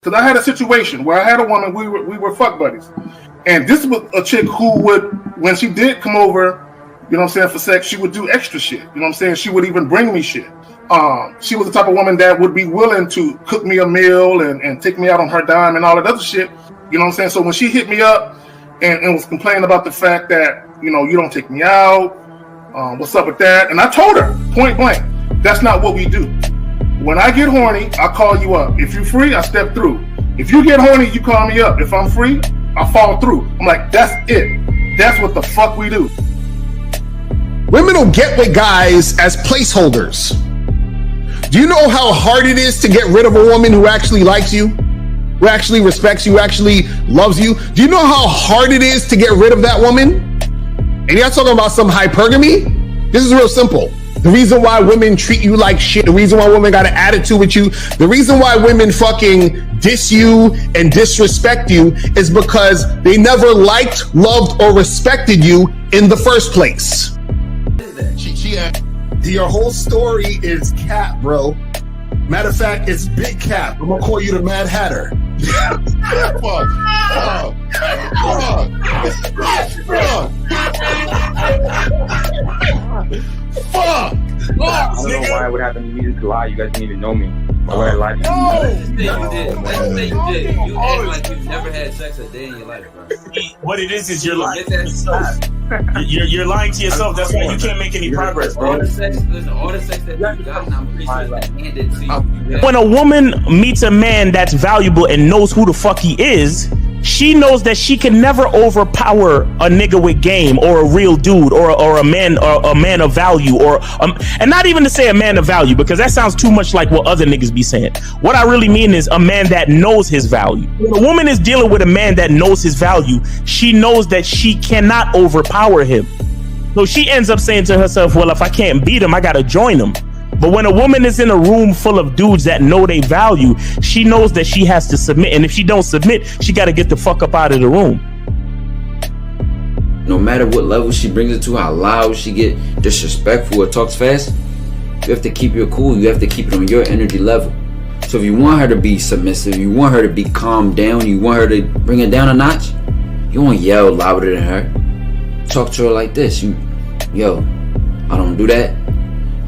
Because I had a situation where I had a woman, we were fuck buddies. And this was a chick who would, when she did come over, you know what I'm saying, for sex, she would do extra shit. You know what I'm saying? She would even bring me shit. She was the type of woman that would be willing to cook me a meal and take me out on her dime and all that other shit. You know what I'm saying? So when she hit me up and was complaining about the fact that, you know, you don't take me out, what's up with that? And I told her, point blank, that's not what we do. When I get horny, I call you up. If you're free, I step through. If you get horny, you call me up. If I'm free, I fall through. I'm like, that's it. That's what the fuck we do. Women will get with guys as placeholders. Do you know how hard it is to get rid of a woman who actually likes you, who actually respects you, who actually loves you? Do you know how hard it is to get rid of that woman? And you're not talking about some hypergamy? This is real simple. The reason why women treat you like shit, the reason why women got an attitude with you, the reason why women fucking diss you and disrespect you is because they never liked, loved, or respected you in the first place. Your whole story is cap, bro. Matter of fact, it's big cap. I'm gonna call you the Mad Hatter. Fuck. I don't know why it would happen to me to lie. You guys didn't even know me. Why would I lie to you? You did. Let's say you did. You act like you've never had sex a day in your life, bro. What it is you're lying to yourself. You're lying to yourself. That's why you can't make any progress, bro. All the sex that you've gotten, I'm pretty sure it's been handed to you. When a woman meets a man that's valuable and knows who the fuck he is, she knows that she can never overpower a nigga with game or a real dude or a man of value and not even to say a man of value, because that sounds too much like what other niggas be saying. What I really mean is a man that knows his value. When a woman is dealing with a man that knows his value, she knows that she cannot overpower him. So she ends up saying to herself, well, if I can't beat him, I gotta join him. But when a woman is in a room full of dudes that know they value, she knows that she has to submit. And if she don't submit, she got to get the fuck up out of the room. No matter what level she brings it to, how loud she get disrespectful or talks fast, you have to keep your cool. You have to keep it on your energy level. So if you want her to be submissive, you want her to be calmed down, you want her to bring it down a notch, you won't yell louder than her. Talk to her like this. Yo, I don't do that.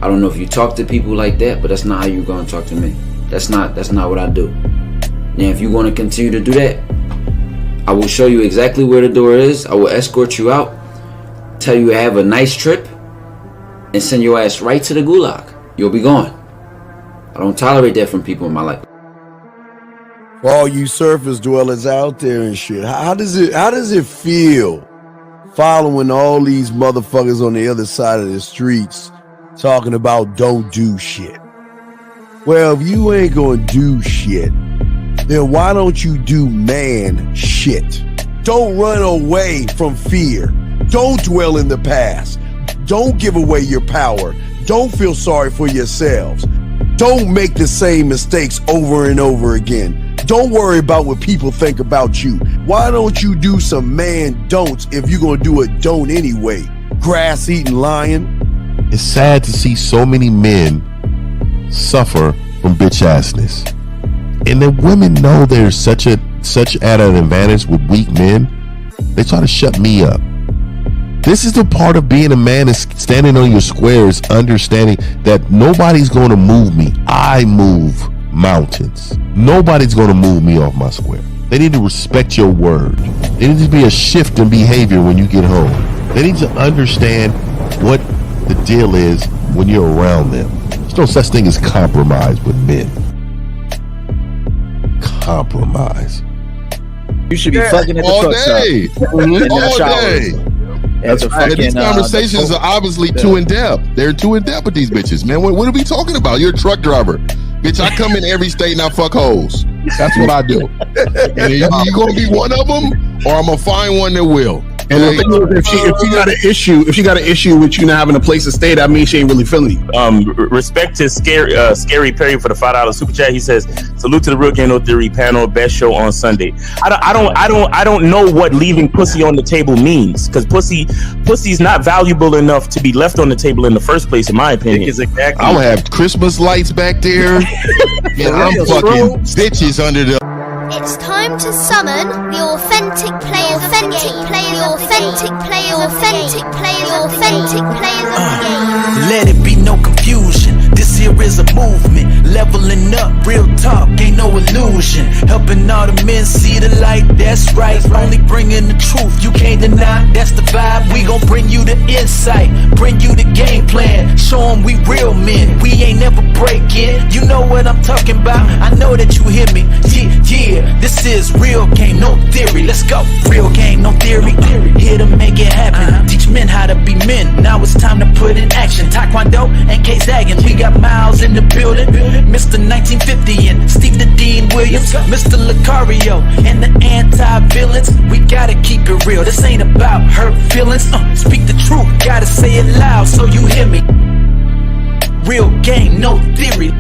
I don't know if you talk to people like that, but that's not how you're gonna talk to me. That's not what I do. Now, if you want to continue to do that, I will show you exactly where the door is. I will escort you out, tell you have a nice trip, and send your ass right to the gulag. You'll be gone. I don't tolerate that from people in my life. For all you surface dwellers out there and shit, how does it feel following all these motherfuckers on the other side of the streets talking about don't do shit? Well, if you ain't gonna do shit, then why don't you do man shit? Don't run away from fear. Don't dwell in the past. Don't give away your power. Don't feel sorry for yourselves. Don't make the same mistakes over and over again. Don't worry about what people think about you. Why don't you do some man don'ts if you're gonna do a don't anyway? Grass-eating lion. It's sad to see so many men suffer from bitch assness, and the women know there's such at an advantage with weak men. They try to shut me up. This is the part of being a man, is standing on your squares, understanding that nobody's going to move me. I move mountains. Nobody's going to move me off my square. They need to respect your word. There needs to be a shift in behavior when you get home. They need to understand what the deal is when you're around them. There's no such thing as compromise with men. Compromise. You should be fucking at the all truck day. stop. All day. That's a fucking, these conversations are obviously too in depth. They're too in depth with these bitches, man. What are we talking about? You're a truck driver. Bitch, I come in every state and I fuck hoes. That's what I do. And you gonna be one of them, or I'm gonna find one that will. And the thing is, if she got an issue with you not having a place to stay, that means she ain't really feeling you. Respect to Scary Perry for the $5 super chat. He says, "Salute to the Real Game No Theory panel. Best show on Sunday." I don't know what leaving pussy on the table means, because pussy's not valuable enough to be left on the table in the first place, in my opinion. I'll have Christmas lights back there, and I'm fucking bitches under the. time to summon the authentic players of the game. The authentic players of the game. Let it be no confusion. This here is a movement. Leveling up, real talk, ain't no illusion. Helping all the men see the light, that's right. Only bringing the truth, you can't deny. That's the vibe, we gon' bring you the insight. Bring you the game plan, show them we real men. We ain't never breaking, you know what I'm talking about. I know that you hear me, yeah. This is real game, no theory. Let's go, real game, no theory. Here to make it happen, teach men how to be men. Now it's time to put in action. Taekwondo and K-Zagging, we got Miles in the building. Mr. 1950 and Steve the Dean Williams, Mr. Lucario and the anti-villains. We gotta keep it real, this ain't about hurt feelings. Speak the truth, gotta say it loud so you hear me. Real game, no theory.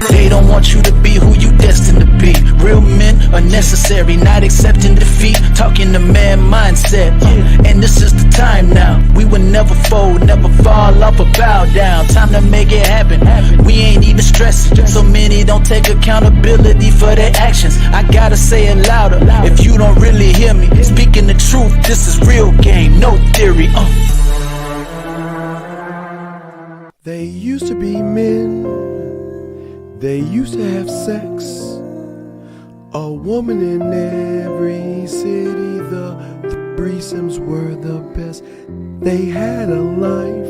They don't want you to be who you destined to be. Real men are necessary, not accepting defeat. Talking the man mindset, and this is the time now. We will never fold, never fall off or bow down. Time to make it happen. We ain't even stressing. So many don't take accountability for their actions. I gotta say it louder if you don't really hear me. Speaking the truth, this is real game, no theory. They used to be men. They used to have sex. A woman in every city. The threesomes were the best. They had a life.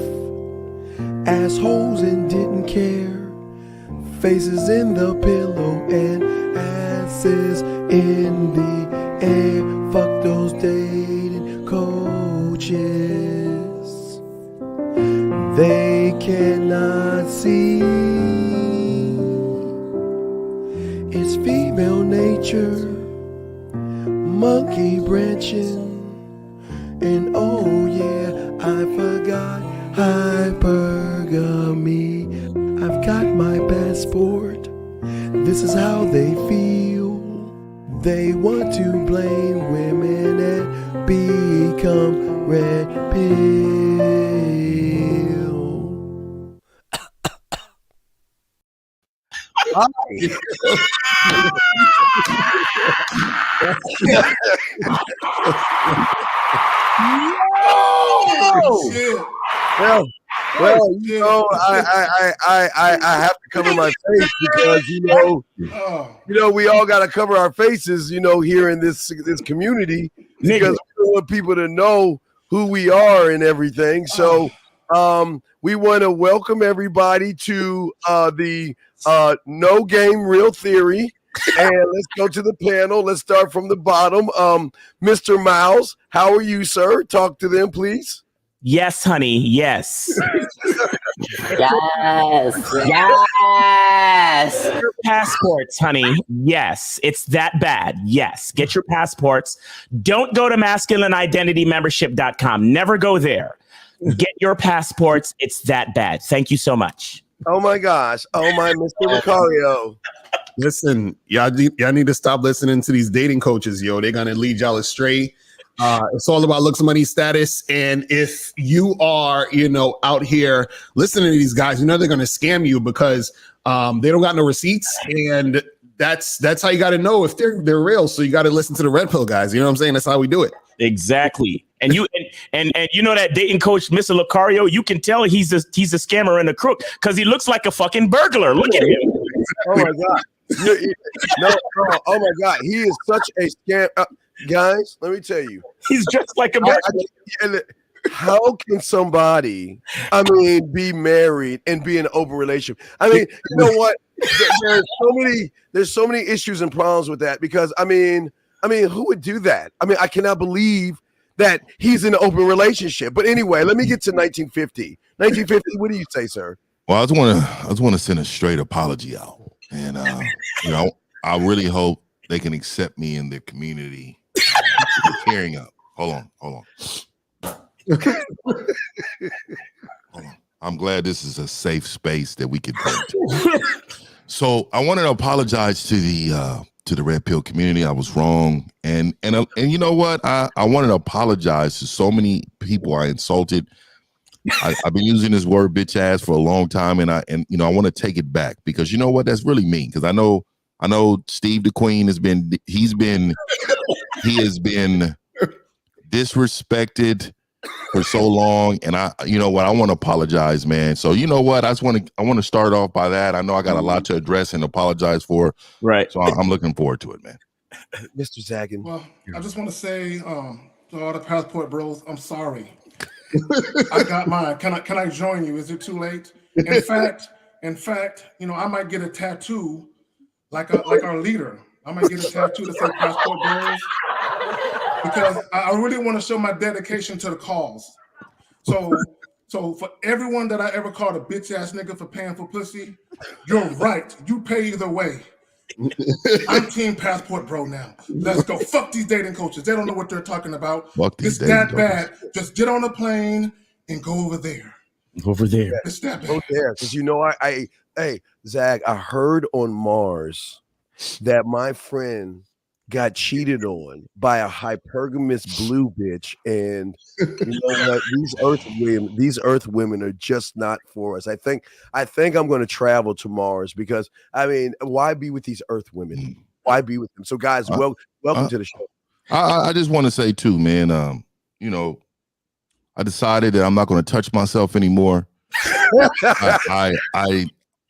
Assholes and didn't care. Faces in the pillow and asses in the air. Fuck those dating coaches. They cannot see. It's female nature, monkey branching, and oh yeah, I forgot hypergamy. I've got my passport, this is how they feel. They want to blame women and become red pill. Hi. Well, you know, I have to cover my face because you know, we all got to cover our faces, you know, here in this community because we want people to know who we are and everything. So, we want to welcome everybody to the No Game Real Theory. And let's go to the panel. Let's start from the bottom. Mr. Miles, how are you, sir? Talk to them, please. Yes, honey. Yes. Yes. Your passports, honey. Yes. It's that bad. Yes. Get your passports. Don't go to masculineidentitymembership.com. Never go there. Get your passports. It's that bad. Thank you so much. Oh my gosh. Oh my, Mr. Lucario. Listen, y'all need to stop listening to these dating coaches, yo. They're gonna lead y'all astray. It's all about looks, money, status, and if you are, out here listening to these guys, they're gonna scam you because they don't got no receipts, and that's how you got to know if they're real. So you got to listen to the red pill guys. You know what I'm saying? That's how we do it. Exactly. And you and you know that dating coach, Mr. Lucario, you can tell he's a scammer and a crook because he looks like a fucking burglar. Look at him. Oh my god. Oh my god. He is such a scam. Guys, let me tell you. He's just like a burglar. How can somebody, be married and be in an open relationship? You know what? There's so many issues and problems with that because who would do that? I cannot believe that he's in an open relationship. But anyway, let me get to 1950. 1950, what do you say, sir? Well, I just want to send a straight apology out. And I really hope they can accept me in their community. Tearing up. Hold on. Hold on. I'm glad this is a safe space that we can go to. So I wanted to apologize to the red pill community. I was wrong, and you know what? I wanted to apologize to so many people I insulted. I've been using this word "bitch ass" for a long time, and I want to take it back because you know what? That's really mean. Because I know I know Steve the Queen has been disrespected for so long, and you know what, I want to apologize, man. So you know what, I want to start off by that. I know I got a lot to address and apologize for. Right. So I'm looking forward to it, man. Mr. Zaggin. Well, I just want to say to all the passport bros, I'm sorry. I got mine. Can I join you? Is it too late? In fact, you know, I might get a tattoo like our leader. I might get a tattoo that says passport bros, because I really want to show my dedication to the cause. So for everyone that I ever called a bitch ass nigga for paying for pussy, you're right. You pay either way. I'm team passport bro now. Let's go. Fuck these dating coaches. They don't know what they're talking about. It's that bad. Just get on a plane and go over there. Over there. It's that bad. Go there. Because you know, hey, Zach, I heard on Mars that my friend got cheated on by a hypergamous blue bitch, and you know what? These Earth women are just not for us. I think I'm going to travel to Mars, because I mean, why be with these Earth women? Why be with them? So, guys, welcome to the show. I just want to say too, man. You know, I decided that I'm not going to touch myself anymore. I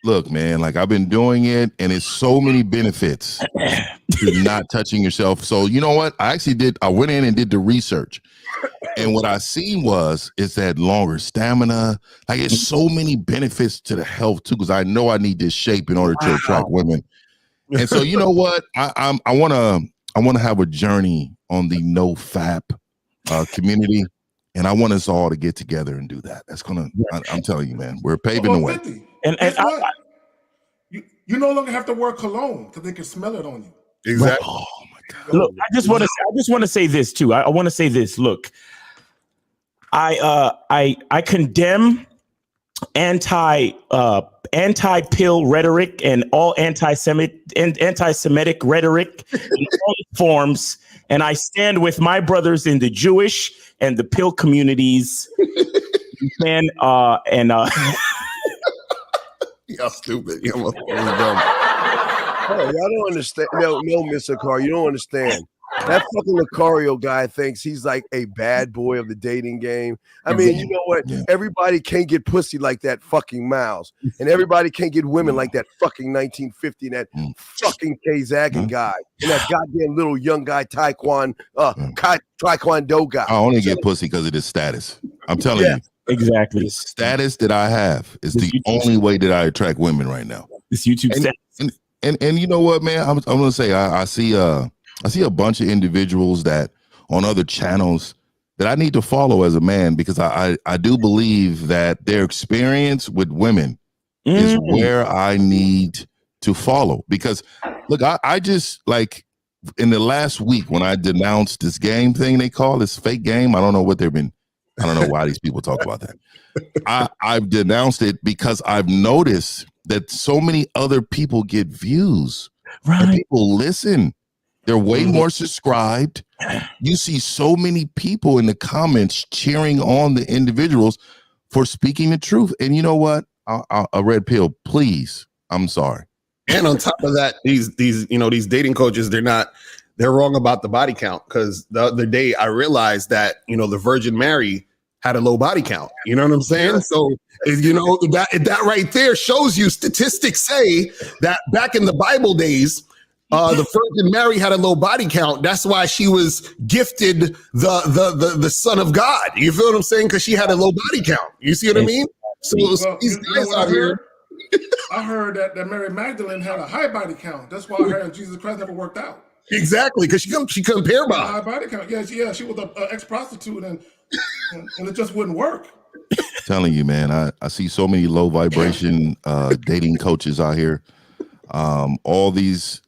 look, man, like I've been doing it, and it's so many benefits to not touching yourself. So you know what? I went in and did the research, and what I seen is that longer stamina. Like, it's so many benefits to the health too, because I know I need this shape in order to attract women. And so you know what? I want to have a journey on the no fap community. And I want us all to get together and do that. That's I'm telling you, man, we're paving the way. 50. And you no longer have to wear cologne because they can smell it on you. Exactly. Oh my God. Look, I just want to say this too. I want to say this. Look, I condemn anti-pill rhetoric and all anti-Semitic rhetoric in all forms, and I stand with my brothers in the Jewish and the pill communities. Y'all stupid. Y'all don't understand. No, Mr. Carr, you don't understand. That fucking Lucario guy thinks he's like a bad boy of the dating game. I mean, you know what? Yeah. Everybody can't get pussy like that fucking Miles, and everybody can't get women like that fucking 1950 and that fucking K Zaggin guy and that goddamn little young guy Taekwondo guy. I only get pussy because of this status. I'm telling you. Exactly. The status that I have is the only way that I attract women right now. This YouTube status. And you know what, man? I'm gonna say I see a bunch of individuals that on other channels that I need to follow as a man, because I do believe that their experience with women is where I need to follow. Because look, I just, like, in the last week when I denounced this game thing they call this fake game, I don't know why these people talk about that. I've denounced it because I've noticed that so many other people get views. Right. And people listen. They're way more subscribed. You see so many people in the comments cheering on the individuals for speaking the truth. And you know what? A red pill, please. I'm sorry. And on top of that, these dating coaches, they're wrong about the body count. Because the other day I realized that, the Virgin Mary had a low body count. You know what I'm saying? Yeah. So, that right there shows you statistics say that back in the Bible days, the Virgin Mary had a low body count. That's why she was gifted the Son of God. You feel what I'm saying? Because she had a low body count. You see what I mean? So these guys out here. I heard that Mary Magdalene had a high body count. That's why I heard Jesus Christ never worked out. Exactly, because she couldn't pair by high body count. Yeah, she was an ex-prostitute, and it just wouldn't work. I'm telling you, man, I see so many low vibration dating coaches out here. All these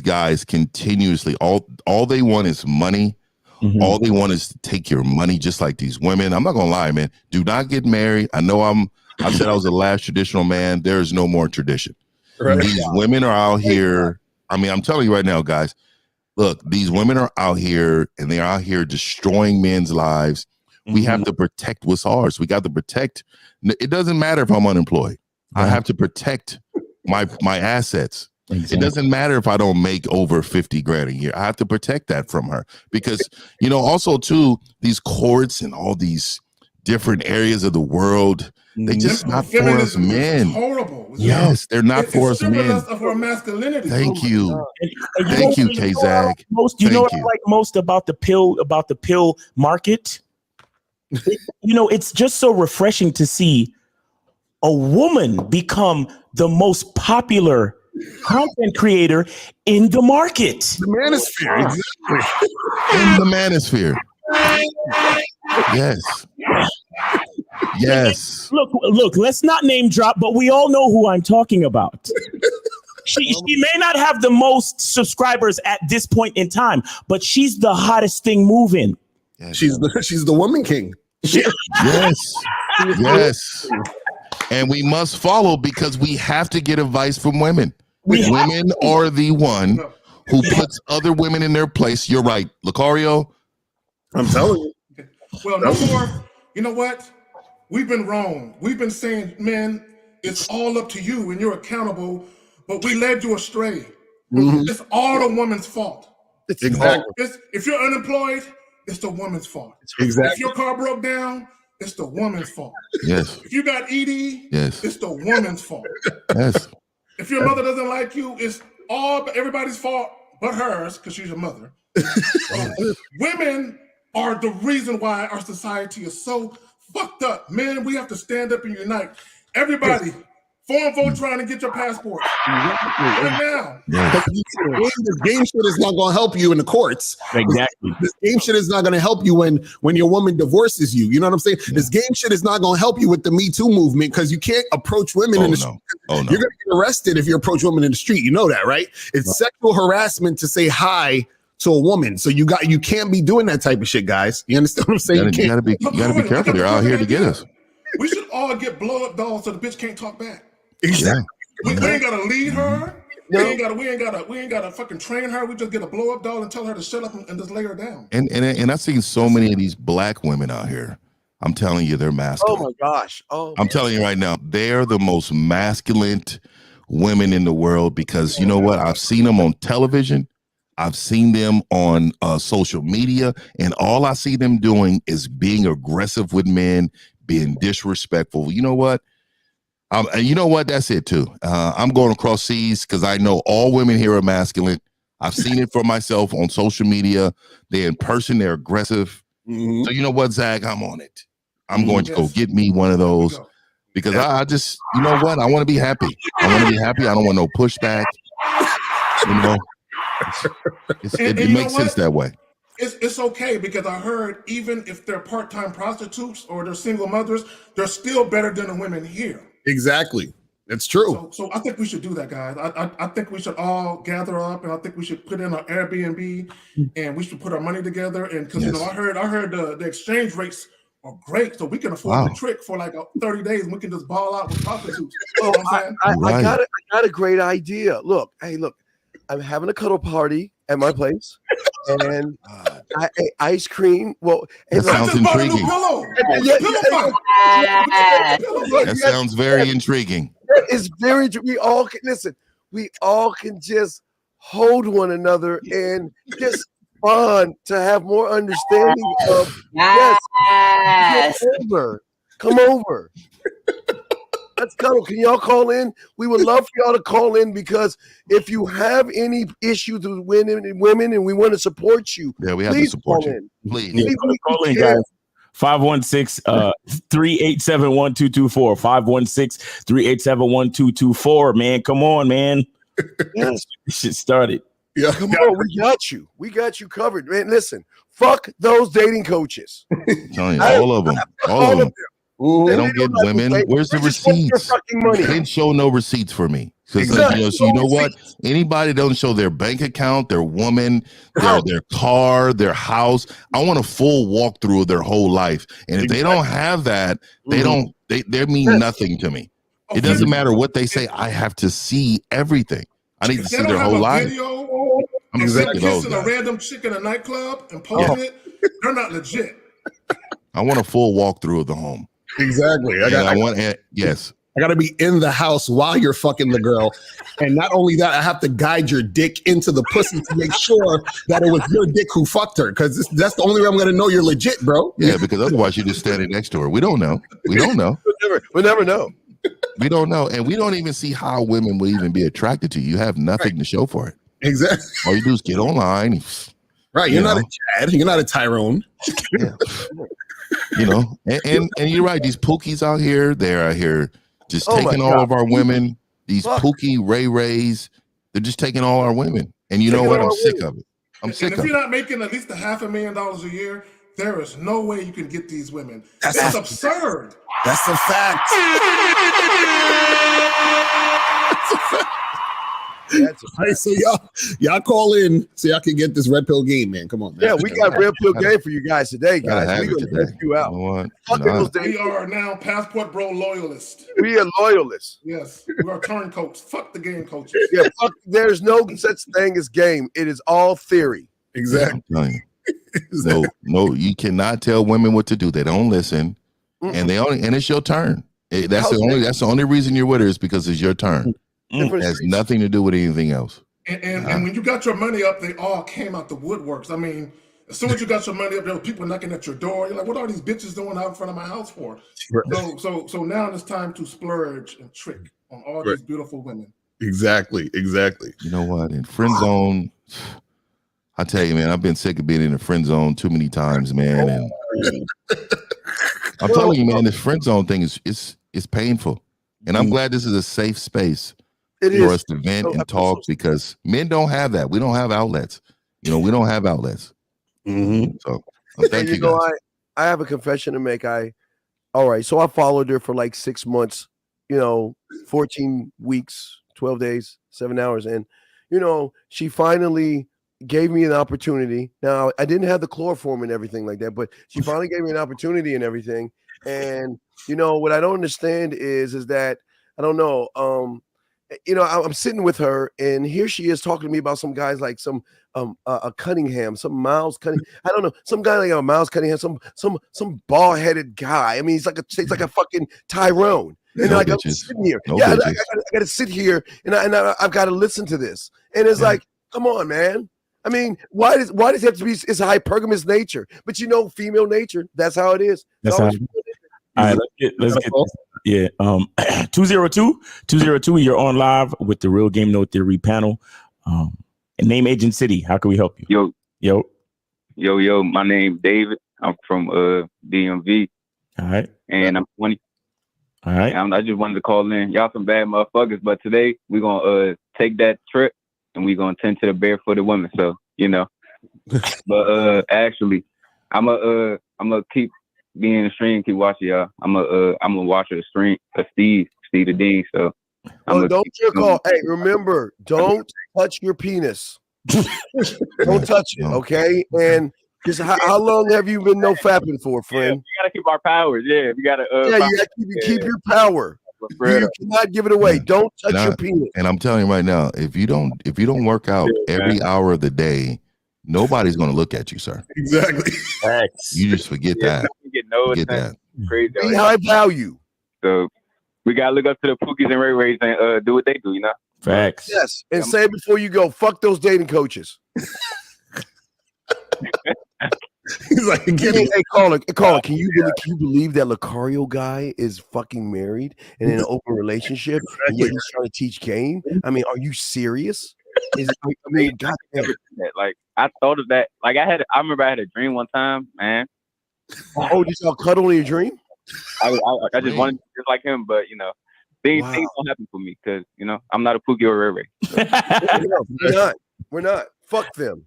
guys continuously, all they want is money. Mm-hmm. All they want is to take your money, just like these women. I'm not gonna lie, man. Do not get married. I know I said I was the last traditional man. There is no more tradition. Right. These women are out here. I mean, I'm telling you right now, guys. Look, these women are out here, and they're out here destroying men's lives. Mm-hmm. We have to protect what's ours. We got to protect. It doesn't matter if I'm unemployed. I have to protect my assets. It doesn't matter if I don't make over 50 grand a year. I have to protect that from her because, also too, these courts and all these different areas of the world, they just not for us men. It's horrible. Yes, they're not for us men. Of our masculinity. Thank you. And Thank you, K-Zag. You know what I like most about the pill market? It's just so refreshing to see a woman become the most popular content creator in the market. The manosphere, exactly. In the manosphere. Yes. Yes. Look, let's not name drop, but we all know who I'm talking about. She may not have the most subscribers at this point in time, but she's the hottest thing moving. Yes. She's the woman king. Yes. Yes. And we must follow because we have to get advice from women. Women are the one who puts other women in their place. You're right, Lucario. I'm telling you. Well, no more. You know what? We've been wrong. We've been saying, man, it's all up to you and you're accountable, but we led you astray. Mm-hmm. It's all the woman's fault. Exactly. If you're unemployed, it's the woman's fault. Exactly. If your car broke down, it's the woman's fault. Yes. If you got ED, yes, it's the woman's fault. Yes. If your mother doesn't like you, it's everybody's fault but hers because she's your mother. Women are the reason why our society is so fucked up. Man, we have to stand up and unite. Everybody, foreign vote trying to get your passport. Right now. Yes. This game shit is not going to help you in the courts. Exactly. This game shit is not going to help you when your woman divorces you. You know what I'm saying? Yeah. This game shit is not going to help you with the Me Too movement because you can't approach women in the street. No. You're going to get arrested if you approach women in the street. You know that, right? It's sexual harassment to say hi to a woman. So you can't be doing that type of shit, guys. You understand what I'm saying? You gotta be careful. They're out here to get us. We should all get blow up dolls so the bitch can't talk back. Exactly. We ain't gotta lead her. No. We ain't gotta fucking train her. We just get a blow up doll and tell her to shut up and just lay her down. And I've seen so many of these black women out here. I'm telling you, they're masculine. Oh my gosh. I'm telling you right now, they're the most masculine women in the world because you know what? I've seen them on television. I've seen them on social media, and all I see them doing is being aggressive with men, being disrespectful. You know what? That's it too. I'm going across seas because I know all women here are masculine. I've seen it for myself on social media. They're in person, they're aggressive. Mm-hmm. So you know what, Zach? I'm on it. I'm going to go get me one of those because I just, you know what? I want to be happy. I don't want no pushback. You know, it makes sense that way. It's okay because I heard even if they're part-time prostitutes or they're single mothers, they're still better than the women here. Exactly. It's true. So I think we should do that, guys. I think we should all gather up and I think we should put in an Airbnb and we should put our money together. And because I heard the exchange rates are great, so we can afford the trick for like 30 days and we can just ball out with prostitutes. You know what I'm saying? I got a great idea. Look, I'm having a cuddle party at my place, and I ate ice cream. Well, that sounds intriguing. That sounds very intriguing. That is very. We all can listen. We all can just hold one another and just bond to have more understanding of. Yes, come over. Let's cuddle. Can y'all call in? We would love for y'all to call in because if you have any issues with women and we want to support you, we have to support you. Please call in, guys. 516-387-1224. 516-387-1224. Man, come on, man. Yes, this shit started. Yeah, come on. We got you covered, man. Listen, fuck those dating coaches. All of them. They don't get women. Where's the receipts? They didn't show no receipts for me. Exactly. You know what? Anybody doesn't show their bank account, their woman, their car, their house. I want a full walkthrough of their whole life. And if they don't have that, they mean nothing to me. It doesn't matter what they say. I have to see everything. I need to see their whole life. I'm kissing a random chick in a nightclub and posting it. They're not legit. I want a full walkthrough of the home. Exactly. Yes. I gotta be in the house while you're fucking the girl. And not only that, I have to guide your dick into the pussy to make sure that it was your dick who fucked her. Because that's the only way I'm gonna know you're legit, bro. Yeah, because otherwise you're just standing next to her. We don't know. We don't know. We'll never know. We don't know. And we don't even see how women will even be attracted to you. You have nothing to show for it. Exactly. All you do is get online. Right. You're not a Chad. You're not a Tyrone. Yeah. You know, and you're right. These pookies out here, they're out here just taking all of our women. These pookie Rays, they're just taking all our women. And you know what? I'm sick of it. I'm sick of it. If you're not making at least $500,000 a year, there is no way you can get these women. That's absurd. That's a fact. That's a fact. Right, so y'all call in so y'all can get this red pill game, man. Come on, man. Yeah, we got red pill game for you guys today, guys. We're gonna help you out. We are now Passport Bro loyalists. We are loyalists. Yes, we are turncoats. Fuck the game coaches. Yeah, fuck. There's no such thing as game. It is all theory. Exactly. No, you cannot tell women what to do. They don't listen, and it's your turn. That's the only reason you're with her is because it's your turn. It has nothing to do with anything else. And when you got your money up, they all came out the woodworks. I mean, as soon as you got your money up, there were people knocking at your door. You're like, what are these bitches doing out in front of my house for? Right. So now it's time to splurge and trick on all these beautiful women. Exactly. You know what? In friend zone, I tell you, man, I've been sick of being in the friend zone too many times, man. And I'm telling you, man, this friend zone thing is painful. And I'm glad this is a safe space for us to vent and talk, because men don't have that. We don't have outlets. You know, we don't have outlets. So thank you guys. I have a confession to make. So I followed her for like 6 months, 14 weeks, 12 days, 7 hours. And, she finally gave me an opportunity. Now, I didn't have the chloroform and everything like that, but she finally gave me an opportunity and everything. And, what I don't understand is that, I don't know, I'm sitting with her, and here she is talking to me about some guys like some a Cunningham, some Miles Cunningham. I don't know, some guy like a Miles Cunningham, some bald-headed guy. I mean, he's like a fucking Tyrone. And I'm sitting here. I got to sit here, and I've got to listen to this. And it's like, come on, man. I mean, why does it have to be? It's a hypergamous nature, but female nature. That's how it is. That's how. All right, let's get this. Yeah. 202, you're on live with the Real Game No Theory panel. Name, age, and city. How can we help you? Yo. My name David. I'm from DMV. All right. And I'm 20. All right. I just wanted to call in. Y'all some bad motherfuckers, but today we're gonna take that trip and we're gonna tend to the barefooted women. So but actually, I'm gonna keep being in the stream, keep watching y'all. I'm a watcher of the stream, Steve the Dean. So don't jerk off. Hey, remember, don't touch your penis. Don't touch it, okay? And just how long have you been no fapping for, friend? We gotta keep our powers. Yeah, we gotta. You gotta keep your power. You cannot give it away. Don't touch your penis. And I'm telling you right now, if you don't work out every hour of the day, nobody's going to look at you, sir. Exactly. You just forget that. Forget that. Crazy. Be high value. So we got to look up to the Pookies and Ray Rays and do what they do, Facts. Yes. And say before you go, fuck those dating coaches. He's like, hey, caller, can you believe that Lucario guy is fucking married and in an open relationship and yet he's trying to teach game? I mean, are you serious? Goddamn. Like, I thought of that. Like, I remember I had a dream one time, man. Oh, you saw cuddle in your dream? I just wanted to be just like him, but things don't happen for me because I'm not a Pookie or a Ray Ray. We're not. Fuck them.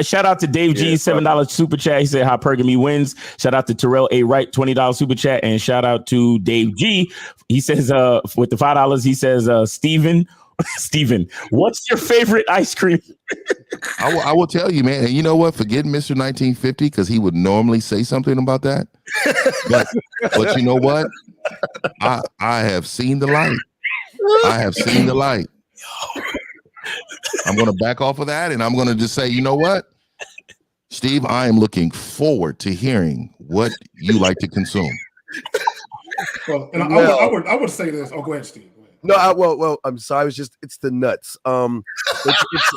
Shout out to Dave G, $7 super chat. He said hypergamy wins. Shout out to Terrell A. Wright, $20 super chat, and shout out to Dave G. He says with the $5, he says Steven, what's your favorite ice cream? I will tell you, man. And you know what? Forget Mr. 1950 because he would normally say something about that. But you know what? I have seen the light. I have seen the light. I'm going to back off of that, and I'm going to just say, you know what, Steve, I am looking forward to hearing what you like to consume. Well, and I would say this. Oh, go ahead, Steve. Go ahead. No, well, I'm sorry. It's the nuts. It's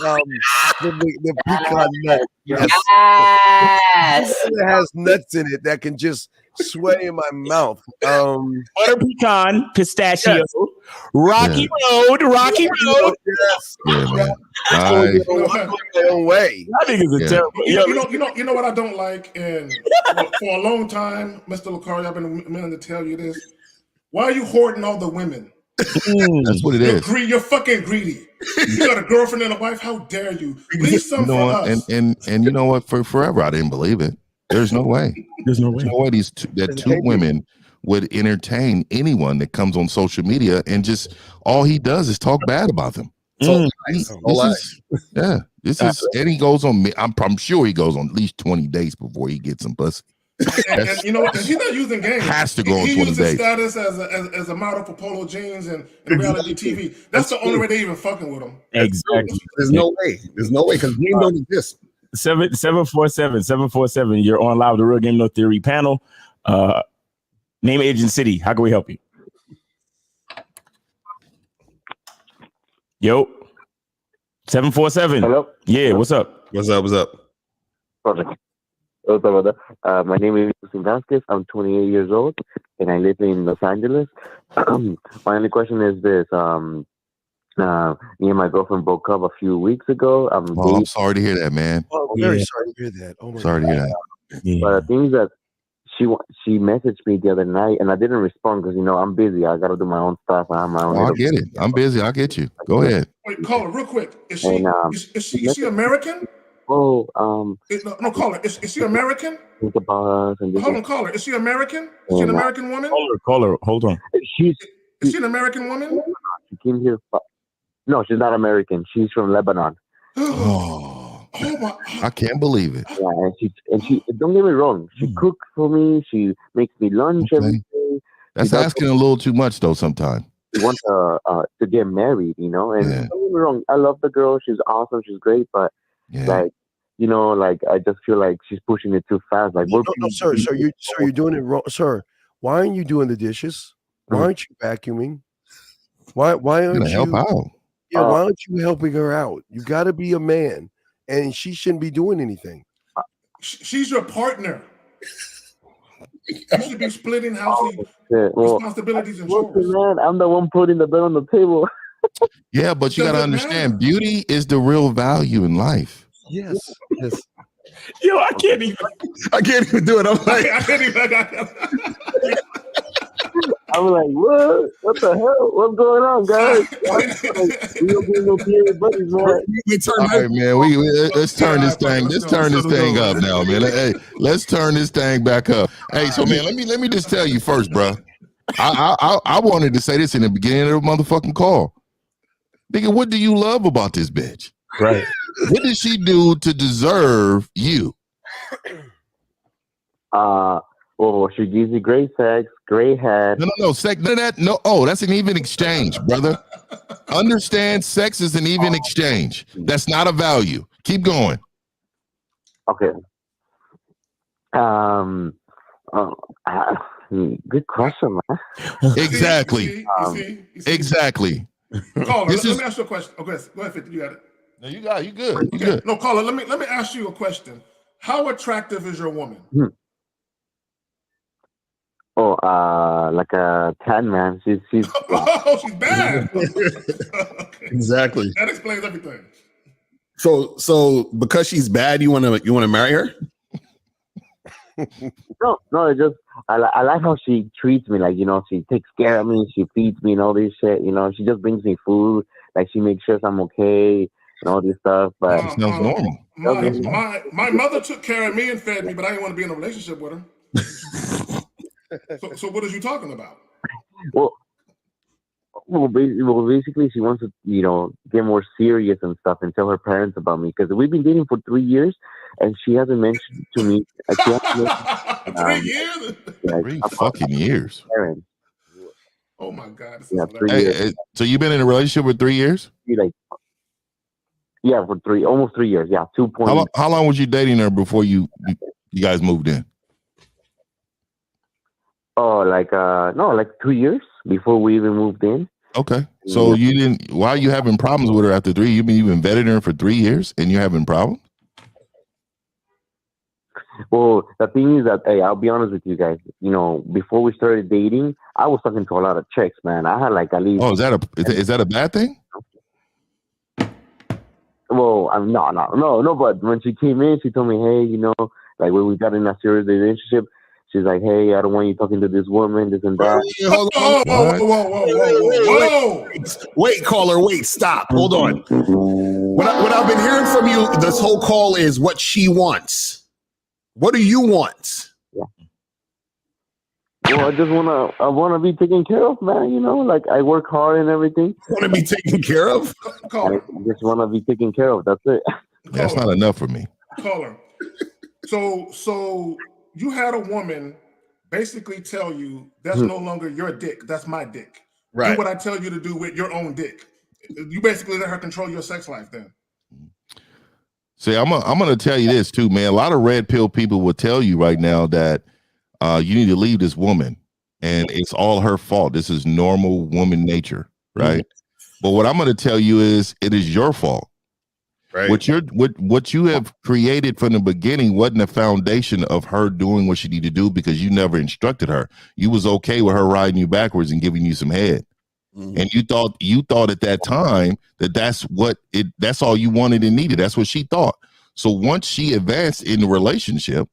the pecan nut. Yes. It has nuts in it that can just sway in my mouth. Butter pecan, pistachio, Yes. Rocky Road. Yes. Yeah, man. My own way. I think it's a terrible. You know what I don't like, and for a long time, Mr. Lucario, I've been meaning to tell you this. Why are you hoarding all the women? That's what it is. You're fucking greedy. You got a girlfriend and a wife. How dare you? Leave some for us. And you know what? For forever, I didn't believe it. There's no way. There's no way that two women would entertain anyone that comes on social media and just all he does is talk bad about them. So this is and he goes on. I'm sure he goes on at least 20 dates before he gets some pussy. And you know what? He's not using games. Has to go on 20 uses days. Status as a model for polo jeans and reality TV. That's the only way they even fucking with him. Exactly. There's no way. There's no way because game don't exist. 747. You're on live with the Real Game No Theory panel. Name, age, and city. How can we help you? Yo, 747. Hello. Yeah, what's up? What's up? Perfect. What's up, brother? My name is Vasquez. I'm 28 years old, and I live in Los Angeles. My only question is this: me and my girlfriend broke up a few weeks ago. I'm sorry to hear that, man. Oh, very sorry to hear that. Oh my sorry God. to hear that. Yeah. But the thing is that she messaged me the other night, and I didn't respond because I'm busy. I got to do my own stuff. I have my own. I get it. I'm busy. I'll get you. Go ahead. Wait, call her real quick. Is she American? Oh, no, call her. Is she American? Think about us and Hold on, call her. Is she American? Is she an American woman? Call her. Hold on. Is she an American woman? She came here. No, she's not American. She's from Lebanon. Oh my! I can't believe it. Yeah, and she don't get me wrong. She cooks for me. She makes me lunch every day. That's asking a little too much, though. Sometimes she wants to get married, And don't get me wrong. I love the girl. She's awesome. She's great. But I just feel like she's pushing it too fast. Like, no, sir, you're doing it wrong, sir. Why aren't you doing the dishes? Why aren't you vacuuming? Why aren't you help out? Yeah, why aren't you helping her out? You got to be a man, and she shouldn't be doing anything. She's your partner. You should be splitting household responsibilities and chores. Man, I'm the one putting the bill on the table. Yeah, but you got to understand, beauty is the real value in life. Yes. Yo, I can't even do it. I'm like, I can't even. I'm like, what? What the hell? What's going on, guys? We don't get no period buddies, man. All right, man. Let's turn this thing. Let's turn this thing up now, man. Hey, let's turn this thing back up. Hey, so man, let me just tell you first, bro. I wanted to say this in the beginning of the motherfucking call. Nigga, what do you love about this bitch? Right. What did she do to deserve you? Well, she gives you great sex, great head. No, sex. None of that. No. Oh, that's an even exchange, brother. Understand, sex is an even exchange. That's not a value. Keep going. Okay. Good question, man. Exactly. Exactly. Caller, let me ask you a question. Okay, go ahead, 50. You got it. No, you got it. You good. You good. No, caller, let me ask you a question. How attractive is your woman? Oh, like a 10, man. She's oh, she's bad. Okay. Exactly. That explains everything. So because she's bad, you want to marry her? No, it's just I like how she treats me. Like, she takes care of me, she feeds me and all this shit. She just brings me food. Like, she makes sure I'm okay and all this stuff. But sounds normal. My mother took care of me and fed me, but I didn't want to be in a relationship with her. So what are you talking about? Well, basically, she wants to, get more serious and stuff and tell her parents about me because we've been dating for 3 years, and she hasn't mentioned to me. 3 years? 3 fucking years. Parents. Oh my God! Yeah, 3 years. So you've been in a relationship for 3 years? Yeah, for almost 3 years. Yeah, 2 points. How long was you dating her before you guys moved in? Oh, like no, like 2 years before we even moved in. Okay. So you didn't. Why are you having problems with her after 3? You've been vetting her for 3 years, and you're having problems. Well, the thing is that, hey, I'll be honest with you guys. You know, before we started dating, I was talking to a lot of chicks, man. I had like at least. Oh, is that a bad thing? Well, I'm no. But when she came in, she told me, hey, you know, like when we got in a serious relationship, she's like, hey, I don't want you talking to this woman, this and that. Hold on. Whoa. Wait, caller, wait, stop. Hold on. What I've been hearing from you this whole call is what she wants. What do you want? Yeah. Well, I wanna be taken care of, man. You know, like I work hard and everything. Want to be taken care of? I just wanna be taken care of. That's it. That's not enough for me. Caller. So you had a woman basically tell you that's no longer your dick, that's my dick. Right. Do what I tell you to do with your own dick. You basically let her control your sex life then. See, I'm gonna tell you this too, man. A lot of red pill people will tell you right now that you need to leave this woman, and it's all her fault. This is normal woman nature, right? But what I'm gonna tell you is, it is your fault. Right. What you have created from the beginning wasn't a foundation of her doing what she needed to do, because you never instructed her. You was okay with her riding you backwards and giving you some head. And you thought at that time that's all you wanted and needed. That's what she thought. So once she advanced in the relationship,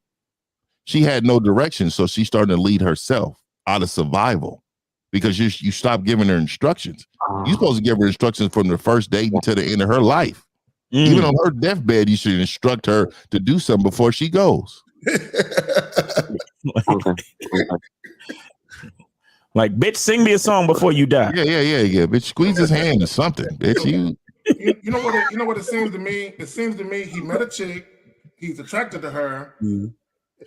she had no direction. So she started to lead herself out of survival, because you stopped giving her instructions. You're supposed to give her instructions from the first date until the end of her life. Even on her deathbed, you should instruct her to do something before she goes. Like, bitch, sing me a song before you die. Yeah. Bitch, squeeze his hand or something. Bitch, You know what it seems to me? It seems to me he met a chick, he's attracted to her,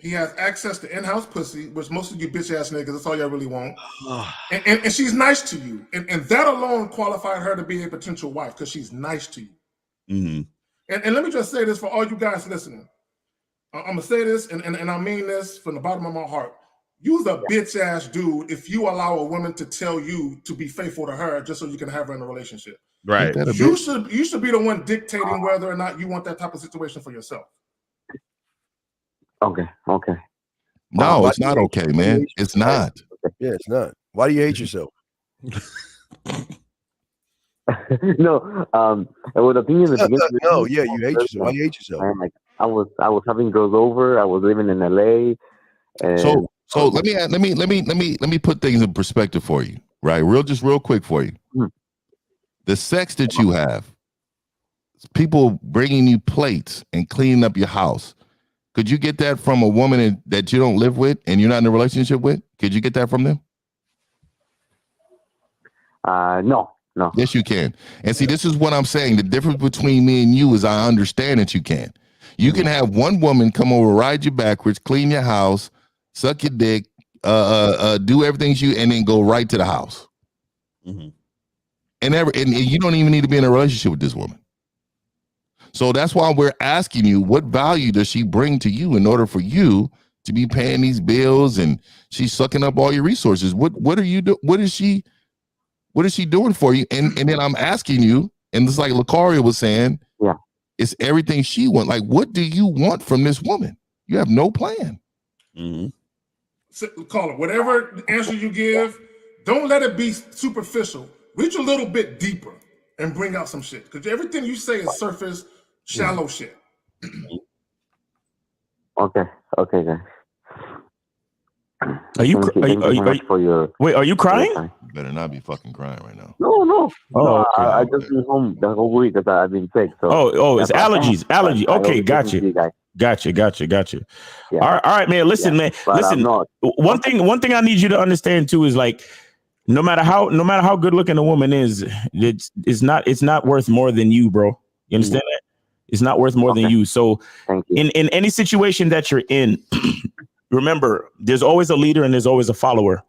he has access to in-house pussy, which most of you bitch ass niggas, that's all y'all really want. And she's nice to you. And that alone qualified her to be a potential wife, because she's nice to you. And let me just say this for all you guys listening. I'm gonna say this, and I mean this from the bottom of my heart. You's a bitch ass dude if you allow a woman to tell you to be faithful to her just so you can have her in a relationship. Right. You should be the one dictating whether or not you want that type of situation for yourself. Okay. No, it's not okay, man. It's not. Yeah, it's not. Why do you hate yourself? No. Well, the thing is, you hate yourself. Why do you hate yourself? I was having girls over. I was living in LA. And so let me put things in perspective for you, right? Real quick for you. The sex that you have, people bringing you plates and cleaning up your house. Could you get that from a woman that you don't live with and you're not in a relationship with? Could you get that from them? No. Yes, you can. And see, this is what I'm saying. The difference between me and you is I understand that you can. You can have one woman come over, ride you backwards, clean your house, suck your dick, do everything and then go right to the house. And you don't even need to be in a relationship with this woman. So that's why we're asking you, what value does she bring to you in order for you to be paying these bills, and she's sucking up all your resources? What are you do? What is she doing for you? And then I'm asking you, and it's like Lucaria was saying, it's everything she wants. Like, what do you want from this woman? You have no plan. So, caller, whatever answer you give, don't let it be superficial. Reach a little bit deeper and bring out some shit. Because everything you say is surface, shallow shit. Okay, guys. Are you crying? You better not be fucking crying right now. No. Oh, okay. I just been home the whole week because I've been sick. So it's allergies. Okay, gotcha. Yeah. All right, man. Listen, man. Listen. One thing I need you to understand too is, like, no matter how good looking a woman is, it's not worth more than you, bro. You understand that? It's not worth more than you. So in any situation that you're in, remember, there's always a leader and there's always a follower.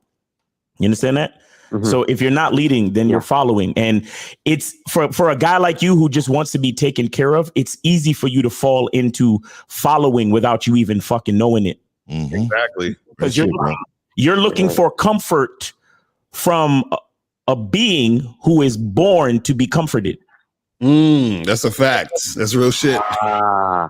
You understand that? So if you're not leading, then you're following. And it's for a guy like you who just wants to be taken care of, it's easy for you to fall into following without you even fucking knowing it. Exactly. Because You're looking for comfort from a being who is born to be comforted. That's a fact. That's real shit. Yeah.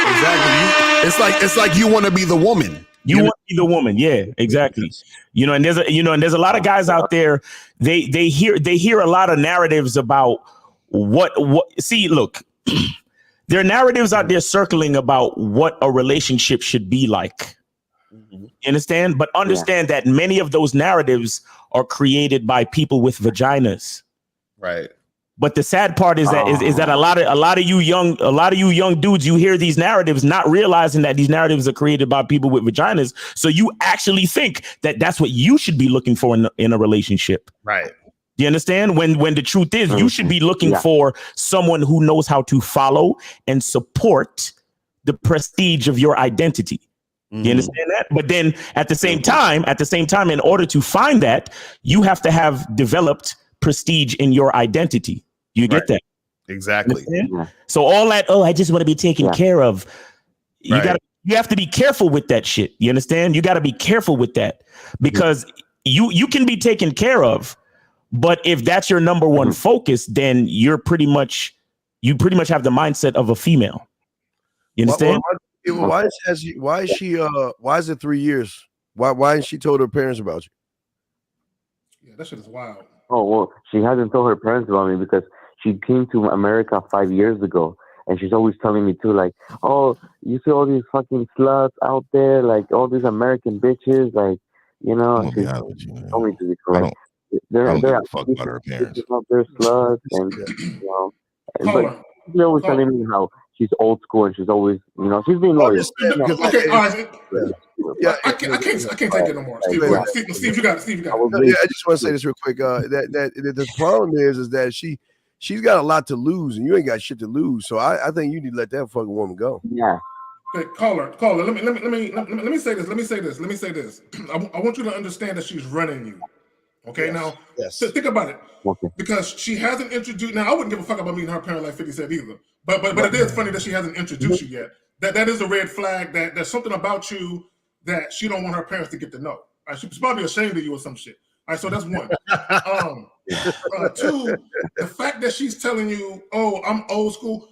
Exactly. It's like you want to be the woman. You want to be the woman. Yeah, exactly. And there's a lot of guys out there. They hear a lot of narratives about what see, look, there are narratives out there circling about what a relationship should be like. You understand? But understand that many of those narratives are created by people with vaginas. Right. But the sad part is that a lot of you young dudes, you hear these narratives, not realizing that these narratives are created by people with vaginas. So you actually think that that's what you should be looking for in a relationship. Right. You understand? When the truth is, you should be looking for someone who knows how to follow and support the prestige of your identity. You understand that? But then at the same time, in order to find that, you have to have developed prestige in your identity. You get that? Exactly. So all that, I just want to be taken care of. You have to be careful with that shit. You understand? You got to be careful with that because you can be taken care of, but if that's your number one focus, then you pretty much have the mindset of a female. You understand? Why is it 3 years? Why hasn't she told her parents about you? Yeah, that shit is wild. Oh, well, she hasn't told her parents about me because she came to America 5 years ago. And she's always telling me too, like, oh, you see all these fucking sluts out there, like all these American bitches, like, you know, she's told me to be correct. They're fuck about her parents. They're sluts and, you know, but she's always telling me how she's old school and she's always, you know, she's being loyal. Okay, all right. Yeah, I can't take it no more. Steve, you got it. Yeah, I just want to say this real quick. That the problem is that she's got a lot to lose, and you ain't got shit to lose. So I think you need to let that fucking woman go. Yeah. Okay, caller. Let me say this. I want you to understand that she's running you. Okay, now think about it. Okay. Because she hasn't introduced. Now I wouldn't give a fuck about meeting her parent like 50 said either. But it is funny that she hasn't introduced you yet. That is a red flag. That there's something about you that she don't want her parents to get to know. Right? She's probably ashamed of you or some shit. All right, so that's one. Two, the fact that she's telling you, "Oh, I'm old school."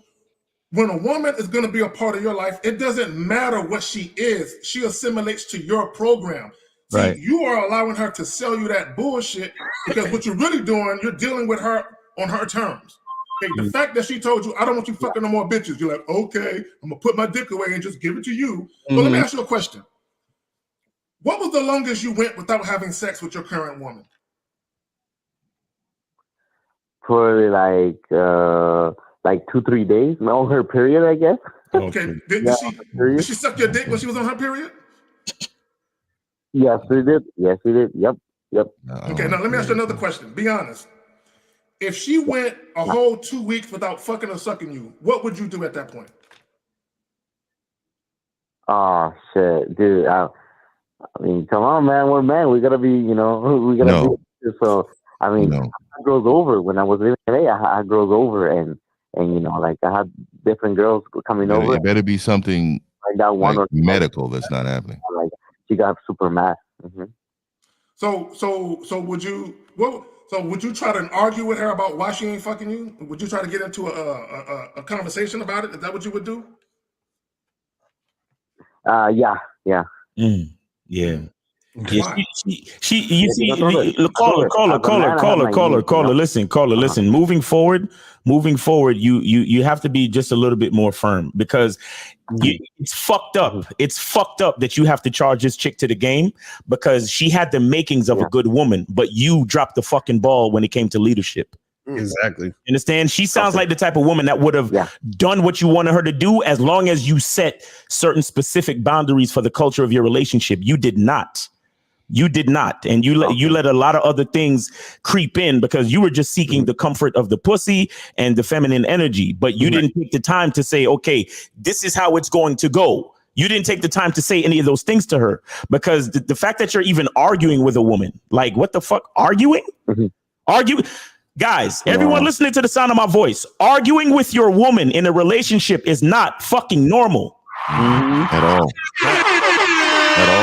When a woman is going to be a part of your life, it doesn't matter what she is. She assimilates to your program. See, you are allowing her to sell you that bullshit because what you're really doing, you're dealing with her on her terms. Okay, the fact that she told you, I don't want you fucking no more bitches, you're like, okay, I'm going to put my dick away and just give it to you. But let me ask you a question. What was the longest you went without having sex with your current woman? Probably like 2-3 days. On her period, I guess. Okay. Did she suck your dick when she was on her period? Yes, we did. Yep. Okay, now let me ask you another question. Be honest. If she went a whole 2 weeks without fucking or sucking you, what would you do at that point? Oh shit, dude. I mean, come on, man. We're men. We gotta be, you know, we gotta be. So, I mean, I had girls over when I was living in LA. I had girls over, and you know, like I had different girls coming over. It better be something one or medical that's not happening. Like she got super mad. So would you? So would you try to argue with her about why she ain't fucking you? Would you try to get into a conversation about it? Is that what you would do? Yeah. Yeah. She you see, caller, listen, moving forward, you have to be just a little bit more firm because it's fucked up. It's fucked up that you have to charge this chick to the game because she had the makings of a good woman, but you dropped the fucking ball when it came to leadership. Exactly. Understand? She sounds like the type of woman that would have done what you wanted her to do as long as you set certain specific boundaries for the culture of your relationship. You did not. And you let a lot of other things creep in because you were just seeking the comfort of the pussy and the feminine energy. But you didn't take the time to say, OK, this is how it's going to go. You didn't take the time to say any of those things to her because the fact that you're even arguing with a woman, like what the fuck? Arguing? Guys, everyone listening to the sound of my voice, arguing with your woman in a relationship is not fucking normal. At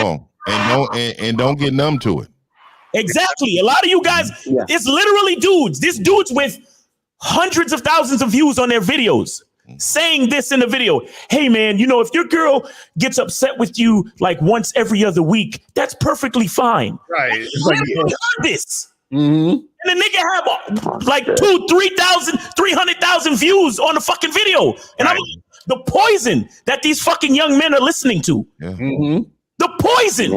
all. and don't get numb to it. Exactly. A lot of you guys, it's literally dudes. This dude's with hundreds of thousands of views on their videos saying this in the video. Hey, man, you know, if your girl gets upset with you like once every other week, that's perfectly fine. Right. It's like, heard this. And the nigga have like 2,000, 3,000, 300,000 views on the fucking video. And I'm like, the poison that these fucking young men are listening to. The poison.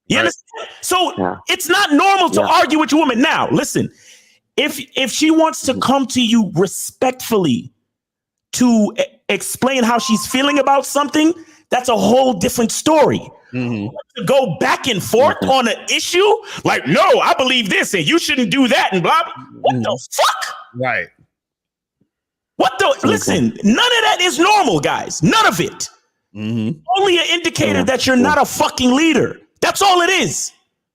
You understand? So it's not normal to argue with your woman. Now, listen, if she wants to come to you respectfully to explain how she's feeling about something, that's a whole different story. To go back and forth on an issue, like, no, I believe this and you shouldn't do that and blah, blah. What the fuck? Right. What the? Listen, none of that is normal, guys. None of it. Only an indicator that you're not a fucking leader. That's all it is.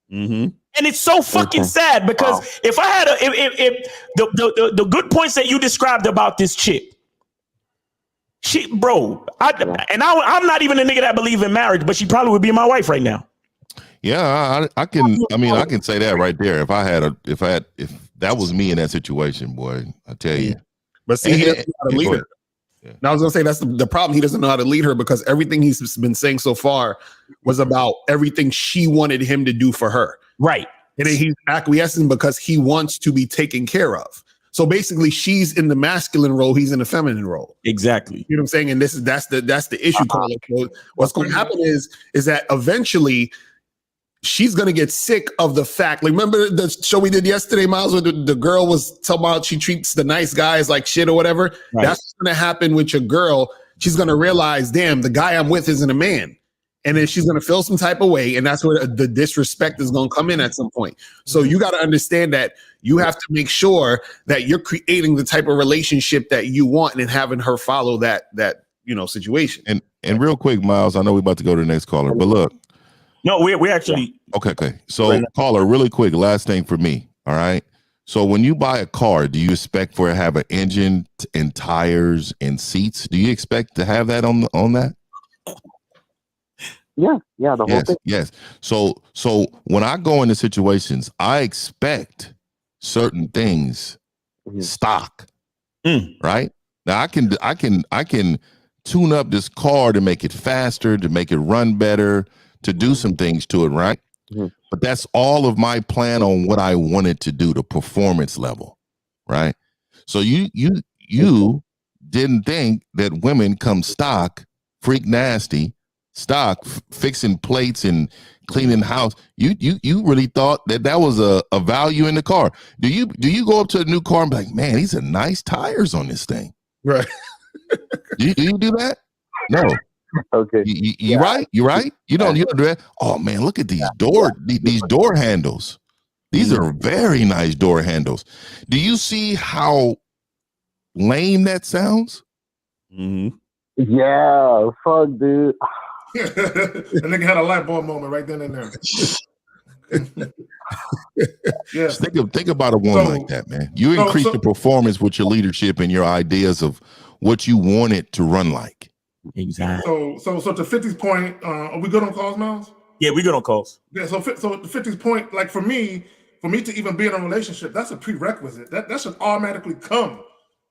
And it's so fucking sad because if I had if the good points that you described about this chick, I'm not even a nigga that believe in marriage, but she probably would be my wife right now. Yeah, I can say that right there. If that was me in that situation, boy, I tell you. But see, he doesn't know how to lead her. Now I was gonna say that's the problem. He doesn't know how to lead her because everything he's been saying so far was about everything she wanted him to do for her. Right. And then he's acquiescing because he wants to be taken care of. So basically, she's in the masculine role, he's in the feminine role. Exactly. You know what I'm saying? And that's the issue. So what's going to happen is that eventually she's going to get sick of the fact. Like, remember the show we did yesterday, Miles, where the girl was talking about she treats the nice guys like shit or whatever? Right. That's going to happen with your girl. She's going to realize, damn, the guy I'm with isn't a man. And then she's going to feel some type of way. And that's where the disrespect is going to come in at some point. So you got to understand that you have to make sure that you're creating the type of relationship that you want and having her follow that situation. And real quick, Miles, I know we're about to go to the next caller, but look. No, we actually. Okay. So caller, really quick, last thing for me. All right. So when you buy a car, do you expect for it to have an engine and tires and seats? Do you expect to have that on that? Yeah, the whole thing. Yes. So when I go into situations, I expect certain things stock. Right? Now I can tune up this car to make it faster, to make it run better, to do some things to it, right? But that's all of my plan on what I wanted to do, the performance level, right? So you didn't think that women come stock, freak nasty, stock, fixing plates and cleaning the house. You really thought that was a value in the car. Do you go up to a new car and be like, man, these are nice tires on this thing? Right. Do you do that? No. Okay. You right? You right? You don't do that. Oh man, look at these door handles. These are very nice door handles. Do you see how lame that sounds? Yeah, fuck, dude. The nigga had a light bulb moment right then and there. Yeah. Think about a woman like that, man. You increase the performance with your leadership and your ideas of what you want it to run like. Exactly. So to 50's point, are we good on calls, Miles? Yeah, we good on calls. Yeah. So to 50's point, like for me to even be in a relationship, that's a prerequisite. That should automatically come.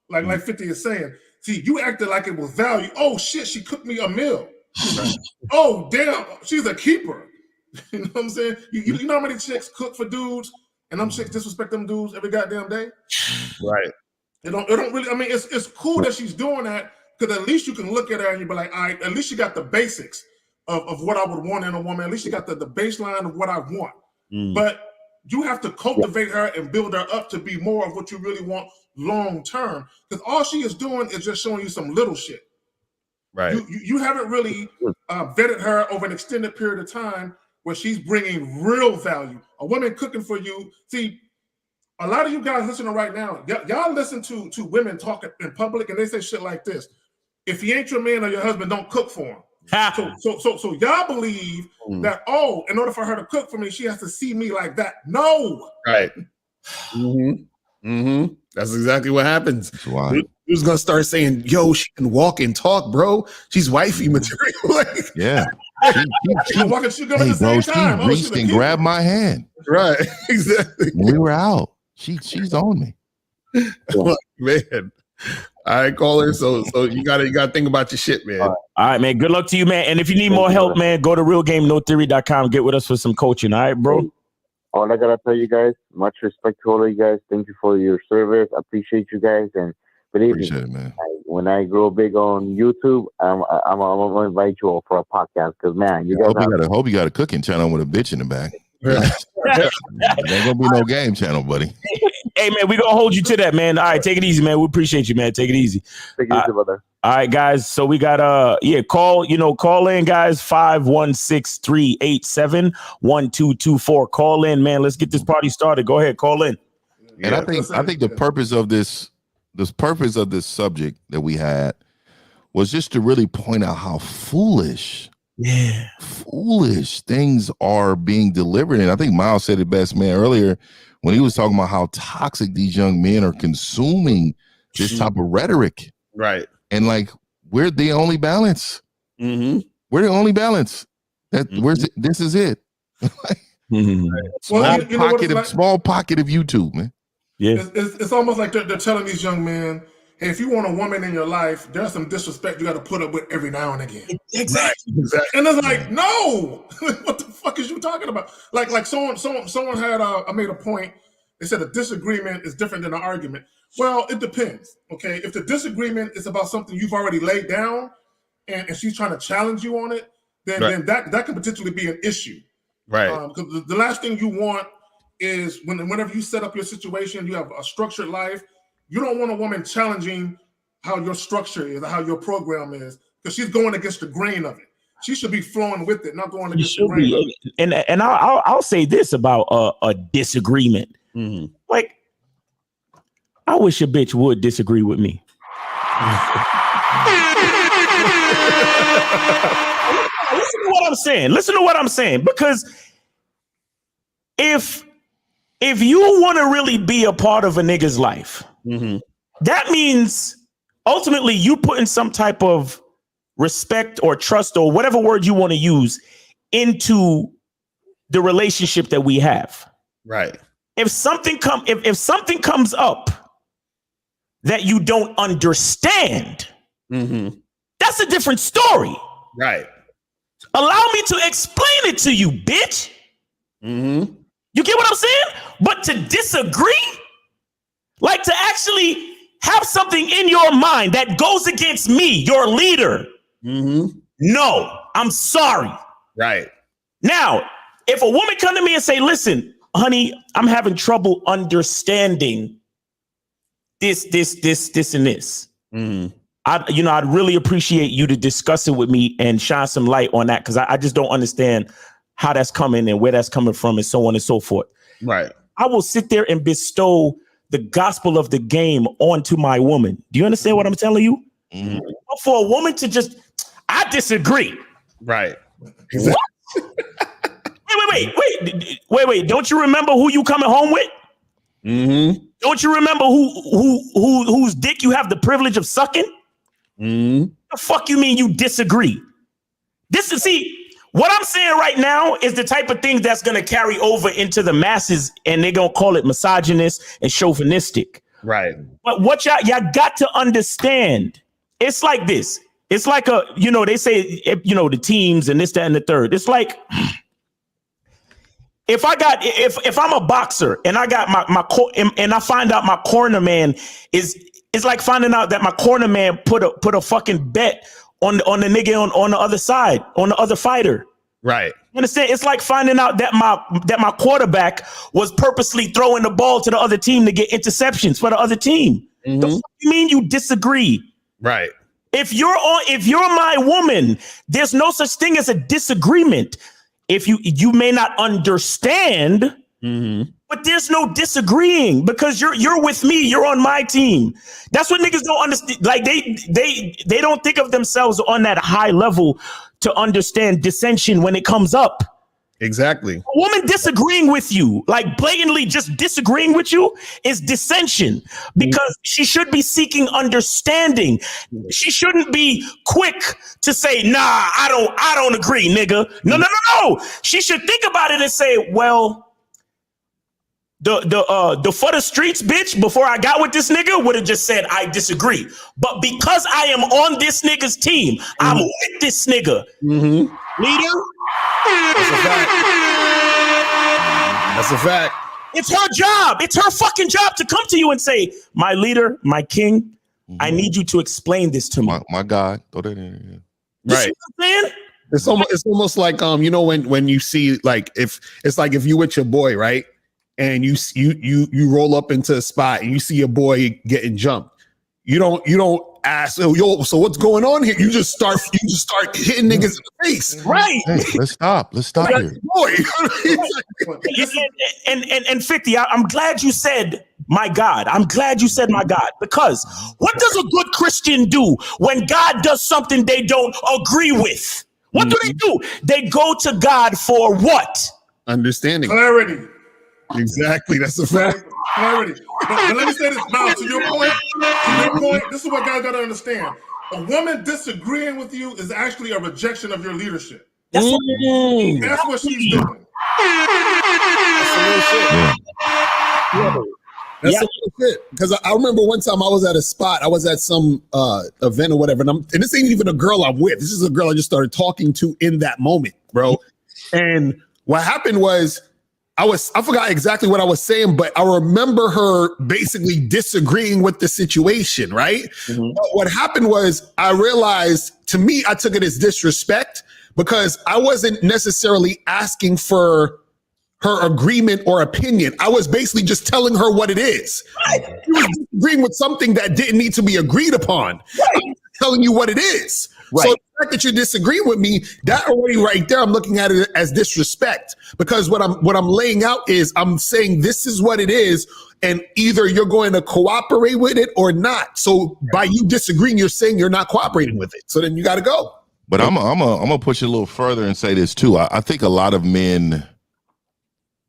Like 50 is saying. See, you acted like it was value. Oh shit, she cooked me a meal. Oh damn, she's a keeper. You know what I'm saying? You know how many chicks cook for dudes and them chicks disrespect them dudes every goddamn day? Right. It don't really. I mean, it's cool that she's doing that because at least you can look at her and you be like, all right, at least you got the basics of what I would want in a woman. At least you got the baseline of what I want. But you have to cultivate her and build her up to be more of what you really want long term. Because all she is doing is just showing you some little shit. Right. You haven't really vetted her over an extended period of time where she's bringing real value. A woman cooking for you. See, a lot of you guys listening right now, y'all listen to women talk in public and they say shit like this. If he ain't your man or your husband, don't cook for him. So y'all believe that, in order for her to cook for me, she has to see me like that. No. Right. That's exactly what happens. Who's gonna start saying, yo, she can walk and talk, bro? She's wifey material. Yeah. Hey, bro, she reached and grabbed my hand. Right, exactly. When we were out. She's on me. Man. All right, caller. So you gotta think about your shit, man. All right, man. Good luck to you, man. And if you need more help, man, go to realgamenotheory.com. Get with us for some coaching. All right, bro. All I gotta tell you guys, much respect to all of you guys. Thank you for your service. I appreciate you guys, and believe me, man. When I grow big on YouTube, I'm gonna invite you all for a podcast because man, you guys. Hope you got a cooking channel with a bitch in the back. There ain't gonna be no game channel, buddy. Hey, man, we gonna hold you to that, man. All right, take it easy, man. We appreciate you, man. Take it easy. Take it easy, brother. All right, guys. So we got call in, guys. 516-387-1224. Call in, man. Let's get this party started. Go ahead, call in. And I think the purpose of this subject that we had was just to really point out how foolish things are being delivered. And I think Miles said it best, man, earlier when he was talking about how toxic these young men are consuming this type of rhetoric. Right. And like, we're the only balance. Mm-hmm. We're the only balance. This is it. Small pocket of YouTube, man. Yeah. It's almost like they're telling these young men, hey, if you want a woman in your life, there's some disrespect you got to put up with every now and again. Exactly. And it's like, no, what the fuck is you talking about? Like someone had made a point. They said a disagreement is different than an argument. Well, it depends. Okay, if the disagreement is about something you've already laid down, and she's trying to challenge you on it, then that could potentially be an issue. Right. Because the last thing you want is whenever you set up your situation, you have a structured life. You don't want a woman challenging how your structure is, or how your program is, because she's going against the grain of it. She should be flowing with it, not going against the grain of it. And I'll say this about a disagreement. Mm-hmm. Like, I wish a bitch would disagree with me. Listen to what I'm saying. Because if you want to really be a part of a nigga's life, mm-hmm. that means ultimately you put in some type of respect or trust or whatever word you want to use into the relationship that we have. Right. If something comes up that you don't understand, mm-hmm. that's a different story. Right. Allow me to explain it to you, bitch. Mm-hmm. You get what I'm saying? But to disagree, like to actually have something in your mind that goes against me, your leader. Mm-hmm. No, I'm sorry. Right. Now, if a woman come to me and say, listen, honey, I'm having trouble understanding this, and this. Mm-hmm. I'd really appreciate you to discuss it with me and shine some light on that, because I just don't understand how that's coming and where that's coming from and so on and so forth. Right. I will sit there and bestow the gospel of the game onto my woman. Do you understand what I'm telling you? Mm-hmm. For a woman to just, I disagree. Right. What? Wait. Don't you remember who you coming home with? Mm-hmm. Don't you remember whose dick you have the privilege of sucking? Mm-hmm. The fuck you mean you disagree? What I'm saying right now is the type of thing that's going to carry over into the masses, and they're going to call it misogynist and chauvinistic. Right. But what y'all got to understand, it's like this. It's like they say, the teams and this, that, and the third. It's like, if I'm a boxer and I got and I find out my corner man it's like finding out that my corner man put a fucking bet on the nigga on the other side, on the other fighter. Right. You understand? It's like finding out that my quarterback was purposely throwing the ball to the other team to get interceptions for the other team. Mm-hmm. The fuck you mean you disagree? Right. If you're my woman, there's no such thing as a disagreement. If you may not understand, mm-hmm. but there's no disagreeing because you're with me. You're on my team. That's what niggas don't understand. Like they don't think of themselves on that high level to understand dissension when it comes up. Exactly. A woman disagreeing with you, like blatantly just disagreeing with you, is dissension, because she should be seeking understanding. She shouldn't be quick to say, nah, I don't agree, nigga. No. She should think about it and say, well, the for the streets bitch before I got with this nigga would have just said I disagree. But because I am on this nigga's team, I'm with this nigga. Leader. That's a fact. That's a fact. It's her job. It's her fucking job to come to you and say, my leader, my king, I need you to explain this to me. My God. Throw that in. You see what I'm saying? It's almost like you know, when you see, like, if it's like if you with your boy, right? And you roll up into a spot and you see your boy getting jumped. You don't ask, oh, yo, so what's going on here? You just start hitting niggas in the face. Right. Hey, let's stop here. And 50, I'm glad you said my God. I'm glad you said my God, because what does a good Christian do when God does something they don't agree with? What do they do? They go to God for what? Understanding. Clarity. Exactly. That's a fact. Clarity. But let me say this now, to your point, this is what guys gotta understand. A woman disagreeing with you is actually a rejection of your leadership. That's what she's doing. That's some real shit. That's some real shit. Because I remember one time I was at a spot, I was at some event or whatever, and this ain't even a girl I'm with. This is a girl I just started talking to in that moment, bro. And what happened was, I forgot exactly what I was saying, but I remember her basically disagreeing with the situation, right? But what happened was, I realized, to me, I took it as disrespect, because I wasn't necessarily asking for her agreement or opinion. I was basically just telling her what it is. She was disagreeing with something that didn't need to be agreed upon. I'm telling you what it is. So the fact that you disagree with me, that already right there, I'm looking at it as disrespect, because what I'm laying out is, I'm saying this is what it is, and either you're going to cooperate with it or not. So by you disagreeing, you're saying you're not cooperating with it. So then you got to go. But I'm gonna push it a little further and say this too. I think a lot of men,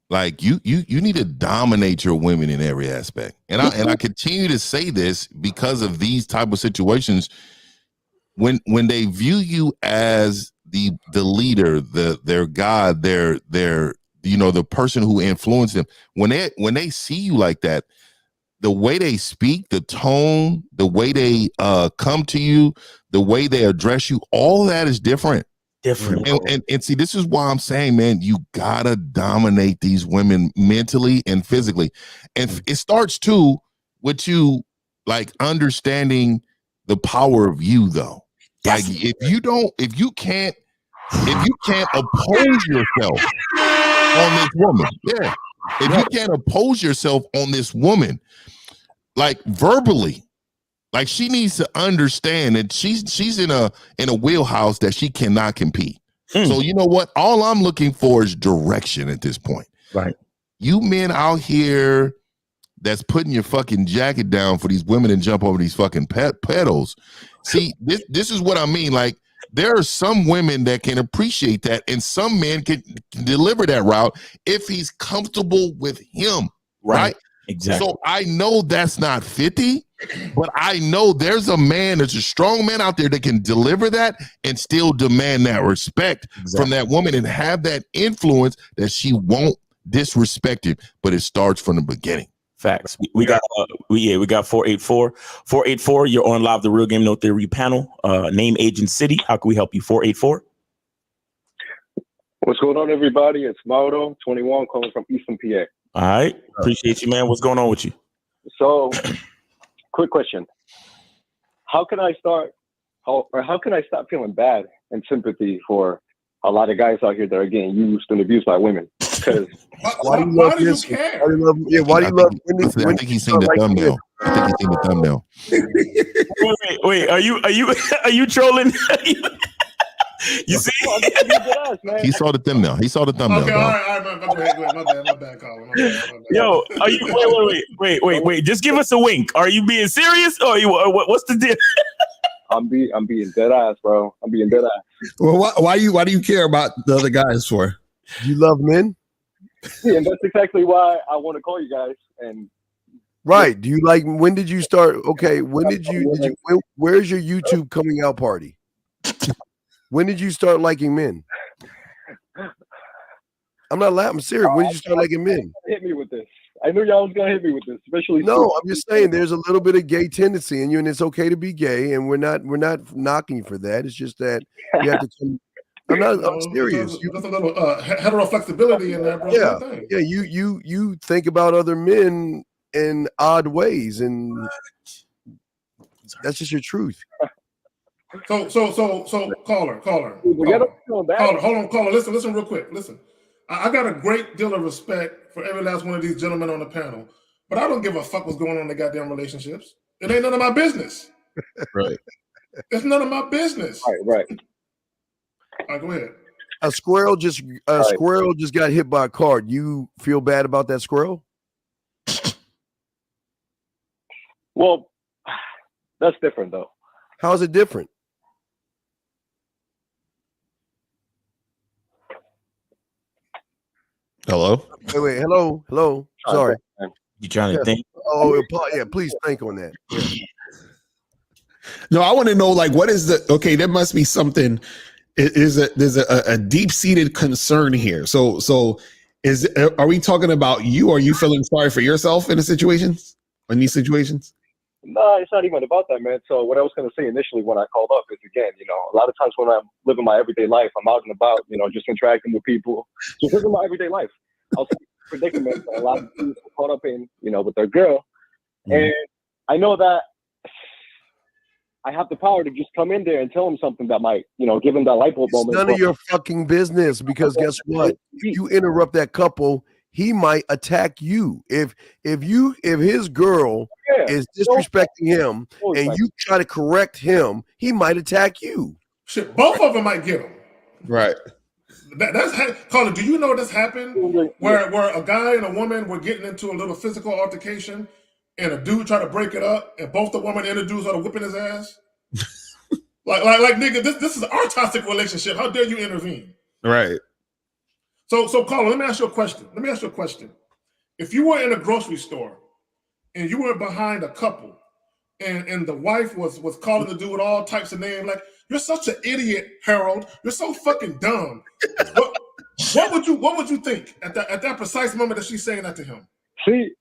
like, you need to dominate your women in every aspect, and I continue to say this because of these type of situations. When they view you as the leader, their God, their the person who influenced them, when they see you like that, the way they speak, the tone, the way they come to you, the way they address you, all that is different. And see, this is why I'm saying, man, you gotta dominate these women mentally and physically, and it starts too with you, like, understanding the power of you, though. Like, if you can't oppose yourself on this woman, if you can't oppose yourself on this woman, like, verbally, like, she needs to understand that she's in a wheelhouse that she cannot compete. So you know what? All I'm looking for is direction at this point. Right. You men out here that's putting your fucking jacket down for these women and jump over these fucking pedals. See, this is what I mean. Like, there are some women that can appreciate that, and some men can deliver that route if he's comfortable with him. Right? Exactly. So I know that's not 50, but I know there's a strong man out there that can deliver that and still demand that respect from that woman and have that influence that she won't disrespect him, but it starts from the beginning. Facts. We got 484. 484, you're on live, the Real Game No Theory panel. Name, age, and city. How can we help you? 484. What's going on, everybody? It's Mauro, 21, calling from Eastern PA. All right. Appreciate you, man. What's going on with you? So, quick question. How can I stop feeling bad and sympathy for a lot of guys out here that are getting used and abused by women? Because why do you care? Why do you love women? I think he's seen the thumbnail. I think he's seen the thumbnail. Wait, are you trolling? You see? He saw the thumbnail. He saw the thumbnail. Okay, all right. My bad, Colin. Yo, are you? Wait. Just give us a wink. Are you being serious, or what's the deal? I'm being dead ass, bro. I'm being dead ass. Well, why do you care about the other guys for? Do you love men? Yeah, and that's exactly why I want to call you guys. And Right. Do you like? When did you start? Okay. When did you? Where's your YouTube coming out party? When did you start liking men? I'm not laughing. I'm serious. When did you start liking men? Hit me with this. I knew y'all was gonna hit me with this, especially. No, I'm just saying there's a little bit of gay tendency in you, and it's okay to be gay, and we're not knocking you for that. It's just that you have to come. I'm serious. There's a little hetero flexibility in there, bro. Yeah. You think about other men in odd ways, and that's just your truth. So, caller. Hold on, caller. Listen real quick. Listen, I got a great deal of respect for every last one of these gentlemen on the panel, but I don't give a fuck what's going on in the goddamn relationships. It ain't none of my business. Right. It's none of my business. Right. All right, go ahead. A squirrel just got hit by a car. You feel bad about that squirrel? Well, that's different though. How is it different? Hello? Wait. Hello. Sorry. You trying to think? Oh, yeah, please think on that. Yeah. No, I want to know, like, what is there must be something. There's a deep-seated concern here. So are we talking about you? Are you feeling sorry for yourself in these situations? No, it's not even about that, man. So what I was going to say initially when I called up is, again, a lot of times when I'm living my everyday life, I'm out and about, just interacting with people, just living my everyday life. I was in a predicament that a lot of people are caught up in, with their girl. And I know that I have the power to just come in there and tell them something that might, give them that light bulb moment. It's none of your fucking business, because guess what? If you interrupt that couple, he might attack you. If his girl is disrespecting him and you try to correct him, he might attack you. Shit, both of them might get him. Right. That's Carla. Do you know this happened where a guy and a woman were getting into a little physical altercation, and a dude tried to break it up, and both the woman and the dude started whipping his ass? like nigga, this is our toxic relationship. How dare you intervene? Right. So Carla, let me ask you a question. If you were in a grocery store and you were behind a couple, and the wife was calling the dude all types of names, like, you're such an idiot, Harold. You're so fucking dumb. What would you think at that precise moment that she's saying that to him? See,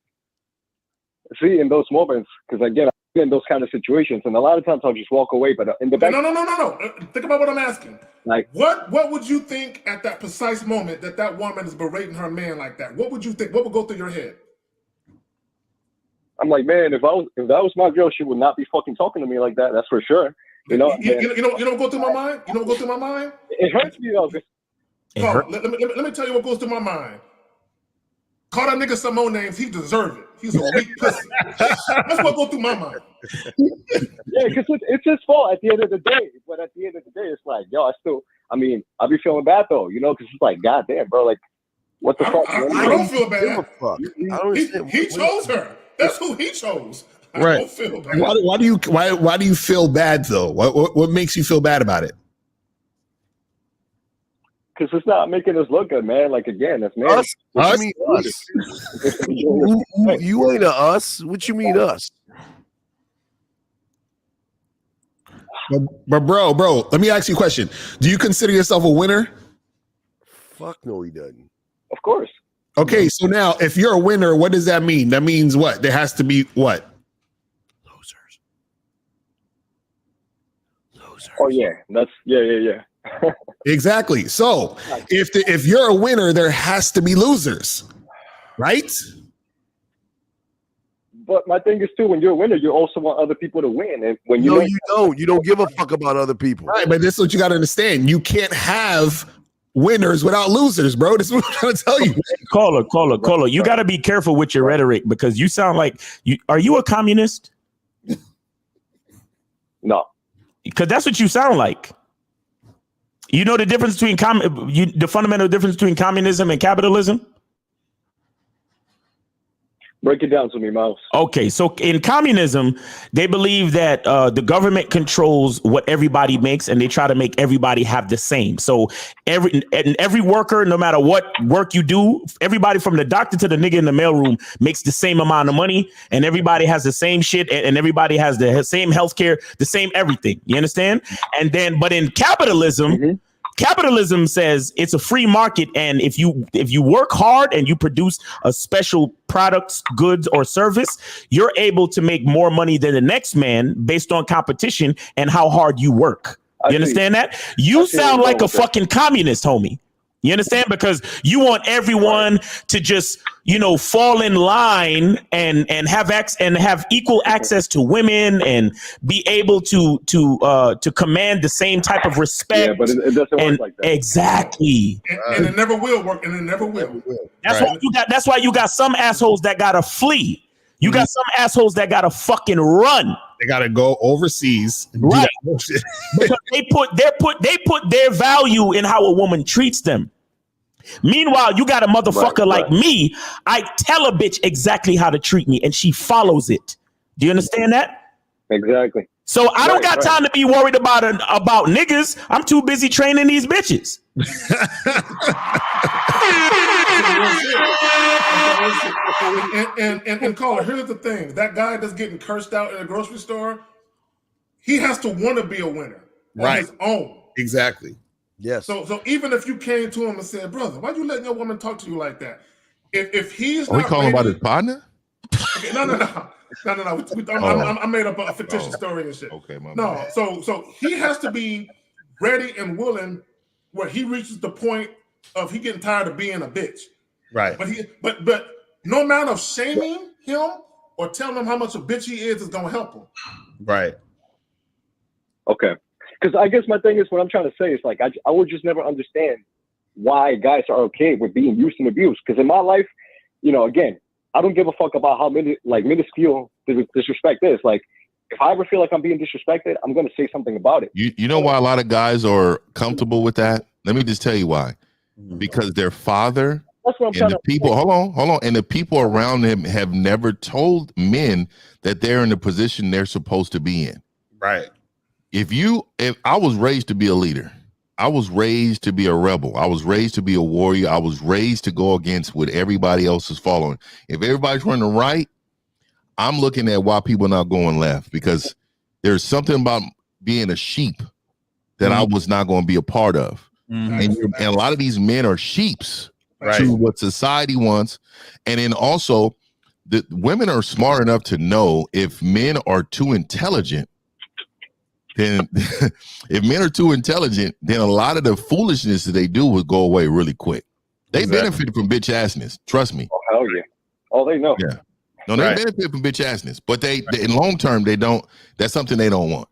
in those moments, because again, I've been in those kind of situations, and a lot of times I'll just walk away. But in the back, no. Think about what I'm asking. Like, what would you think at that precise moment that woman is berating her man like that? What would you think? What would go through your head? I'm like, man, if that was my girl, she would not be fucking talking to me like that. That's for sure. You know what go through my mind? You know what go through my mind? It hurts me though. Let me tell you what goes through my mind. Call that nigga some more names. He deserve it. He's a weak pussy. That's what goes through my mind. Yeah, because it's his fault at the end of the day. But at the end of the day, it's like, yo, I'll be feeling bad though, because it's like, goddamn, bro, like, what the fuck? I don't feel bad. He chose her. That's who he chose. Right. I don't feel bad. Why do you feel bad though? What makes you feel bad about it? Because it's not making us look good, man. Like, again, that's man. Us? What you mean us? You ain't a us. What you mean us? But bro, let me ask you a question. Do you consider yourself a winner? Fuck no, he doesn't. Of course. Okay, so now if you're a winner, what does that mean? That means what? There has to be what? Losers. Oh yeah, that's yeah. Exactly. So if you're a winner, there has to be losers, right? But my thing is too, when you're a winner, you also want other people to win. And when you don't give a fuck about other people. Right, but this is what you got to understand. You can't have winners without losers, bro. This is what I'm trying to tell you. Caller. You got to be careful with your rhetoric, because you sound like are you a communist? No. Because that's what you sound like. You know the difference between the fundamental difference between communism and capitalism? Break it down to me, Mouse. Okay, so in communism, they believe that the government controls what everybody makes, and they try to make everybody have the same. So every worker, no matter what work you do, everybody from the doctor to the nigga in the mailroom makes the same amount of money, and everybody has the same shit, and everybody has the same healthcare, the same everything. You understand? And then, but in capitalism. Capitalism says it's a free market, and if you work hard and you produce a special product, goods, or service, you're able to make more money than the next man based on competition and how hard you work. You understand that? You sound like a fucking communist, homie. You understand? Because you want everyone to just, fall in line and have equal access to women and be able to command the same type of respect. Yeah, but it doesn't work like that. Exactly. And it never will work. And it never will. That's why you got some assholes that gotta flee. You got some assholes that gotta fucking run. They gotta go overseas, right? Because they put their value in how a woman treats them. Meanwhile, you got a motherfucker like me. I tell a bitch exactly how to treat me, and she follows it. Do you understand that? Exactly. So I don't got time to be worried about niggas. I'm too busy training these bitches. And caller, here's the thing: that guy that's getting cursed out in a grocery store, he has to want to be a winner on his own. Exactly. Yes. So even if you came to him and said, "Brother, why you letting your woman talk to you like that?" If he's are we calling about his partner? Okay, no. I made up a fictitious story and shit. Okay, So he has to be ready and willing where he reaches the point of he getting tired of being a bitch. Right. But no amount of shaming him or telling him how much a bitch he is gonna help him. Right. Okay. Because I guess my thing is, what I'm trying to say is, like, I would just never understand why guys are okay with being used and abused. Because in my life, again, I don't give a fuck about how minuscule disrespect is. Like, if I ever feel like I'm being disrespected, I'm going to say something about it. You know why a lot of guys are comfortable with that? Let me just tell you why. Because their father and the people, hold on, and the people around him have never told men that they're in the position they're supposed to be in. Right. If I was raised to be a leader, I was raised to be a rebel. I was raised to be a warrior. I was raised to go against what everybody else is following. If everybody's running right, I'm looking at why people are not going left, because there's something about being a sheep that I was not going to be a part of. And a lot of these men are sheeps to what society wants. And then also the women are smart enough to know if men are too intelligent, then if men are too intelligent, then a lot of the foolishness that they do will go away really quick. They benefit from bitch assness. Trust me. Oh, hell yeah. Oh, they know. Yeah. No, they benefit from bitch assness, but they in long term, they don't. That's something they don't want.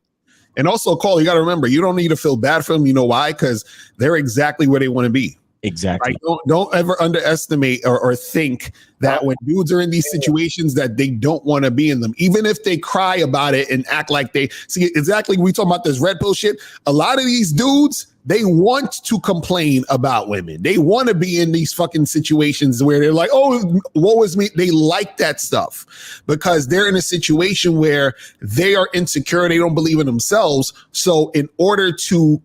And also, Cole, you got to remember, you don't need to feel bad for them. You know why? Because they're exactly where they want to be. Exactly. Like, don't ever underestimate or think that when dudes are in these situations that they don't want to be in them, even if they cry about it and act like they see exactly. We talking about this red pill shit. A lot of these dudes, they want to complain about women. They want to be in these fucking situations where they're like, oh, woe is me. They like that stuff because they're in a situation where they are insecure. They don't believe in themselves. So in order to,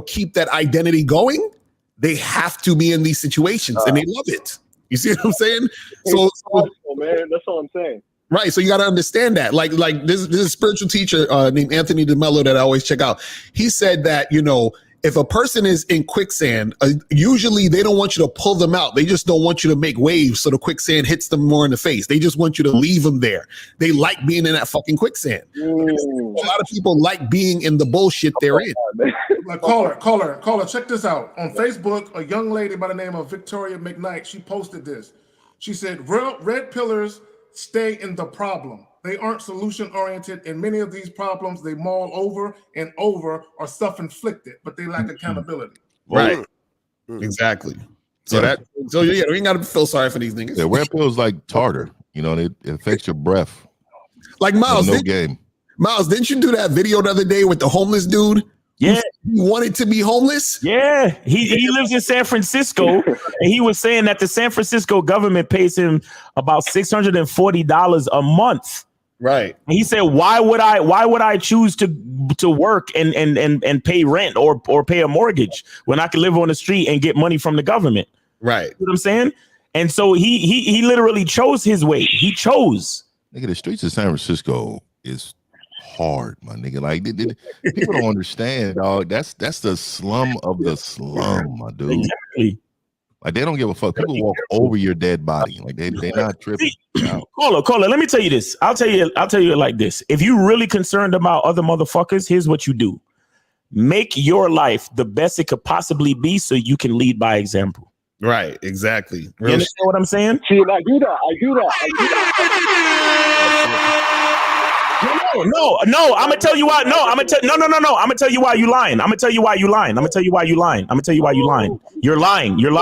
keep that identity going, they have to be in these situations and they love it. You see what I'm saying? So man, that's all I'm saying. Right. So you got to understand that. Like this is a spiritual teacher named Anthony DeMello that I always check out. He said that, if a person is in quicksand, usually they don't want you to pull them out. They just don't want you to make waves so the quicksand hits them more in the face. They just want you to leave them there. They like being in that fucking quicksand. A lot of people like being in the bullshit they're in. Like, caller, check this out. On Facebook, a young lady by the name of Victoria McKnight, she posted this. She said, red pillars stay in the problem. They aren't solution-oriented, and many of these problems they mull over and over are self-inflicted, but they lack accountability. Right. Exactly. So we ain't got to feel sorry for these niggas. Yeah, red pills like tartar. It affects your breath. Like Miles, game. Miles, didn't you do that video the other day with the homeless dude Yeah, he wanted to be homeless. Yeah, he lives in San Francisco, and he was saying that the San Francisco government pays him about $640 a month. Right. And he said, "Why would I choose to work and pay rent or pay a mortgage when I can live on the street and get money from the government?" Right. You know what I'm saying? And so he literally chose his way. He chose. Nigga, the streets of San Francisco is hard, my nigga. Like people don't understand, dog. That's the slum of the slum, my dude. Exactly. Like they don't give a fuck. People walk over your dead body. Like they not tripping. Caller, let me tell you this. I'll tell you it like this. If you're really concerned about other motherfuckers, here's what you do. Make your life the best it could possibly be so you can lead by example. Right, exactly. You understand what I'm saying? See, I do that. No. I'm gonna tell you why. No. I'm gonna tell you why you lying. You're lying. Your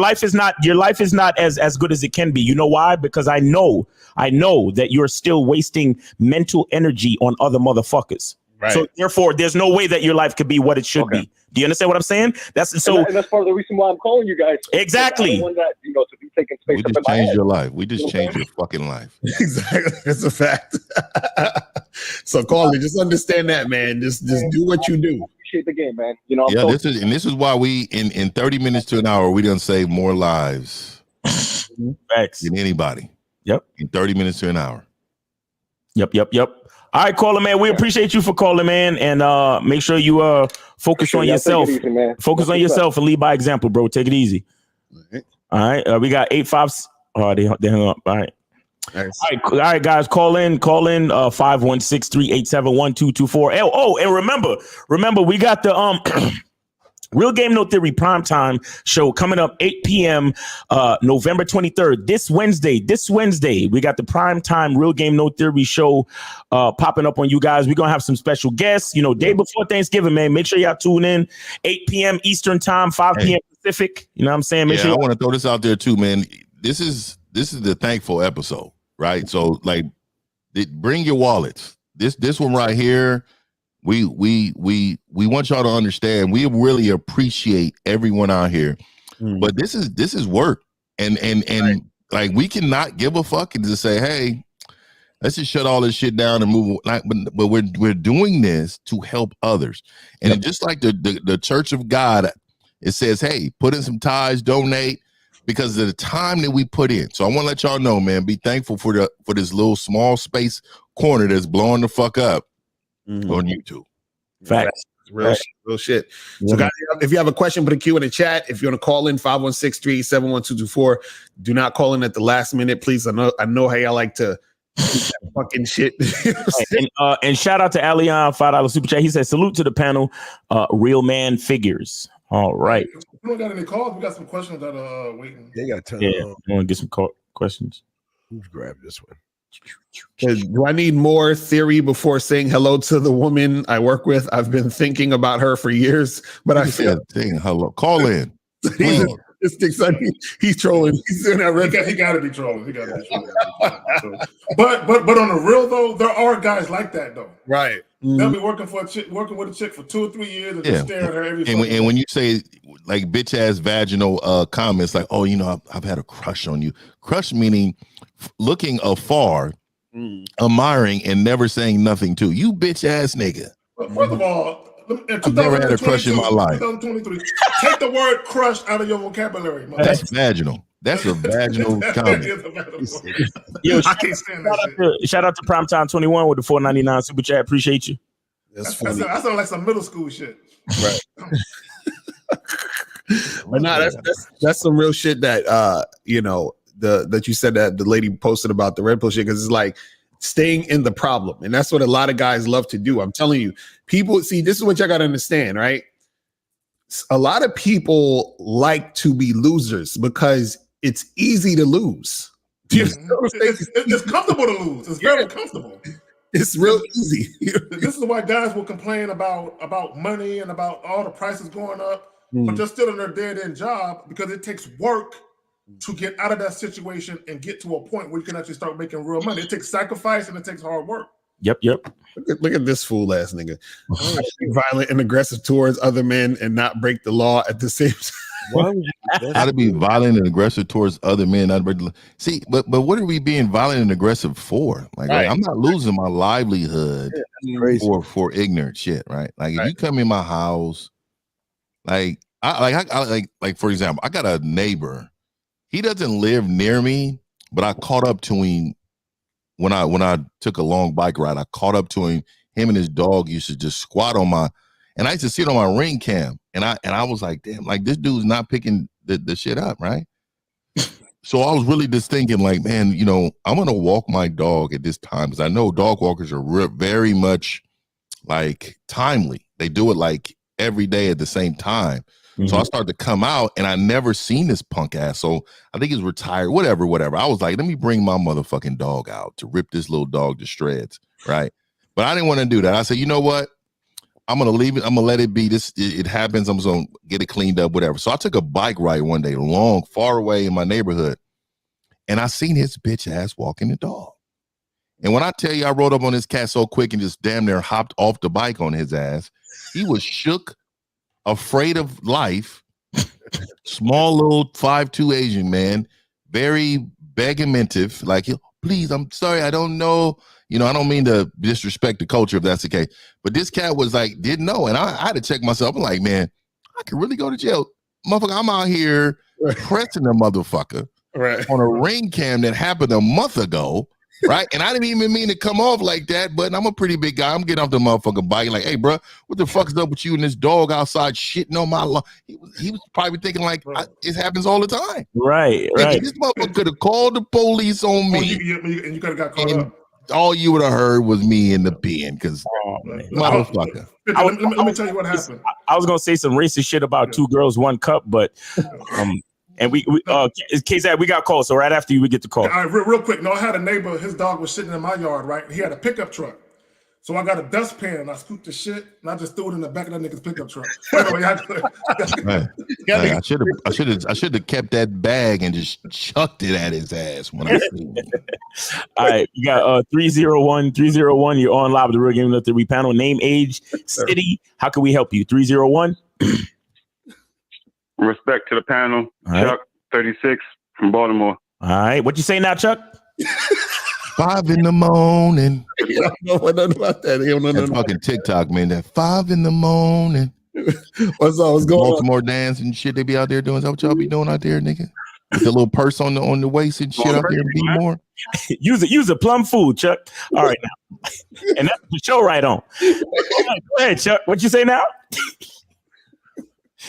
life is not as good as it can be. You know why? Because I know that you're still wasting mental energy on other motherfuckers. Right. So therefore, there's no way that your life could be what it should be. Do you understand what I'm saying? And that's part of the reason why I'm calling you guys. Exactly. I don't want that, to be taking space. We just changed your life. We just changed your fucking life. Exactly. It's a fact. So Carly, just understand that, man. Just do what you do. Appreciate the game, man. This is why we in 30 minutes to an hour we done save more lives than anybody. Yep. In 30 minutes to an hour. Yep. All right, caller, man. We appreciate you for calling, man, and make sure you focus on yourself. Easy, focus on yourself and lead by example, bro. Take it easy. All right. We got 85. Oh, they hung up. All right. Nice. All right, guys. Call in 516-387-1224. Oh, and remember, we got the Real Game No Theory primetime show coming up 8 p.m. November 23rd. This Wednesday, we got the primetime Real Game No Theory show popping up on you guys. We're going to have some special guests, day before Thanksgiving, man. Make sure y'all tune in 8 p.m. Eastern time, 5 p.m. Pacific. You know what I'm saying? I want to throw this out there too, man. This is the thankful episode, right? So bring your wallets. This one right here. We want y'all to understand. We really appreciate everyone out here, but this is work, and right. We cannot give a fuck and just say, hey, let's just shut all this shit down and move. But we're doing this to help others, and just like the Church of God, it says, hey, put in some tithes, donate, because of the time that we put in. So I want to let y'all know, man, be thankful for this little small space corner that's blowing the fuck up. On YouTube. Facts. Real shit. So guys, if you have a question, put a Q in the chat. If you want to call in 516-387-1224, do not call in at the last minute, please. I know how y'all like to fucking shit. And shout out to Alion, $5 super chat. He said, salute to the panel. Real man figures. All right. We don't got any calls. We got some questions that are waiting. They got time. Yeah, I want to get some questions. Who's grabbed this one? Do I need more theory before saying hello to the woman I work with? I've been thinking about her for years, but I feel saying hello. Call in. He's trolling. He's doing that. He got to be trolling. But on the real though, there are guys like that though. Right. They'll be working with a chick for 2 or 3 years and just staring at her every. And when you say like bitch ass vaginal comments like, oh, I've had a crush on you. Crush meaning looking afar, admiring, and never saying nothing to you, bitch ass nigga. First of all, I've never had a crush in my life. 2023. Take the word crush out of your vocabulary. That's vaginal. That's a vaginal comment. Yo, shout out to Primetime 21 with the $4.99 super chat. Appreciate you. That sounds like some middle school shit. Right. But no, that's some real shit that that you said that the lady posted about the red pill shit, because it's like staying in the problem. And that's what a lot of guys love to do. I'm telling you, people see, this is what y'all got to understand, right? A lot of people like to be losers because it's easy to lose. It's comfortable to lose. It's very comfortable. It's real easy. This is why guys will complain about money and about all the prices going up, but they're still in their dead-end job because it takes work to get out of that situation and get to a point where you can actually start making real money. It takes sacrifice and it takes hard work. Yep. Look at this fool ass nigga. Violent and aggressive towards other men and not break the law at the same time. Why would you how to be violent and aggressive towards other men? Not break the law. See, but what are we being violent and aggressive for? Like, I'm not losing my livelihood for ignorant shit, right? Like, if you come in my house, like for example, I got a neighbor. He doesn't live near me, but I caught up to him when I took a long bike ride. I caught up to him. Him and his dog used to just squat on my, and I used to sit on my ring cam, and I was like, damn, like this dude's not picking the shit up, right? So I was really just thinking, like, man, you know, I'm gonna walk my dog at this time because I know dog walkers are very much like timely. They do it like every day at the same time. So I started to come out, and I never seen this punk ass. So I think he's retired, whatever. I was like, let me bring my motherfucking dog out to rip this little dog to shreds, right? But I didn't want to do that. I said, you know what? I'm gonna leave it. I'm gonna let it be. It happens. I'm just gonna get it cleaned up, whatever. So I took a bike ride one day, far away in my neighborhood, and I seen his bitch ass walking the dog. And when I tell you, I rode up on this cat so quick and just damn near hopped off the bike on his ass. He was shook, afraid of life, small little 5'2" Asian man, very beggamentive, like, please, I'm sorry, I don't know. You know, I don't mean to disrespect the culture if that's the case. But this cat was like, didn't know. And I had to check myself. I'm like, man, I could really go to jail. Motherfucker, I'm out here pressing a motherfucker on a ring cam that happened a month ago. Right, and I didn't even mean to come off like that, but I'm a pretty big guy. I'm getting off the motherfucking bike, like, hey, bro, what the fuck's up with you and this dog outside shitting on my lawn? He was probably thinking like, it happens all the time. Right. This motherfucker could have called the police on me, and you could have got caught up. All you would have heard was me in the pen, because motherfucker. Let me tell you what happened. I was gonna say some racist shit about 2 girls, 1 cup, but and we KZ, we got calls, so right after you we get the call. All right, real quick. No, I had a neighbor, his dog was sitting in my yard, right? He had a pickup truck. So I got a dustpan and I scooped the shit and I just threw it in the back of that nigga's pickup truck. I should have kept that bag and just chucked it at his ass when I seen him. All right, you got 301. You're on live with the Real Game of the Theory panel. Name, age, city. How can we help you? 301. Respect to the panel. All Chuck, 36 from Baltimore. All right, what you say now, Chuck? 5 in the morning. You don't know nothing about that. You don't know that fucking TikTok, man. That 5 in the morning. What's going Baltimore on? Dance and shit they be out there doing. Is that what y'all be doing out there, nigga? With the little purse on the waist and shit out there and be more. Use a plum food, Chuck. All right, now. And that's the show right on. Go ahead, Chuck. What you say now?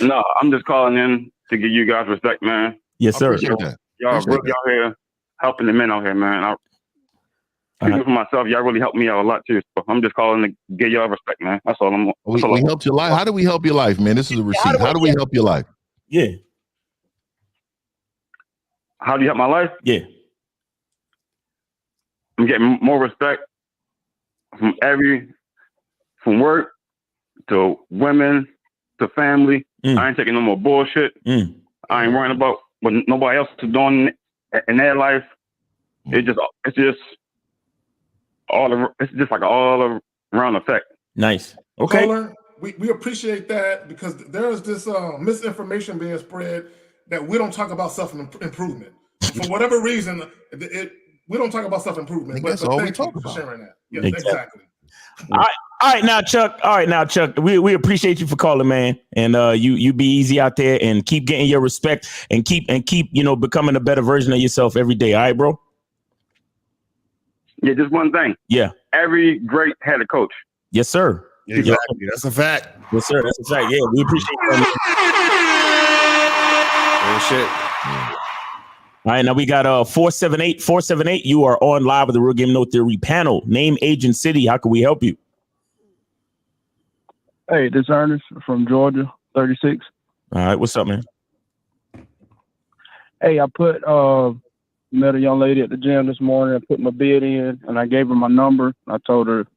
No, I'm just calling in to give you guys respect, man. Yes, sir. Y'all really out here helping the men out here, man. Speaking for myself, y'all really helped me out a lot too. So I'm just calling to give y'all respect, man. That's all I'm. We helped your life. How do we help your life, man? This is a receipt. How do we help your life? Yeah. How do you help my life? Yeah. I'm getting more respect from work to women to family. I ain't taking no more bullshit. I ain't worrying about what nobody else is doing in their life. It's just like an all around effect. Nice. Okay. Caller, we appreciate that because there's this misinformation being spread that we don't talk about self-improvement. For whatever reason, we don't talk about self-improvement. But all we thank talk you about. for sharing that. Yes, exactly. All right, now, Chuck. We appreciate you for calling, man. And you be easy out there and keep getting your respect and keep becoming a better version of yourself every day. All right, bro. Yeah, just one thing. Yeah. Every great had a coach. Yes, sir. Exactly. That's a fact. Yes, sir. That's a fact. Yeah, we appreciate that. Real shit. All right, now we got 478. 478. You are on live with the Real Game No Theory panel. Name, age, and city. How can we help you? Hey, this is Ernest from Georgia, 36. All right, what's up, man? Hey, I met a young lady at the gym this morning. I put my bid in, and I gave her my number. I told her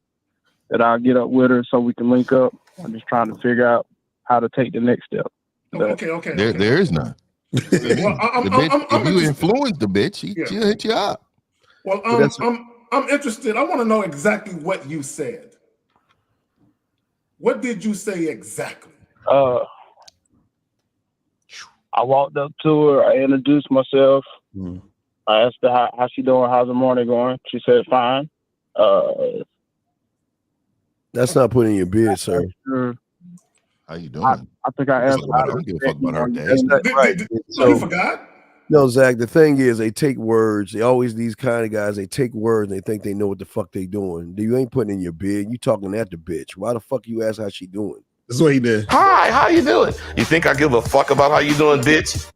that I'll get up with her so we can link up. I'm just trying to figure out how to take the next step. Okay. There is none. If you influence the bitch, she'll hit you up. Well, I'm interested. I want to know exactly what you said. What did you say exactly? I walked up to her. I introduced myself. I asked her how she doing. How's the morning going? She said fine. That's not putting in your bid, sir. How you doing? I think I asked her. I don't give a fuck about her day. Right. So you forgot? No, Zach, the thing is they take words. They always, these kind of guys, they take words and they think they know what the fuck they doing. You ain't putting in your bid. You talking at the bitch. Why the fuck you ask how she doing? This is what he did. Hi, how you doing? You think I give a fuck about how you doing, bitch?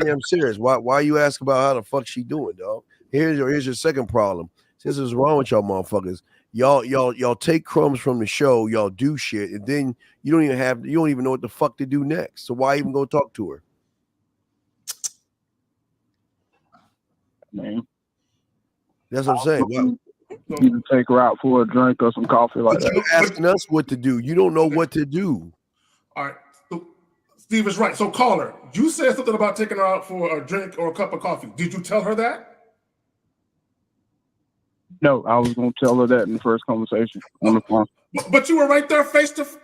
Yeah, I'm serious. Why you ask about how the fuck she doing, dog? Here's your second problem. This is wrong with y'all motherfuckers. Y'all take crumbs from the show, y'all do shit, and then you don't even know what the fuck to do next. So why even go talk to her? Man. That's what I'm saying. You can take her out for a drink or some coffee like that. You're asking us what to do. You don't know what to do. All right. So Steve is right. So caller, you said something about taking her out for a drink or a cup of coffee. Did you tell her that? No, I was going to tell her that in the first conversation on the phone. But you were right there face to face.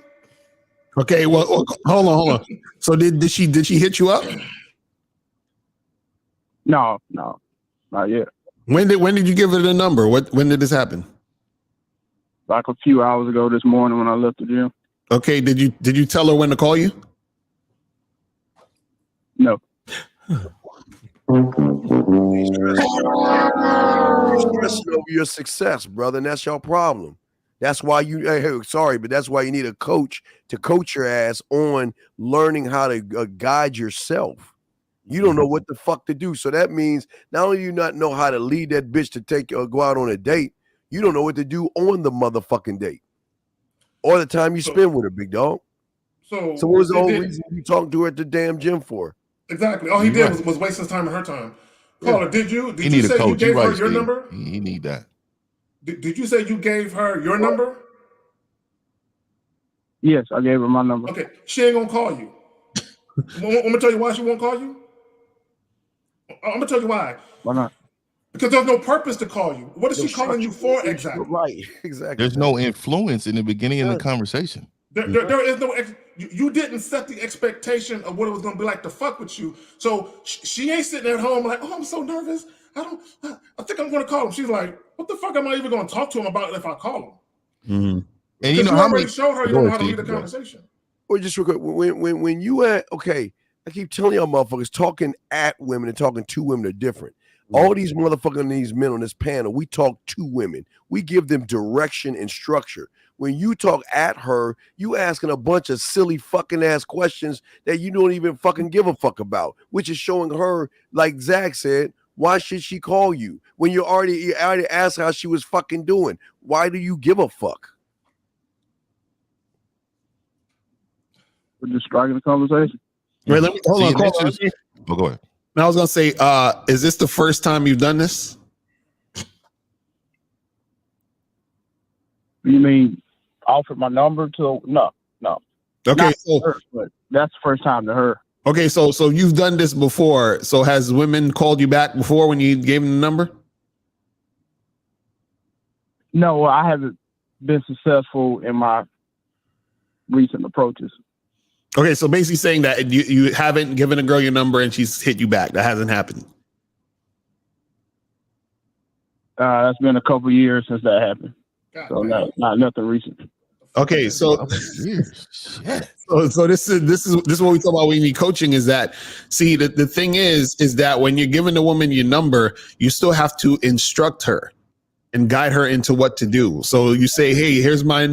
Okay, well, hold on. So did she hit you up? No, not yet. When did you give her the number? When did this happen? Like a few hours ago this morning when I left the gym. Okay, did you tell her when to call you? No. You're stressing over your success, brother, and that's your problem. That's why that's why you need a coach to coach your ass on learning how to guide yourself. You don't know what the fuck to do. So that means not only you not know how to lead that bitch to go out on a date, you don't know what to do on the motherfucking date or the time you spend with her, big dog. So what was the whole reason you talking to her at the damn gym for? Exactly. All he did was waste his time and her time. Caller, did you say you gave her your number? He need that. Did you say you gave her your number? Yes, I gave her my number. Okay, she ain't gonna call you. I'm gonna tell you why she won't call you. I'm gonna tell you why. Why not? Because there's no purpose to call you. What is she calling you for exactly? Right, exactly. There's no influence in the beginning of the conversation. There is no. You didn't set the expectation of what it was gonna be like to fuck with you. So she ain't sitting at home like, oh, I'm so nervous. I think I'm gonna call him. She's like, what the fuck am I even gonna talk to him about if I call him? Mm-hmm. And you know how many showed her you don't know how to lead a conversation. Or just real quick, when you I keep telling y'all motherfuckers, talking at women and talking to women are different. All these motherfucking these men on this panel, we talk to women. We give them direction and structure. When you talk at her, you asking a bunch of silly fucking ass questions that you don't even fucking give a fuck about, which is showing her, like Zach said, why should she call you when you already asked how she was fucking doing? Why do you give a fuck? We're just striking the conversation. Wait, let me hold on. Go ahead. Now I was gonna say, is this the first time you've done this? You mean offered my number to? No. Okay, so her, but that's the first time to her. Okay, so you've done this before. So has women called you back before when you gave them the number? No, I haven't been successful in my recent approaches. Okay, so basically saying that you haven't given a girl your number and she's hit you back. That hasn't happened. That's been a couple years since that happened. So not nothing recent. Okay, so so this is what we talk about when you need coaching is that the thing is that when you're giving a woman your number, you still have to instruct her and guide her into what to do. So you say, hey, here's my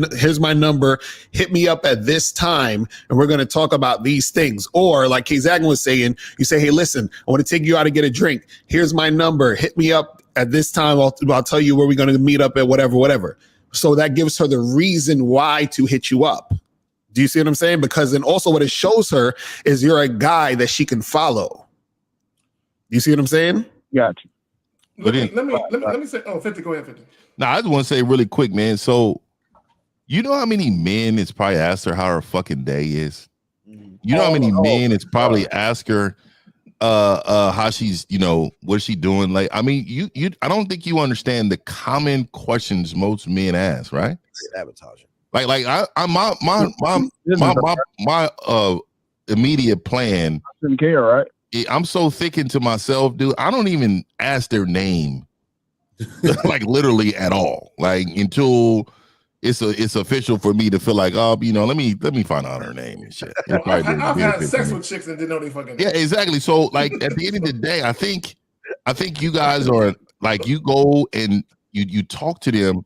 number, hit me up at this time, and we're gonna talk about these things. Or like K-Zagan was saying, you say, hey, listen, I want to take you out to get a drink. Here's my number, hit me up at this time. I'll tell you where we're gonna meet up at whatever. So that gives her the reason why to hit you up. Do you see what I'm saying? Because then also what it shows her is you're a guy that she can follow. You see what I'm saying? Gotcha. Let me say, 50, go ahead, 50. Now, I just want to say really quick, man. So, you know how many men it's probably asked her how her fucking day is? You know how many men it's probably asked her how she's, you know, what's she doing? Like, I mean, you I don't think you understand the common questions most men ask, right? Sabotaging. Like my immediate plan. I shouldn't care, right? I'm so thinking to myself, dude, I don't even ask their name like literally at all. Like until it's official for me to feel like, oh, you know, let me find out her name and shit. Well, I've had sex with chicks and didn't know they fucking name. Yeah, exactly. So like at the end of the day, I think you guys are like, you go and you talk to them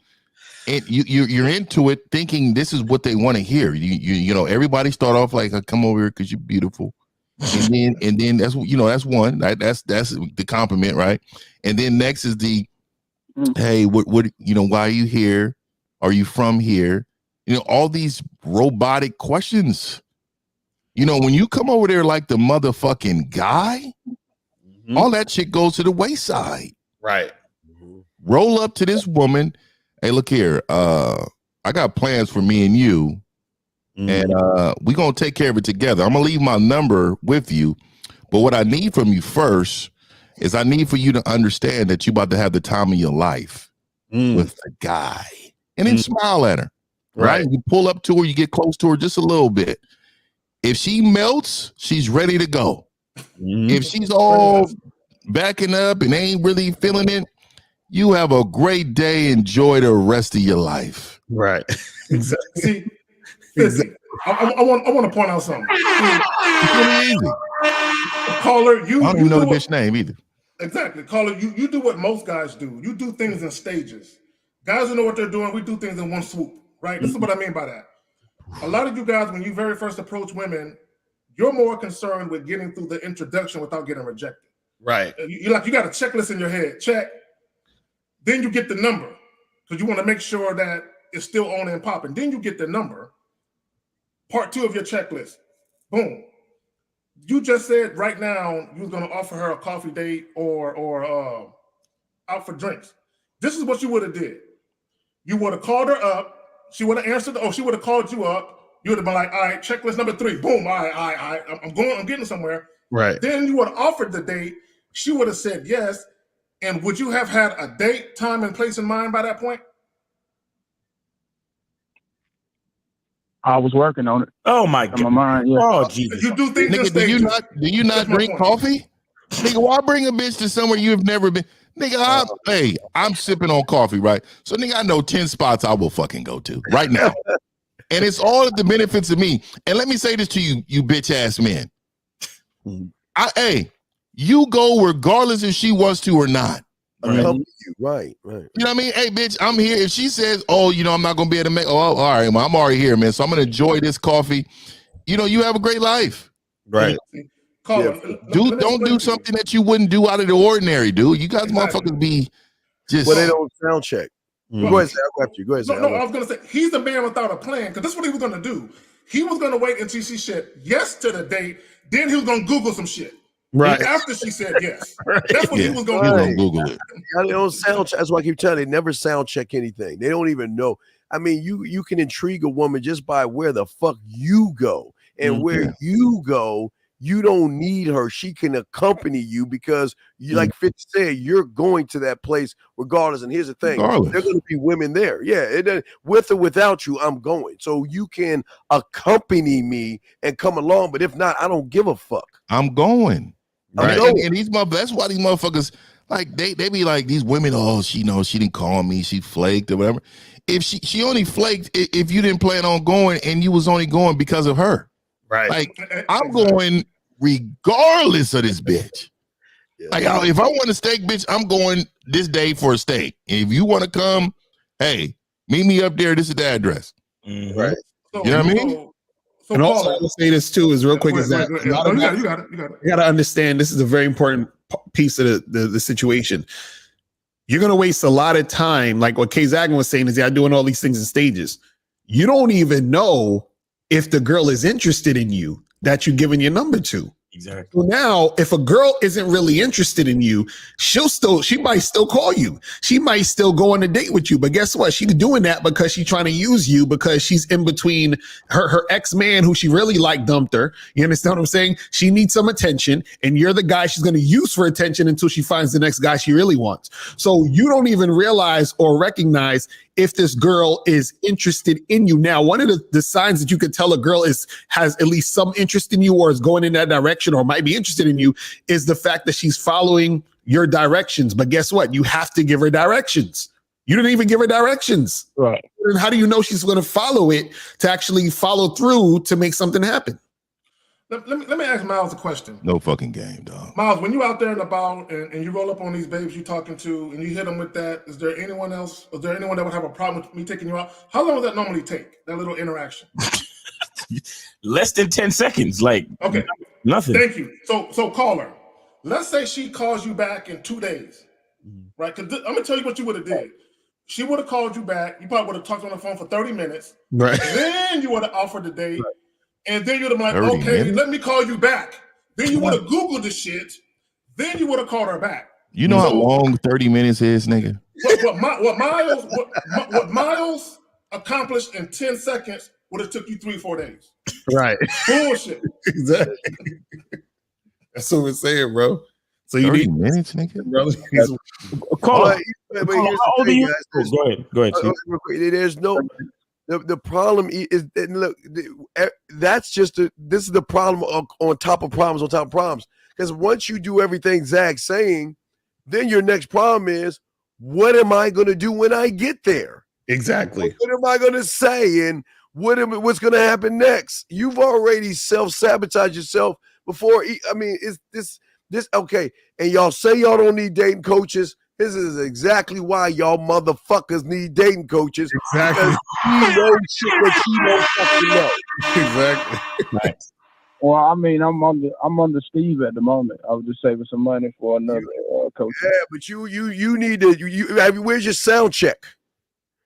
and you're into it thinking this is what they want to hear. You know, everybody start off like, come over here because you're beautiful. And then that's, you know, that's one, that's the compliment, right? And then next is the hey, what you know, why are you here? Are you from here? You know, all these robotic questions. You know, when you come over there like the motherfucking guy, all that shit goes to the wayside. Right. Roll up to this woman. Hey, look here. I got plans for me and you. And we're going to take care of it together. I'm going to leave my number with you. But what I need from you first is I need for you to understand that you're about to have the time of your life with a guy. And then smile at her. Right? You pull up to her, you get close to her just a little bit. If she melts, she's ready to go. If she's all backing up and ain't really feeling it, you have a great day. Enjoy the rest of your life. Right. Exactly. See, listen, I want to point out something. It's really easy. Caller, I don't even know the bitch name either. Exactly. Caller, you do what most guys do. You do things in stages. Guys who know what they're doing, we do things in one swoop, right? This is what I mean by that. A lot of you guys, when you very first approach women, you're more concerned with getting through the introduction without getting rejected. Right. You got a checklist in your head. Check. Then you get the number because you want to make sure that it's still on and popping. Then you get the number. Part 2 of your checklist. Boom. You just said right now you was going to offer her a coffee date or out for drinks. This is what you would have did. You would have called her up. She would have answered. She would have called you up. You would have been like, all right, checklist number 3. Boom. All right. I'm getting somewhere. Right. Then you would have offered the date. She would have said yes. And would you have had a date, time, and place in mind by that point? I was working on it. Oh my God! My mind, yeah. Oh Jesus! You do things. Nigga, do you not drink coffee? Nigga, why bring a bitch to somewhere you have never been? Nigga, I'm sipping on coffee, right? So nigga, I know 10 spots I will fucking go to right now. And it's all of the benefits of me. And let me say this to you, you bitch ass men. You go regardless if she wants to or not. Right. You know what I mean? Hey, bitch, I'm here. If she says, oh, you know, I'm not going to be able to make, all right, well, I'm already here, man. So I'm going to enjoy this coffee. You know, you have a great life. Right. Don't do something that you wouldn't do out of the ordinary, dude. You guys motherfuckers be just. Well, they don't sound check. Go ahead, I'll after you. Go ahead, No, I was going to say, he's a man without a plan because that's what he was going to do. He was going to wait until she said yes to the date. Then he was going to Google some shit. Right. And after she said yes. That's what he was going to do. Google it. They don't sound check. That's why I keep telling you, they never sound check anything. They don't even know. I mean, you can intrigue a woman just by where the fuck you go. And where you go, you don't need her. She can accompany you because, you, like 50 said, you're going to that place regardless. And here's the thing. There's going to be women there. Yeah, with or without you, I'm going. So you can accompany me and come along. But if not, I don't give a fuck. I'm going. Right. And these that's why these motherfuckers, like, they be like, these women, oh, she didn't call me. She flaked or whatever. If she only flaked if you didn't plan on going and you was only going because of her. Right. Like, I'm going regardless of this bitch. Like, if I want a steak, bitch, I'm going this day for a steak. And if you want to come, hey, meet me up there. This is the address. Right. You know what I mean? And also, I'll say this too, is real quick, is that you got it. You got to understand this is a very important piece of the situation. You're going to waste a lot of time. Like what Kay Zagan was saying is, doing all these things in stages. You don't even know if the girl is interested in you that you're giving your number to. Exactly. So now, if a girl isn't really interested in you, she might still call you. She might still go on a date with you. But guess what? She's doing that because she's trying to use you because she's in between her ex-man who she really liked dumped her. You understand what I'm saying? She needs some attention, and you're the guy she's going to use for attention until she finds the next guy she really wants. So you don't even realize or recognize if this girl is interested in you. Now, one of the signs that you could tell a girl has at least some interest in you or is going in that direction or might be interested in you is the fact that she's following your directions. But guess what? You have to give her directions. You didn't even give her directions. Right. And how do you know she's going to follow it to actually follow through to make something happen? Let me ask Miles a question. No fucking game, dog. Miles, when you out there and about and you roll up on these babes you talking to and you hit them with that, is there anyone else? Is there anyone that would have a problem with me taking you out? How long does that normally take, that little interaction? Less than 10 seconds. Like, okay, nothing. Thank you. So caller, let's say she calls you back in 2 days, right? Because I'm going to tell you what you would have did. She would have called you back. You probably would have talked on the phone for 30 minutes. Right. Then you would have offered the date. Right. And then you'd have been like, 30 okay, minutes? let me call you back. Then you would have Googled the shit. Then you would have called her back. You know how long 30 minutes is, nigga? What Miles accomplished in 10 seconds would have took you 3-4 days. Right. Bullshit. Exactly. That's what we're saying, bro. So you 30 need minutes, nigga? Call her. But here's the thing, guys. Go ahead. There's no. The problem is that, look, that's just this is the problem on top of problems on top of problems. Because once you do everything Zach's saying, then your next problem is, what am I going to do when I get there? Exactly. What am I going to say? And what's going to happen next? You've already self-sabotaged yourself before. I mean, is this okay? And y'all say y'all don't need dating coaches. This is exactly why y'all motherfuckers need dating coaches. Exactly. Because you know shit that you don't fucking know. Exactly. Nice. Well, I mean, I'm under Steve at the moment. I was just saving some money for another coach. Yeah, but you need to where's your sound check?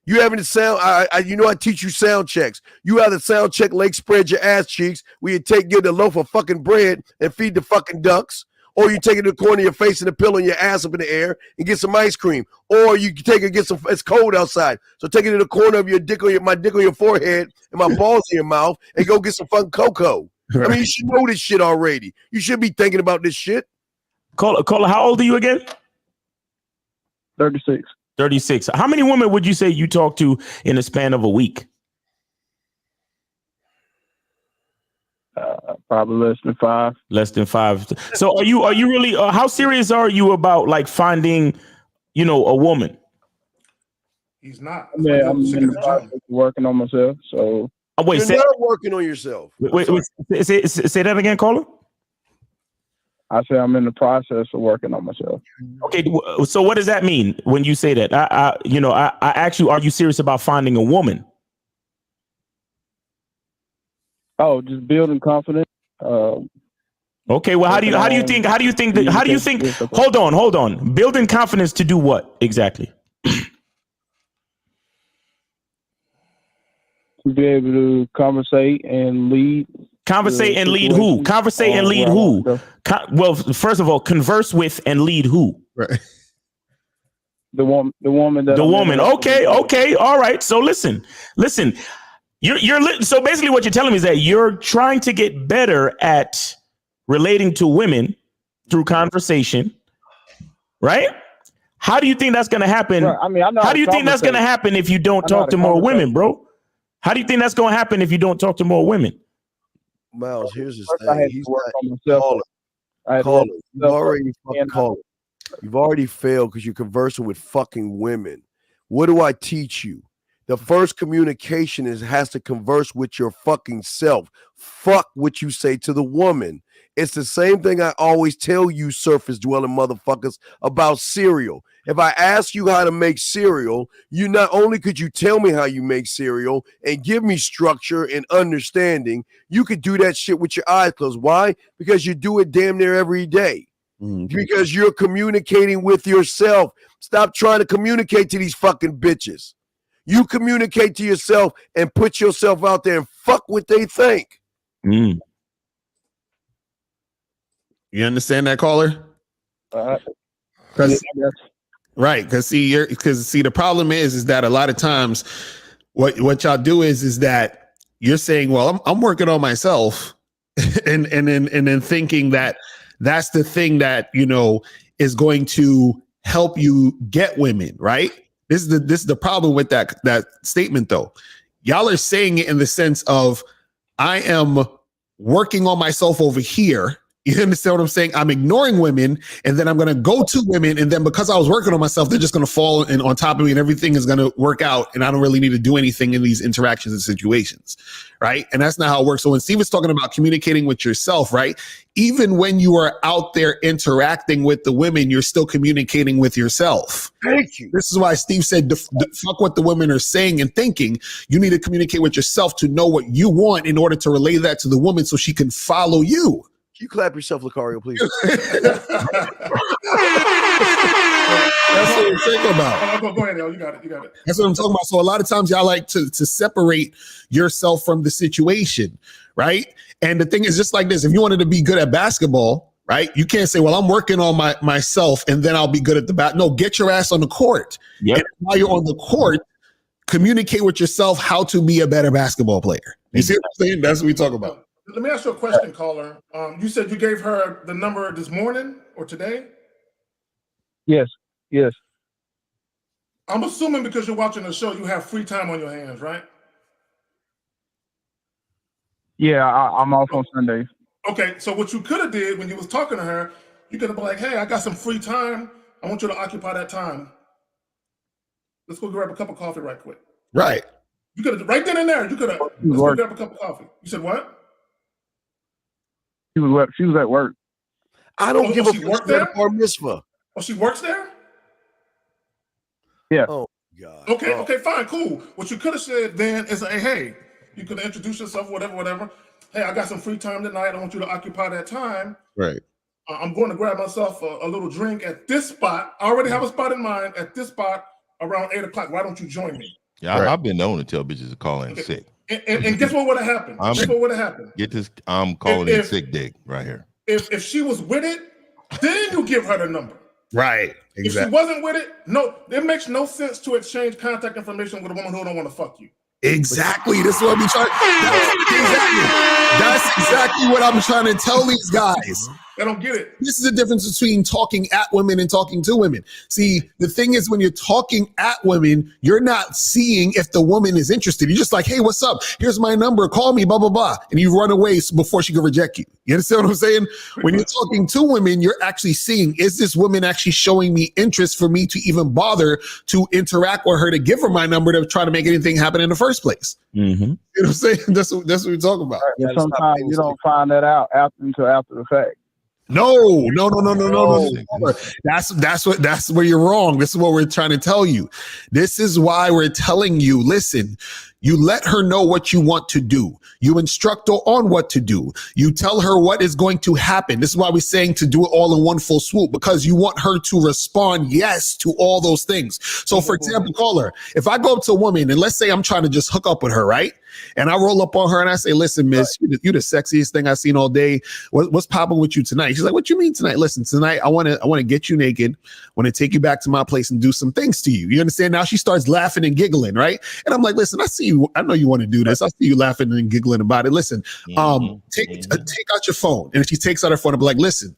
You having to sound? I teach you sound checks. You have to sound check, leg spread your ass cheeks. Where you get a loaf of fucking bread and feed the fucking ducks. Or you take it to the corner of your face and a pillow and your ass up in the air and get some ice cream. Or you take it and get some, it's cold outside. So take it to the corner of your dick on my dick on your forehead and my balls in your mouth and go get some fucking cocoa. Right. I mean, you should know this shit already. You should be thinking about this shit. Caller, how old are you again? 36. 36. How many women would you say you talk to in the span of a week? Probably less than 5. Less than 5. So are you really? How serious are you about like finding, a woman? He's not. Yeah, I'm in the process of working on myself. So you're not working on yourself. Wait, say that again, caller. I say I'm in the process of working on myself. Okay, so what does that mean when you say that? I ask you, are you serious about finding a woman? Oh, just building confidence. Okay, well, how do you think? Hold on. Building confidence to do what exactly? To be able to conversate and lead. Conversate and lead who? Conversate and lead who? Well, first of all, converse with and lead who? Right. The woman. The woman. Okay. All right. So listen. You're so basically what you're telling me is that you're trying to get better at relating to women through conversation, right? How do you think that's going to happen? Right. I mean, I know how do you think that's going to happen if you don't talk to more women, bro? How do you think that's going to happen if you don't talk to more women? Miles, here's his thing. He's caller. You've already failed because you're conversing with fucking women. What do I teach you? The first communication has to converse with your fucking self. Fuck what you say to the woman. It's the same thing I always tell you surface dwelling motherfuckers about cereal. If I ask you how to make cereal, you not only could you tell me how you make cereal and give me structure and understanding, you could do that shit with your eyes closed. Why? Because you do it damn near every day. Because you're communicating with yourself. Stop trying to communicate to these fucking bitches. You communicate to yourself and put yourself out there and fuck what they think. You understand that, caller? Right, because see, the problem is that a lot of times, what y'all do is that you're saying, well, I'm working on myself, and then thinking that that's the thing that is going to help you get women, right? This is the problem with that statement, though. Y'all are saying it in the sense of, I am working on myself over here. You understand what I'm saying? I'm ignoring women, and then I'm going to go to women, and then because I was working on myself, they're just going to fall in on top of me, and everything is going to work out, and I don't really need to do anything in these interactions and situations, right? And that's not how it works. So when Steve is talking about communicating with yourself, right? Even when you are out there interacting with the women, you're still communicating with yourself. Thank you. This is why Steve said, fuck what the women are saying and thinking. You need to communicate with yourself to know what you want in order to relay that to the woman so she can follow you. You clap yourself, Lucario, please. That's what I'm talking about. Go ahead, Al. You got it. That's what I'm talking about. So a lot of times y'all like to separate yourself from the situation, right? And the thing is just like this. If you wanted to be good at basketball, right? You can't say, well, I'm working on myself and then I'll be good at the bat. No, get your ass on the court. Yep. And while you're on the court, communicate with yourself how to be a better basketball player. You see what I'm saying? That's what we talk about. Let me ask you a question, caller. You said you gave her the number this morning or today? Yes. I'm assuming because you're watching the show, you have free time on your hands, right? Yeah, I'm off on Sundays. Okay, so what you could have did when you was talking to her, you could have been like, hey, I got some free time. I want you to occupy that time. Let's go grab a cup of coffee right quick. Right. You could have, right then and there, you could have, let's go grab a cup of coffee. You said what? She was at work. I don't give a fuck there? Bar mitzvah. Oh, she works there? Yeah. Oh, God. Okay, fine, cool. What you could have said then is, hey, you could introduce yourself, whatever. Hey, I got some free time tonight. I want you to occupy that time. Right. I'm going to grab myself a little drink at this spot. I already have a spot in mind at this spot around 8 o'clock. Why don't you join me? Yeah, I've been known to tell bitches to call in sick. And guess what would have happened? Get this, I'm calling in sick dick right here. If she was with it, then you give her the number. Right. Exactly. If she wasn't with it, no, it makes no sense to exchange contact information with a woman who don't want to fuck you. Exactly. This is what I'm trying. That's exactly what I'm trying to tell these guys. I don't get it. This is the difference between talking at women and talking to women. See, the thing is, when you're talking at women, you're not seeing if the woman is interested. You're just like, hey, what's up? Here's my number. Call me, blah, blah, blah. And you run away before she can reject you. You understand what I'm saying? When you're talking to women, you're actually seeing, is this woman actually showing me interest for me to even bother to interact with her, to give her my number to try to make anything happen in the first place? Mm-hmm. You know what I'm saying? That's what we're talking about. And sometimes you don't find that out until after the fact. No. That's where you're wrong. This is what we're trying to tell you. This is why we're telling you, listen, you let her know what you want to do. You instruct her on what to do. You tell her what is going to happen. This is why we're saying to do it all in one full swoop, because you want her to respond yes to all those things. So for example, caller, if I go up to a woman and let's say I'm trying to just hook up with her, right? And I roll up on her and I say, listen, miss, you the sexiest thing I've seen all day. What's popping with you tonight? She's like, what you mean tonight? Listen, tonight I want to get you naked. I want to take you back to my place and do some things to you. You understand? Now she starts laughing and giggling, right? And I'm like, listen, I see you. I know you want to do this. I see you laughing and giggling about it. Listen, take out your phone. And if she takes out her phone, I'll be like, listen,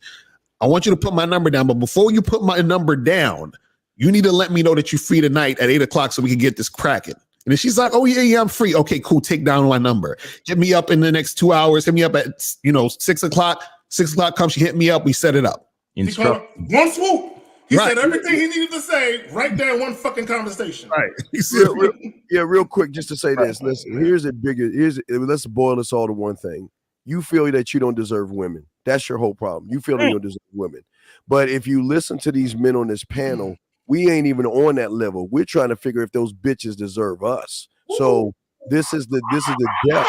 I want you to put my number down. But before you put my number down, you need to let me know that you're free tonight at 8 o'clock so we can get this cracking. And then she's like, oh, yeah, I'm free. Okay, cool. Take down my number. Hit me up in the next 2 hours. Hit me up at, 6 o'clock. 6 o'clock comes, she hit me up. We set it up. He called one swoop. He said everything he needed to say right there in one fucking conversation. Right. Real quick, just to say this. Listen, let's boil this all to one thing. You feel that you don't deserve women. That's your whole problem. You feel that you don't deserve women. But if you listen to these men on this panel, we ain't even on that level. We're trying to figure if those bitches deserve us. So this is the depth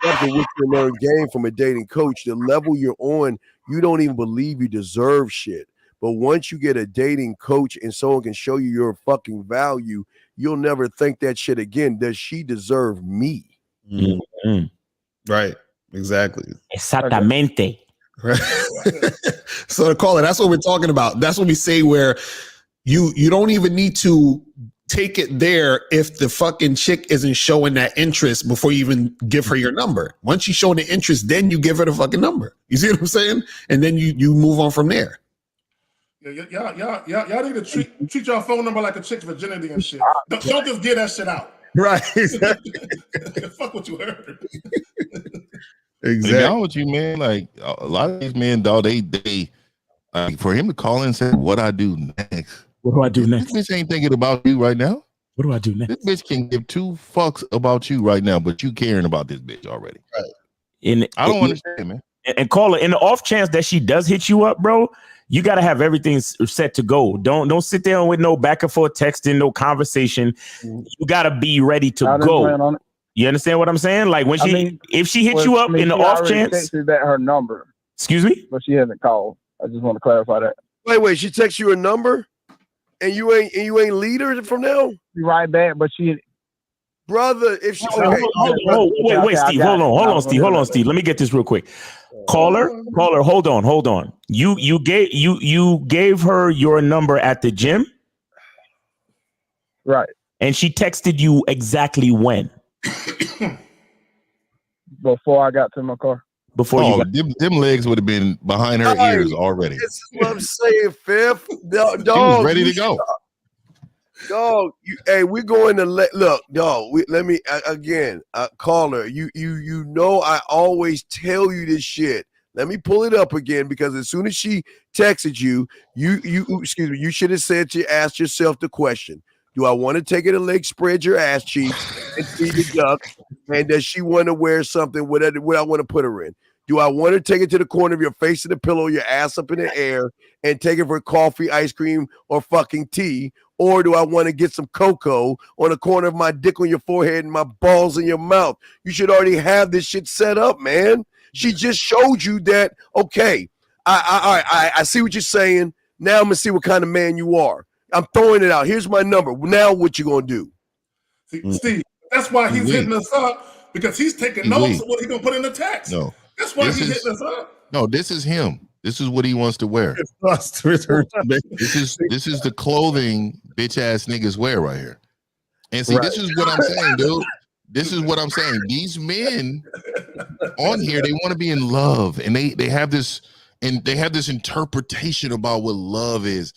of which you learn game from a dating coach. The level you're on, you don't even believe you deserve shit. But once you get a dating coach and someone can show you your fucking value, you'll never think that shit again. Does she deserve me? Mm-hmm. Right. Exactly. Exactamente. Right. So to call it, that's what we're talking about. That's what we say where you don't even need to take it there if the fucking chick isn't showing that interest before you even give her your number. Once she's showing the interest, then you give her the fucking number. You see what I'm saying? And then you move on from there. Y'all need to treat your phone number like a chick's virginity and shit. Don't just get that shit out. Right. Fuck what you heard. Exactly. To be honest with you, man, like a lot of these men, dog, they for him to call in and say, "What I do next? What do I do next?" This bitch ain't thinking about you right now. What do I do next? This bitch can give two fucks about you right now, but you caring about this bitch already. Right. I don't understand, man. And call her in the off chance that she does hit you up, bro. You got to have everything set to go. Don't sit there with no back and forth texting, no conversation. You got to be ready to go. You understand what I'm saying? Like when if she hits you up in the off chance, texted that her number. Excuse me, but she hasn't called. I just want to clarify that. Wait, she texts you a number, and you ain't lead her from now. She right back, but she. Brother, if she wait, Steve, hold on, Steve. Let me get this real quick. Caller, hold on. You gave her your number at the gym, right? And she texted you exactly when? Before I got to my car. Them legs would have been behind her ears already. This is what I'm saying, Fifth. Dog, she was ready to go. Dog, we're going to look, dog. Let me again, caller. You know I always tell you this shit. Let me pull it up again because as soon as she texted you should have said you asked yourself the question: do I want to take her to leg, spread your ass cheeks, and feed the duck? And does she want to wear something? What I want to put her in? Do I want to take it to the corner of your face in the pillow, your ass up in the air, and take it for coffee, ice cream, or fucking tea? Or do I want to get some cocoa on the corner of my dick on your forehead and my balls in your mouth? You should already have this shit set up, man. She just showed you that, okay, I see what you're saying. Now I'm going to see what kind of man you are. I'm throwing it out. Here's my number. Now what you going to do? See, Steve, that's why he's hitting us up, because he's taking notes of what he's going to put in the text. No. That's why he's hitting us up. No, this is him. This is what he wants to wear. This is the clothing bitch ass niggas wear right here. And see, This is what I'm saying, dude. This is what I'm saying. These men on here, they want to be in love, and they have this interpretation about what love is.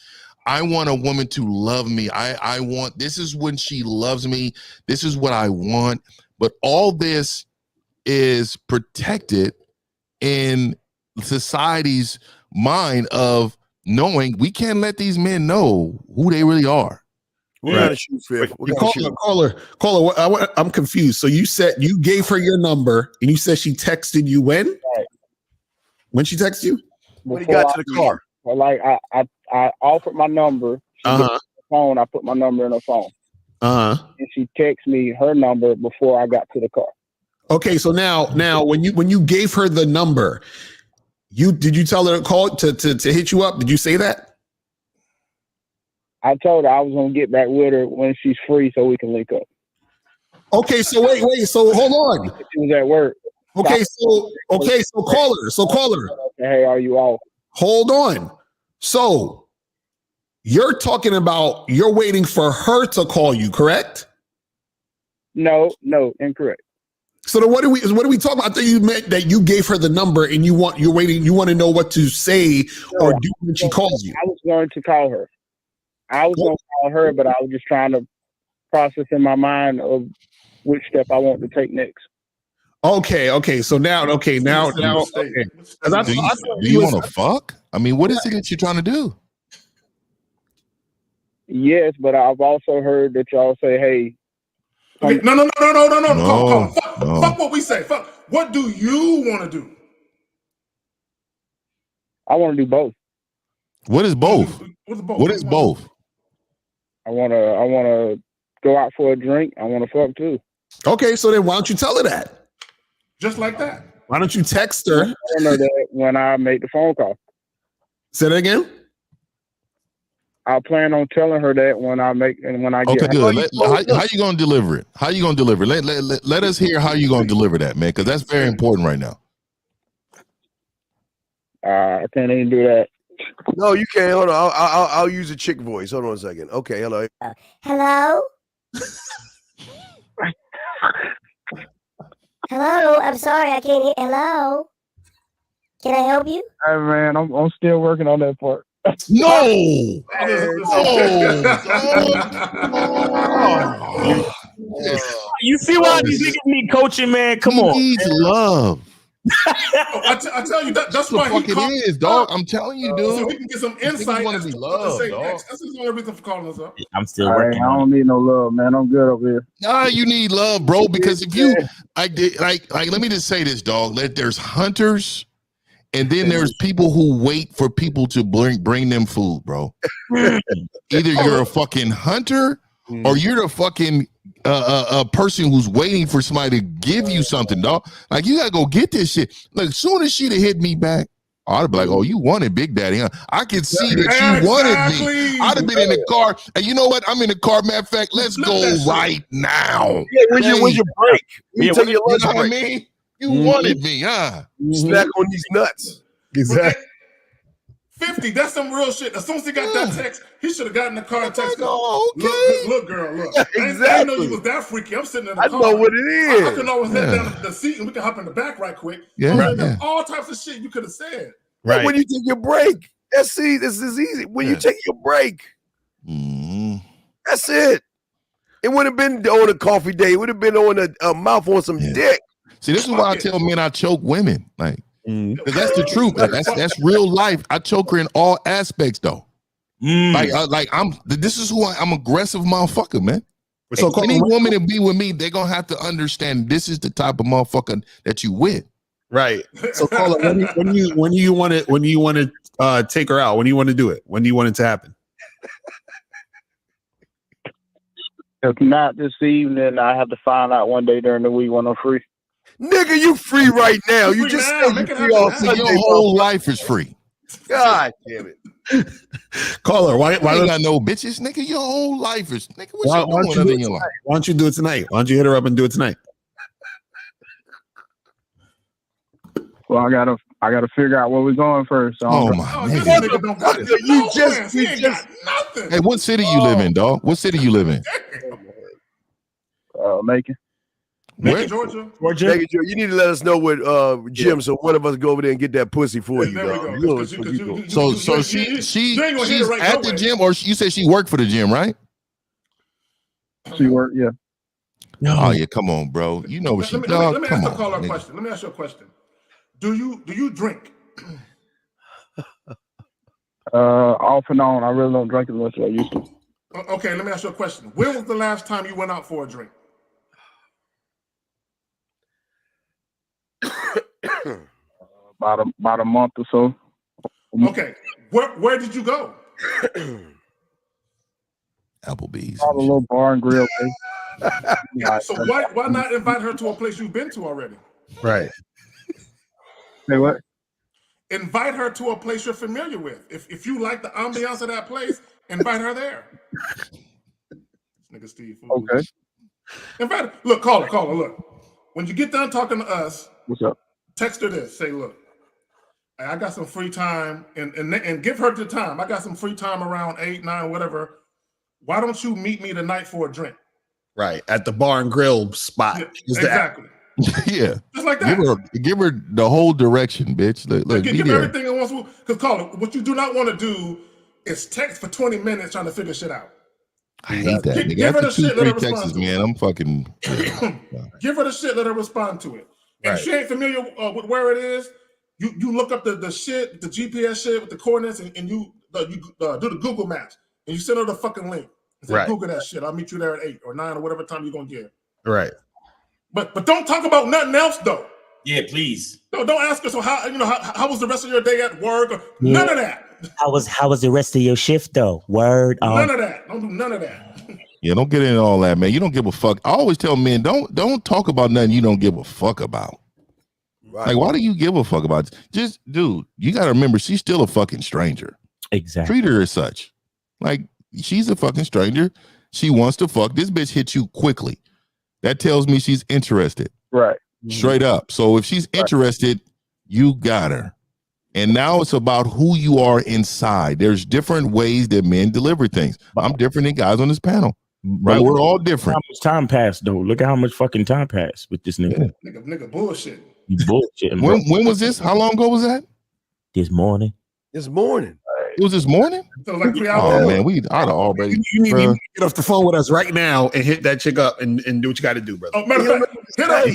I want a woman to love me. I want, this is when she loves me. This is what I want. But all this is protected in society's mind of knowing we can't let these men know who they really are. Caller, I'm confused. So you said you gave her your number and you said she texted you when? Right. When she texted you? When he got to the car. Well, like I offered my number. She gave me the phone. I put my number in her phone. And she texted me her number before I got to the car. Okay, so now when you gave her the number, did you tell her to call to hit you up? Did you say that? I told her I was gonna get back with her when she's free so we can link up. Okay, so wait, so hold on. She was at work. Okay, so call her. Hey, are you off? Hold on. So you're talking about you're waiting for her to call you, correct? No, incorrect. So then what are we talking about? I thought you meant that you gave her the number and you want to know what to say or do when she calls you. I was going to call her. But I was just trying to process in my mind of which step I want to take next. Okay. So now. Okay. Do you want to fuck? I mean, what is it that you're trying to do? Yes, but I've also heard that y'all say, "Hey." Okay, no. Fuck what we say. Fuck. What do you want to do? I want to do both. What is both? What is both? I want to go out for a drink. I want to fuck too. Okay, so then why don't you tell her that? Just like that. Why don't you text her? I know that when I make the phone call. Say that again. I plan on telling her that when I get. Okay, good. How you gonna deliver it? How you gonna deliver it? Let us hear how you gonna deliver that, man, because that's very important right now. I can't even do that. No, you can't. Hold on. I'll use a chick voice. Hold on a second. Okay, hello. Hello? Hello? I'm sorry, I can't hear. Hello? Can I help you? Hey man, I'm still working on that part. No. You see why these niggas need coaching, man? Come on. He needs love. I tell you that's why he is, dog. I'm telling you, dude. So we can get some insight. Want to be loved, dog. That's the only reason for calling us up. I'm still working. I don't need no love, man. I'm good over here. Nah, you need love, bro. Because if you, like, let me just say this, dog. There's hunters, and then there's people who wait for people to bring them food, bro. Either you're a fucking hunter, or you're the fucking a person who's waiting for somebody to give you something, dog. Like, you gotta go get this shit. Like, as soon as she'd have hit me back, I'd be like, oh, you wanted Big Daddy, huh? I could see that you wanted me. I'd have been in the car, and you know what? I'm in the car. Matter of fact, let's go right now. Yeah, when's your break? You take your lunch know what I break. mean? You wanted me, huh? Snack on these nuts. Exactly. 50, that's some real shit. As soon as he got that text, he should have gotten in the car and texted. Oh, okay. Look, girl, look. Exactly. I didn't know you was that freaky. I'm sitting in the I car. know what it is. I can always let down the seat and we can hop in the back right quick. Yeah. All types of shit you could have said. Right. When you take your break, this is easy. When you take your break, that's it. It would have been on a coffee day. It would have been on a mouth on some dick. See, this is why I tell men I choke women. Like, 'cause that's the truth. That's real life. I choke her in all aspects, though. This is who I'm aggressive motherfucker, man. So any woman to be with me, they're gonna have to understand this is the type of motherfucker that you with. Right. So Carla, when you want to take her out, when do you want to do it? When do you want it to happen? If not this evening, I have to find out one day during the week when I'm free. Nigga, you free right now. You just said you free all Sunday. Your whole life is free. God damn it. Caller, why you ain't got no bitches, nigga? Your whole life is, nigga. Why don't you do it tonight? Why don't you hit her up and do it tonight? Well, I gotta figure out where we're going first. So Oh my nigga. You just nothing. Hey, what city you live in, dog? What city you live in? Macon. Macon, Georgia. Macon, Georgia. You need to let us know what Jim, so one of us go over there and get that pussy for you, There dog. we go. So she's at the gym, or you said she worked for the gym, right? She worked, yeah. Oh yeah, come on, bro. You know what she dog. Let me Come ask on, the caller a nigga. question. Let me ask you a question. Do you drink? Off and on. I really don't drink as much as I used to. Okay, let me ask you a question. When was the last time you went out for a drink? About a month or so. Okay, where did you go? Applebee's. A little bar and grill. So why not invite her to a place you've been to already? Right. Say what? Invite her to a place you're familiar with. If you like the ambiance of that place, invite her there. This nigga Steve. Okay. Invite her. Look, caller, look. When you get done talking to us, what's up? Text her this. Say, look, I got some free time, and give her the time. I got some free time around 8, 9, whatever. Why don't you meet me tonight for a drink? Right. At the bar and grill spot. Yeah, exactly. Yeah. Just like that. Give her the whole direction, bitch. Look, give her everything it wants to. Because caller, what you do not want to do is text for 20 minutes trying to figure shit out. I hate that. Nigga. Give her the After shit, let her 2-3 respond texts, to man, it. I'm fucking. Give her the shit, let her respond to it. And if she ain't familiar with where it is, you look up the shit, the GPS shit with the coordinates, and you do the Google Maps, and you send her the fucking link. And say, Google that shit. I'll meet you there at 8 or 9 or whatever time you're gonna give. Right. But don't talk about nothing else though. Yeah, please. No, don't ask her. So how was the rest of your day at work? Or none of that. How was the rest of your shift though? Word. None of that. Don't do none of that. Yeah, don't get into all that, man. You don't give a fuck. I always tell men, don't talk about nothing you don't give a fuck about. Right. Like, why do you give a fuck about it? Just, dude, you got to remember, she's still a fucking stranger. Exactly. Treat her as such. Like, she's a fucking stranger. She wants to fuck. This bitch hit you quickly. That tells me she's interested. Right. Straight up. So if she's interested, you got her. And now it's about who you are inside. There's different ways that men deliver things. I'm different than guys on this panel. Right? We're all different. How much time passed though? Look at how much fucking time passed with this nigga. Yeah. Nigga bullshit. You bullshitting, bro. When was this? How long ago was that? This morning. This morning. It was this morning? So like 3 hours. Oh man, I'd already. You need to get off the phone with us right now and hit that chick up and do what you got to do, brother. Oh, matter of fact,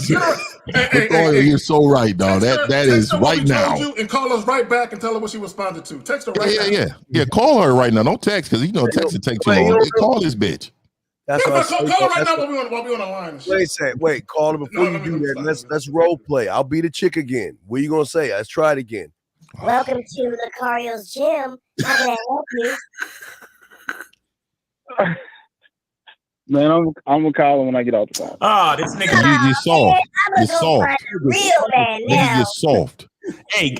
hit her. You're so right, dog. That is right now. And call us right back and tell her what she responded to. Text her right now. Yeah. Call her right now. Don't text because text it take too long. Call this bitch. That's call her right now while we on the line. Wait a second. Wait, call her before you do that. Let's role play. I'll be the chick again. What are you gonna say? Let's try it again. Welcome to Lucario's gym. How can I help you? Man, I'm gonna call him when I get off the phone. Ah, this nigga. You're soft. You're soft. Real man now. You're soft. Hey,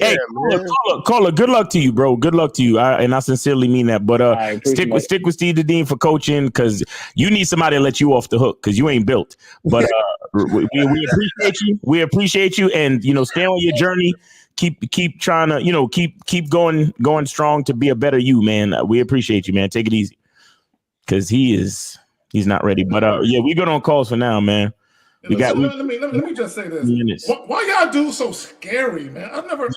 caller, good luck to you, bro. Good luck to you. And I sincerely mean that. But stick with Steve the Dean for coaching because you need somebody to let you off the hook because you ain't built. But we appreciate you. We appreciate you, and stay on your journey. Keep trying to keep going strong to be a better you, man. We appreciate you, man. Take it easy because he's not ready. But we good on calls for now, man. Let me just say this. Why y'all do so scary, man? I've never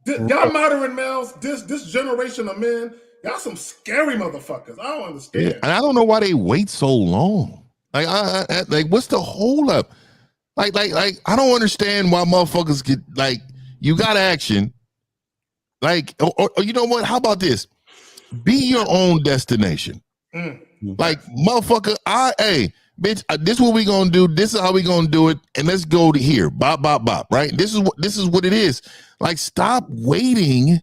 y'all modern males, this generation of men, y'all some scary motherfuckers. I don't understand. Yeah, and I don't know why they wait so long. Like what's the hold up? Like I don't understand why motherfuckers get you got action. Or you know what? How about this? Be your own destination. Like motherfucker, bitch, this is what we gonna do. This is how we gonna do it, and let's go to here. Bop, bop, bop. Right? This is what it is. Like, stop waiting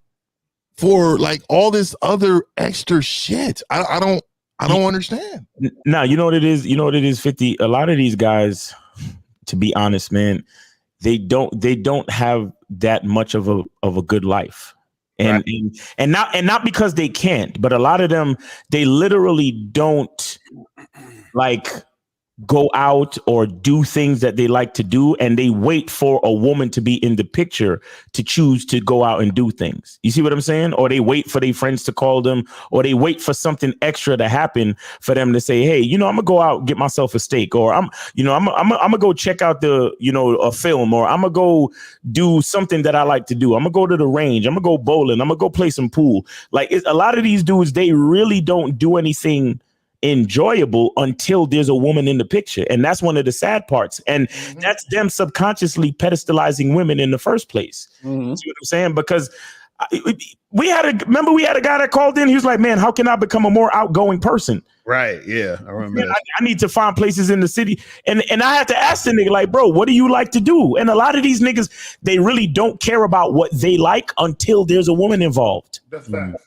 for all this other extra shit. I don't understand. Now you know what it is. You know what it is. 50. A lot of these guys, to be honest, man, they don't have that much of a good life. And not because they can't, but a lot of them, they literally don't go out or do things that they like to do, and they wait for a woman to be in the picture to choose to go out and do things. You see what I'm saying? Or they wait for their friends to call them, or they wait for something extra to happen for them to say, hey, I'm gonna go out and get myself a steak, or I'm gonna go check out a film, or I'm gonna go do something that I like to do. I'm gonna go to the range. I'm gonna go bowling. I'm gonna go play some pool. A lot of these dudes, they really don't do anything enjoyable until there's a woman in the picture, and that's one of the sad parts, and that's them subconsciously pedestalizing women in the first place. See what I'm saying? Because we had a guy that called in. He was like, man, how can I become a more outgoing person? Right. Yeah, I remember that. I need to find places in the city, and I have to ask the nigga, like, bro, what do you like to do? And a lot of these niggas, they really don't care about what they like until there's a woman involved. That's facts.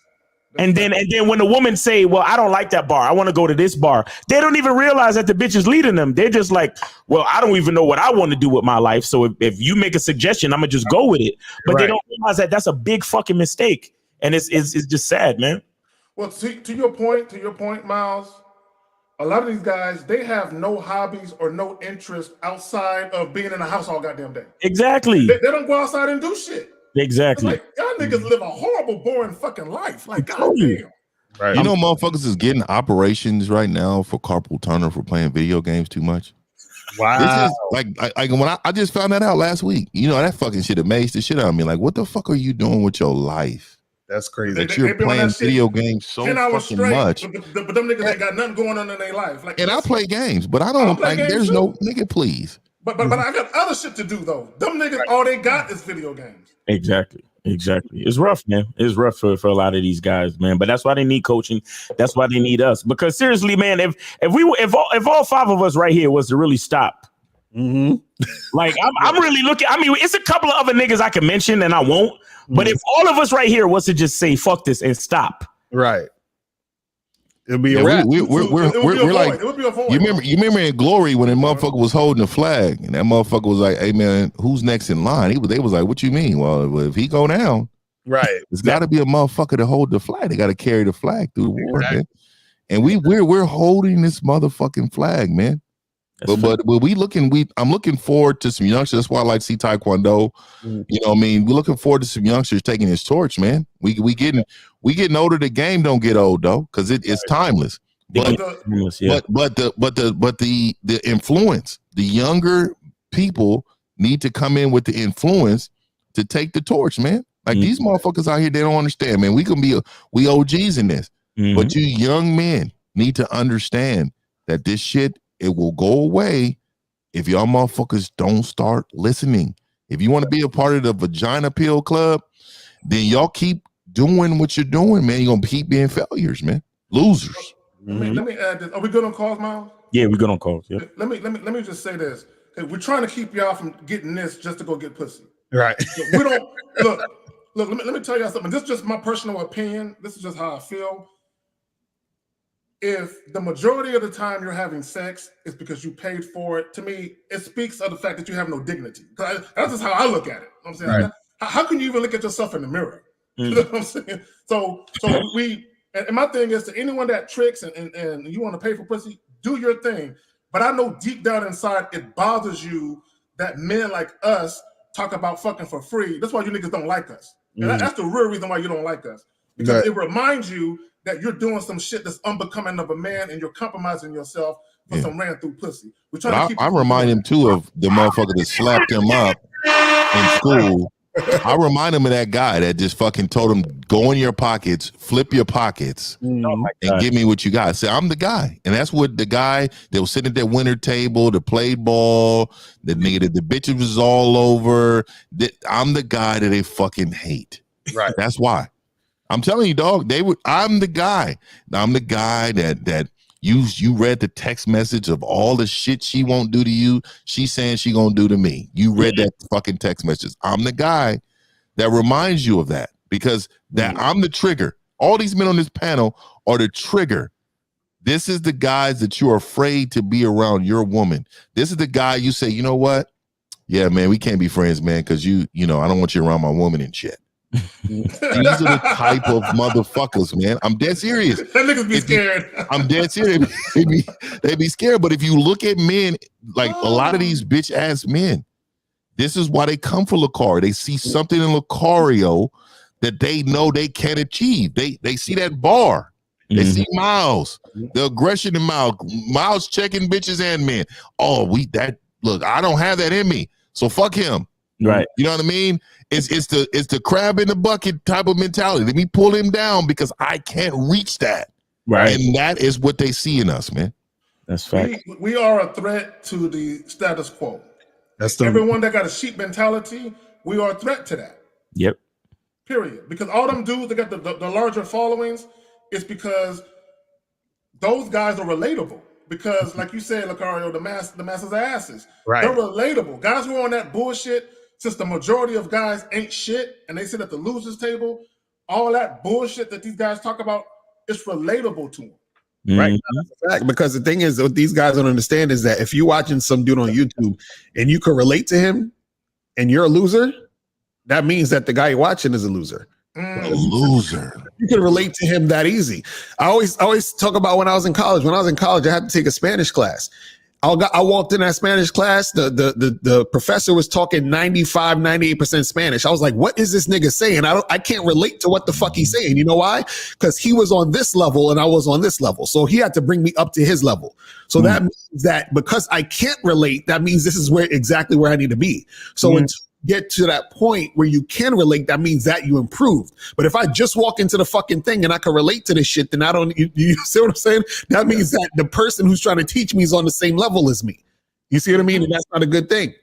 And then when the women say, well, I don't like that bar, I want to go to this bar, they don't even realize that the bitch is leading them. They're just like, well, I don't even know what I want to do with my life. So if you make a suggestion, I'm going to just go with it. But they don't realize that that's a big fucking mistake. And it's just sad, man. Well, to your point, Miles, a lot of these guys, they have no hobbies or no interest outside of being in the house all goddamn day. Exactly. They don't go outside and do shit. Exactly. Y'all niggas live a horrible, boring fucking life. Goddamn. Right. You know, motherfuckers is getting operations right now for carpal tunnel for playing video games too much. Wow. This is when I just found that out last week. That fucking shit amazed the shit out of me. Like, what the fuck are you doing with your life? That's crazy. That you're playing video games so fucking much. But them niggas ain't got nothing going on in their life. And I play games, but I don't there's no nigga, please. But I got other shit to do though. Them niggas, all they got is video games. Exactly. It's rough, man. It's rough for a lot of these guys, man. But that's why they need coaching. That's why they need us. Because seriously, man, if all five of us right here was to really stop, I'm really looking. I mean, it's a couple of other niggas I can mention, and I won't. But if all of us right here was to just say fuck this and stop, right? It'll be a wrap. We're like, you remember in Glory when that motherfucker was holding the flag and that motherfucker was like, hey man, who's next in line? They was like, what you mean? Well, if he go down, right, it's got to be a motherfucker to hold the flag. They got to carry the flag through the war, man. And we're holding this motherfucking flag, man. But I'm looking forward to some youngsters. That's why I like to see Taekwondo. You know what I mean? We're looking forward to some youngsters taking his torch, man. We getting older. The game don't get old though, because it's timeless. But the influence, the younger people need to come in with the influence to take the torch, man. Like these motherfuckers out here, they don't understand, man. We OGs in this, but you young men need to understand that this shit, it will go away if y'all motherfuckers don't start listening. If you want to be a part of the vagina pill club, then y'all keep doing what you're doing, man. You're gonna keep being failures, man. Losers. Let me add this. Are we good on calls, Miles? Yeah, we're good on calls. Yeah. Let me just say this. We're trying to keep y'all from getting this just to go get pussy. Right. So we don't look. Let me tell y'all something. This is just my personal opinion. This is just how I feel. If the majority of the time you're having sex is because you paid for it, to me, it speaks of the fact that you have no dignity. That's just how I look at it. You know what I'm saying, right. How can you even look at yourself in the mirror? You know what I'm saying? So and my thing is, to anyone that tricks and you want to pay for pussy, do your thing. But I know deep down inside it bothers you that men like us talk about fucking for free. That's why you niggas don't like us. And that's the real reason why you don't like us. Because it reminds you that you're doing some shit that's unbecoming of a man and you're compromising yourself for some ran through pussy. We're trying to keep I remind him too of the motherfucker that slapped him up in school. I remind him of that guy that just fucking told him, go in your pockets, flip your pockets, and give me what you got. Say, I'm the guy. And that's what the guy that was sitting at that winter table, that played ball, the nigga that the bitches was all over. I'm the guy that they fucking hate. Right. That's why. I'm telling you, dog, I'm the guy. I'm the guy that you read the text message of all the shit she won't do to you. She's saying she gonna do to me. You read that fucking text message. I'm the guy that reminds you of that, because I'm the trigger. All these men on this panel are the trigger. This is the guys that you're afraid to be around your woman. This is the guy you say, you know what? Yeah, man, we can't be friends, man, because you know, I don't want you around my woman and shit. These are the type of motherfuckers, man. I'm dead serious. That niggas be scared. I'm dead serious. They be scared. But if you look at men, like a lot of these bitch ass men, this is why they come for Lucario. They see something in Lucario that they know they can't achieve. They see that bar. They see Miles, the aggression in Miles checking bitches and men. Oh, look, I don't have that in me, so fuck him. Right. You know what I mean? It's the crab in the bucket type of mentality. Let me pull him down because I can't reach that. Right. And that is what they see in us, man. That's fact. We are a threat to the status quo. That's everyone that got a sheep mentality, we are a threat to that. Yep. Period. Because all them dudes that got the larger followings, it's because those guys are relatable. Because like you said, Lucario, the masses are asses. Right. They're relatable. Guys who are on that bullshit, since the majority of guys ain't shit and they sit at the losers table, all that bullshit that these guys talk about, it's relatable to them. Right. That's a fact. Because the thing is, what these guys don't understand is that if you're watching some dude on YouTube and you can relate to him and you're a loser, that means that the guy you're watching is a loser. A loser. You can relate to him that easy. I always talk about when I was in college. When I was in college, I had to take a Spanish class. I walked in that Spanish class. The professor was talking 95, 98% Spanish. I was like, what is this nigga saying? I can't relate to what the fuck he's saying. You know why? Because he was on this level and I was on this level. So he had to bring me up to his level. So that means that because I can't relate, that means this is exactly where I need to be. So until get to that point where you can relate, that means that you improved. But if I just walk into the fucking thing and I can relate to this shit, then I don't, you see what I'm saying? That means that the person who's trying to teach me is on the same level as me. You see what I mean? And that's not a good thing.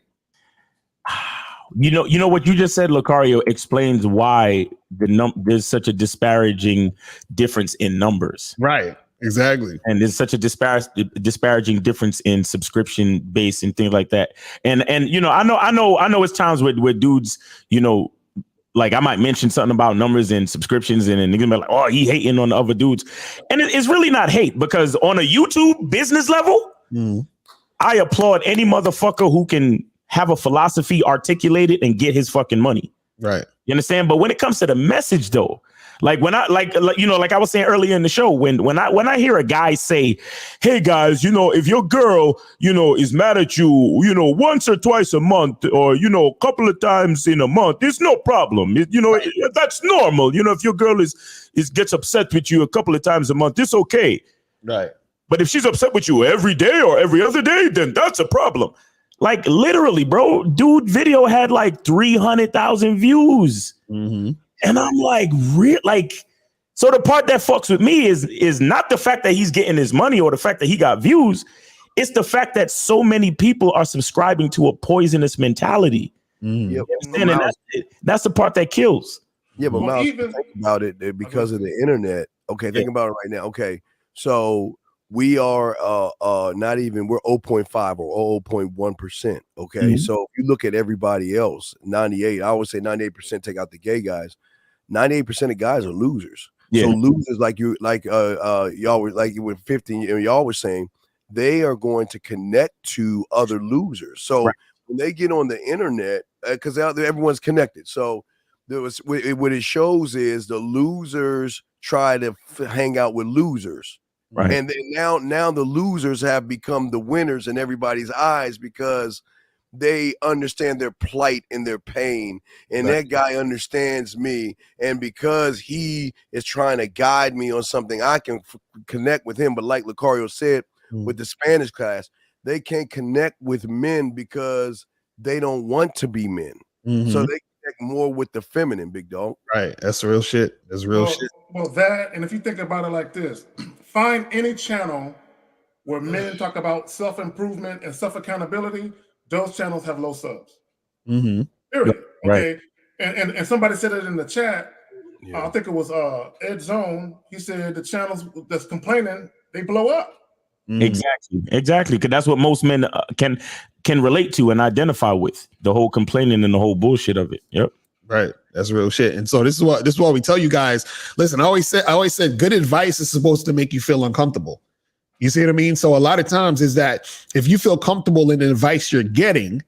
You know what you just said, Lucario, explains why there's such a disparaging difference in numbers. Right. Exactly. And there's such a disparaging difference in subscription base and things like that. And you know, I know it's times where dudes, you know, like I might mention something about numbers and subscriptions and they're gonna be like, oh, he hating on the other dudes. And it's really not hate, because on a YouTube business level, I applaud any motherfucker who can have a philosophy articulated and get his fucking money. Right. You understand? But when it comes to the message, though, like when I like I was saying earlier in the show, when I hear a guy say, "Hey guys, if your girl, is mad at you, once or twice a month, or a couple of times in a month, it's no problem. That's normal. If your girl gets upset with you a couple of times a month, it's okay. Right. But if she's upset with you every day or every other day, then that's a problem." Like literally, bro, dude video had like 300,000 views. Mm-hmm. And I'm like, so the part that fucks with me is not the fact that he's getting his money or the fact that he got views. It's the fact that so many people are subscribing to a poisonous mentality. Mm-hmm. Yep. That's the part that kills. Yeah, but Miles, think about it because of the internet. Okay, think about it right now. Okay, so we are not even, we're 0.5 or 0.1%. Okay. Mm-hmm. So if you look at everybody else, 98, I always say 98% take out the gay guys. 98% of guys are losers. Yeah. So losers y'all were like with 50, y'all were saying they are going to connect to other losers. So when they get on the internet, because everyone's connected. So what it shows is the losers try to hang out with losers. Right. And then now the losers have become the winners in everybody's eyes because they understand their plight and their pain. And that guy understands me. And because he is trying to guide me on something, I can connect with him. But like Lucario said, with the Spanish class, they can't connect with men because they don't want to be men. Mm-hmm. So they connect more with the feminine, big dog. Right. That's real shit. That's real shit. Well, that, and if you think about it like this, find any channel where men talk about self-improvement and self-accountability, those channels have low subs. Mm-hmm. Period. Right. Okay. And somebody said it in the chat. I think it was Ed Zone. He said the channels that's complaining, they blow up. Exactly. Because that's what most men can relate to and identify with, the whole complaining and the whole bullshit of it. Yep. Right. That's real shit. And so this is what we tell you guys. Listen, I always said good advice is supposed to make you feel uncomfortable. You see what I mean? So a lot of times is that if you feel comfortable in the advice you're getting,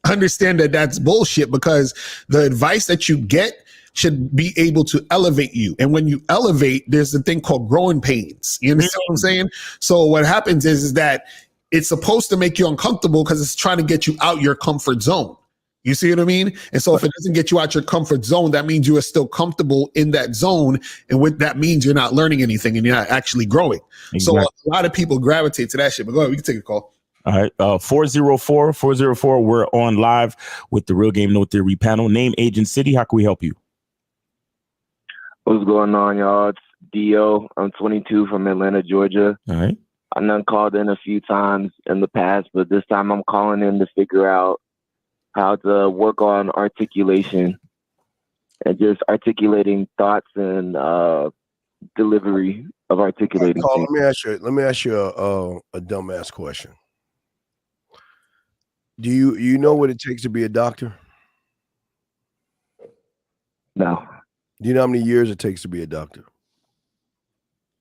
understand that that's bullshit, because the advice that you get should be able to elevate you. And when you elevate, there's a thing called growing pains. You understand what I'm saying? So what happens is that it's supposed to make you uncomfortable because it's trying to get you out your comfort zone. You see what I mean? And so if it doesn't get you out your comfort zone, that means you are still comfortable in that zone. And what that means, you're not learning anything and you're not actually growing. Exactly. So a lot of people gravitate to that shit. But go ahead, we can take a call. All right. 404. We're on live with the Real Game No Theory panel. Name, age, and city. How can we help you? What's going on, y'all? It's Dio. I'm 22 from Atlanta, Georgia. All right. I done called in a few times in the past, but this time I'm calling in to figure out how to work on articulation and just articulating thoughts and delivery of articulating. Let me ask you a dumbass question. Do you know what it takes to be a doctor? No. Do you know how many years it takes to be a doctor?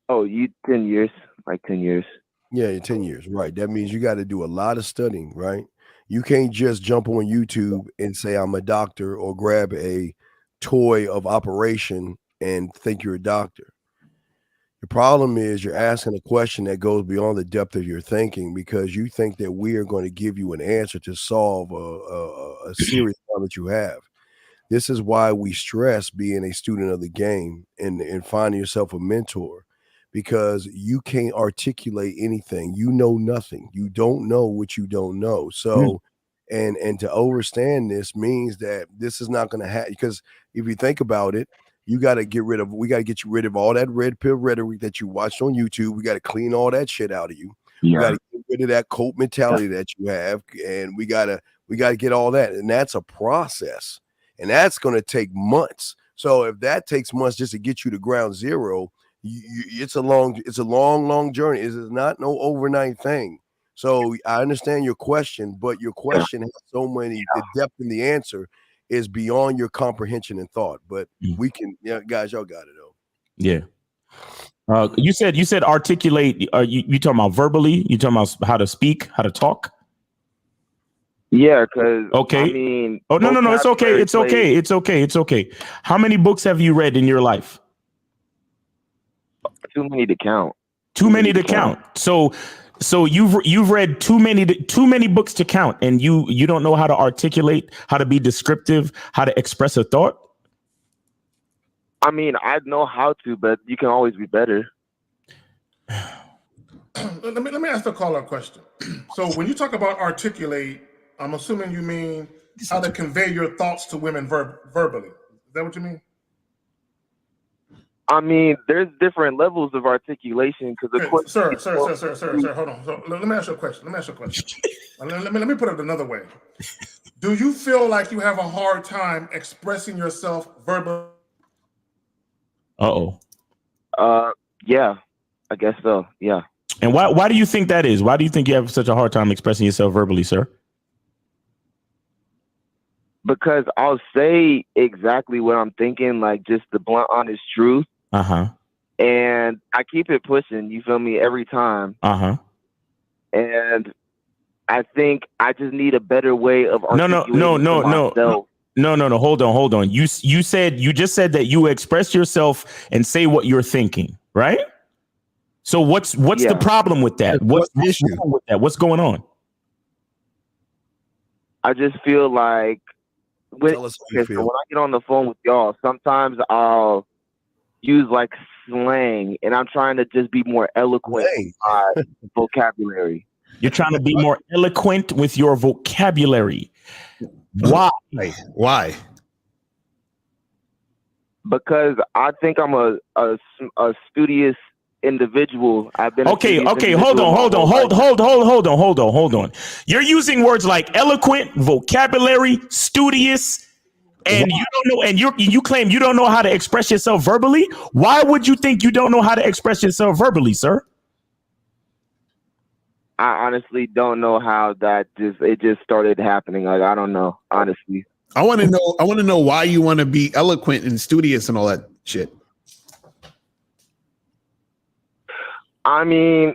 Oh, 10 years, like 10 years. Yeah, 10 years, right. That means you got to do a lot of studying, right? You can't just jump on YouTube and say, I'm a doctor, or grab a toy of operation and think you're a doctor. The problem is you're asking a question that goes beyond the depth of your thinking, because you think that we are going to give you an answer to solve a serious problem that you have. This is why we stress being a student of the game and finding yourself a mentor, because you can't articulate anything. You know nothing. You don't know what you don't know. So, and to understand this means that this is not going to happen, because if you think about it, we got to get you rid of all that red pill rhetoric that you watched on YouTube. We got to clean all that shit out of you. Yeah. We got to get rid of that cult mentality that you have. And we got to get all that. And that's a process. And that's going to take months. So if that takes months just to get you to ground zero, it's a long journey. It is not no overnight thing. So I understand your question, but your question has so many, the depth in the answer is beyond your comprehension and thought. But we can, guys, y'all got it though. Yeah. You said articulate. You talking about verbally? You talking about how to speak, how to talk? Yeah, because okay. I mean, oh no, it's okay, it's okay, it's okay, it's okay. How many books have you read in your life? Too many to count. Too many to count. So you've read too many books to count, and you don't know how to articulate, how to be descriptive, how to express a thought. I mean, I know how to, but you can always be better. Let me ask the caller a question. So when you talk about articulate, I'm assuming you mean how to convey your thoughts to women verbally. Is that what you mean? I mean, there's different levels of articulation because of course. Sir, hold on. So let me ask you a question. Let me put it another way. Do you feel like you have a hard time expressing yourself verbally? Yeah, I guess so. Yeah. And why do you think that is? Why do you think you have such a hard time expressing yourself verbally, sir? Because I'll say exactly what I'm thinking, like just the blunt, honest truth. And I keep it pushing, you feel me, every time. And I think I just need a better way of articulating myself. No. Hold on. You just said that you express yourself and say what you're thinking, right? So what's the problem with that? What's the issue with that? What's going on? I just feel like when I get on the phone with y'all, sometimes I'll use like slang, and I'm trying to just be more eloquent with my vocabulary. You're trying to be more eloquent with your vocabulary. Why? Why? Because I think I'm a studious individual. I've been okay. Hold on. You're using words like eloquent, vocabulary, studious, and you don't know, and you claim you don't know how to express yourself verbally. Why would you think you don't know how to express yourself verbally, sir? I honestly don't know how it just started happening. Like, I don't know, honestly. I want to know why you want to be eloquent and studious and all that shit. I mean,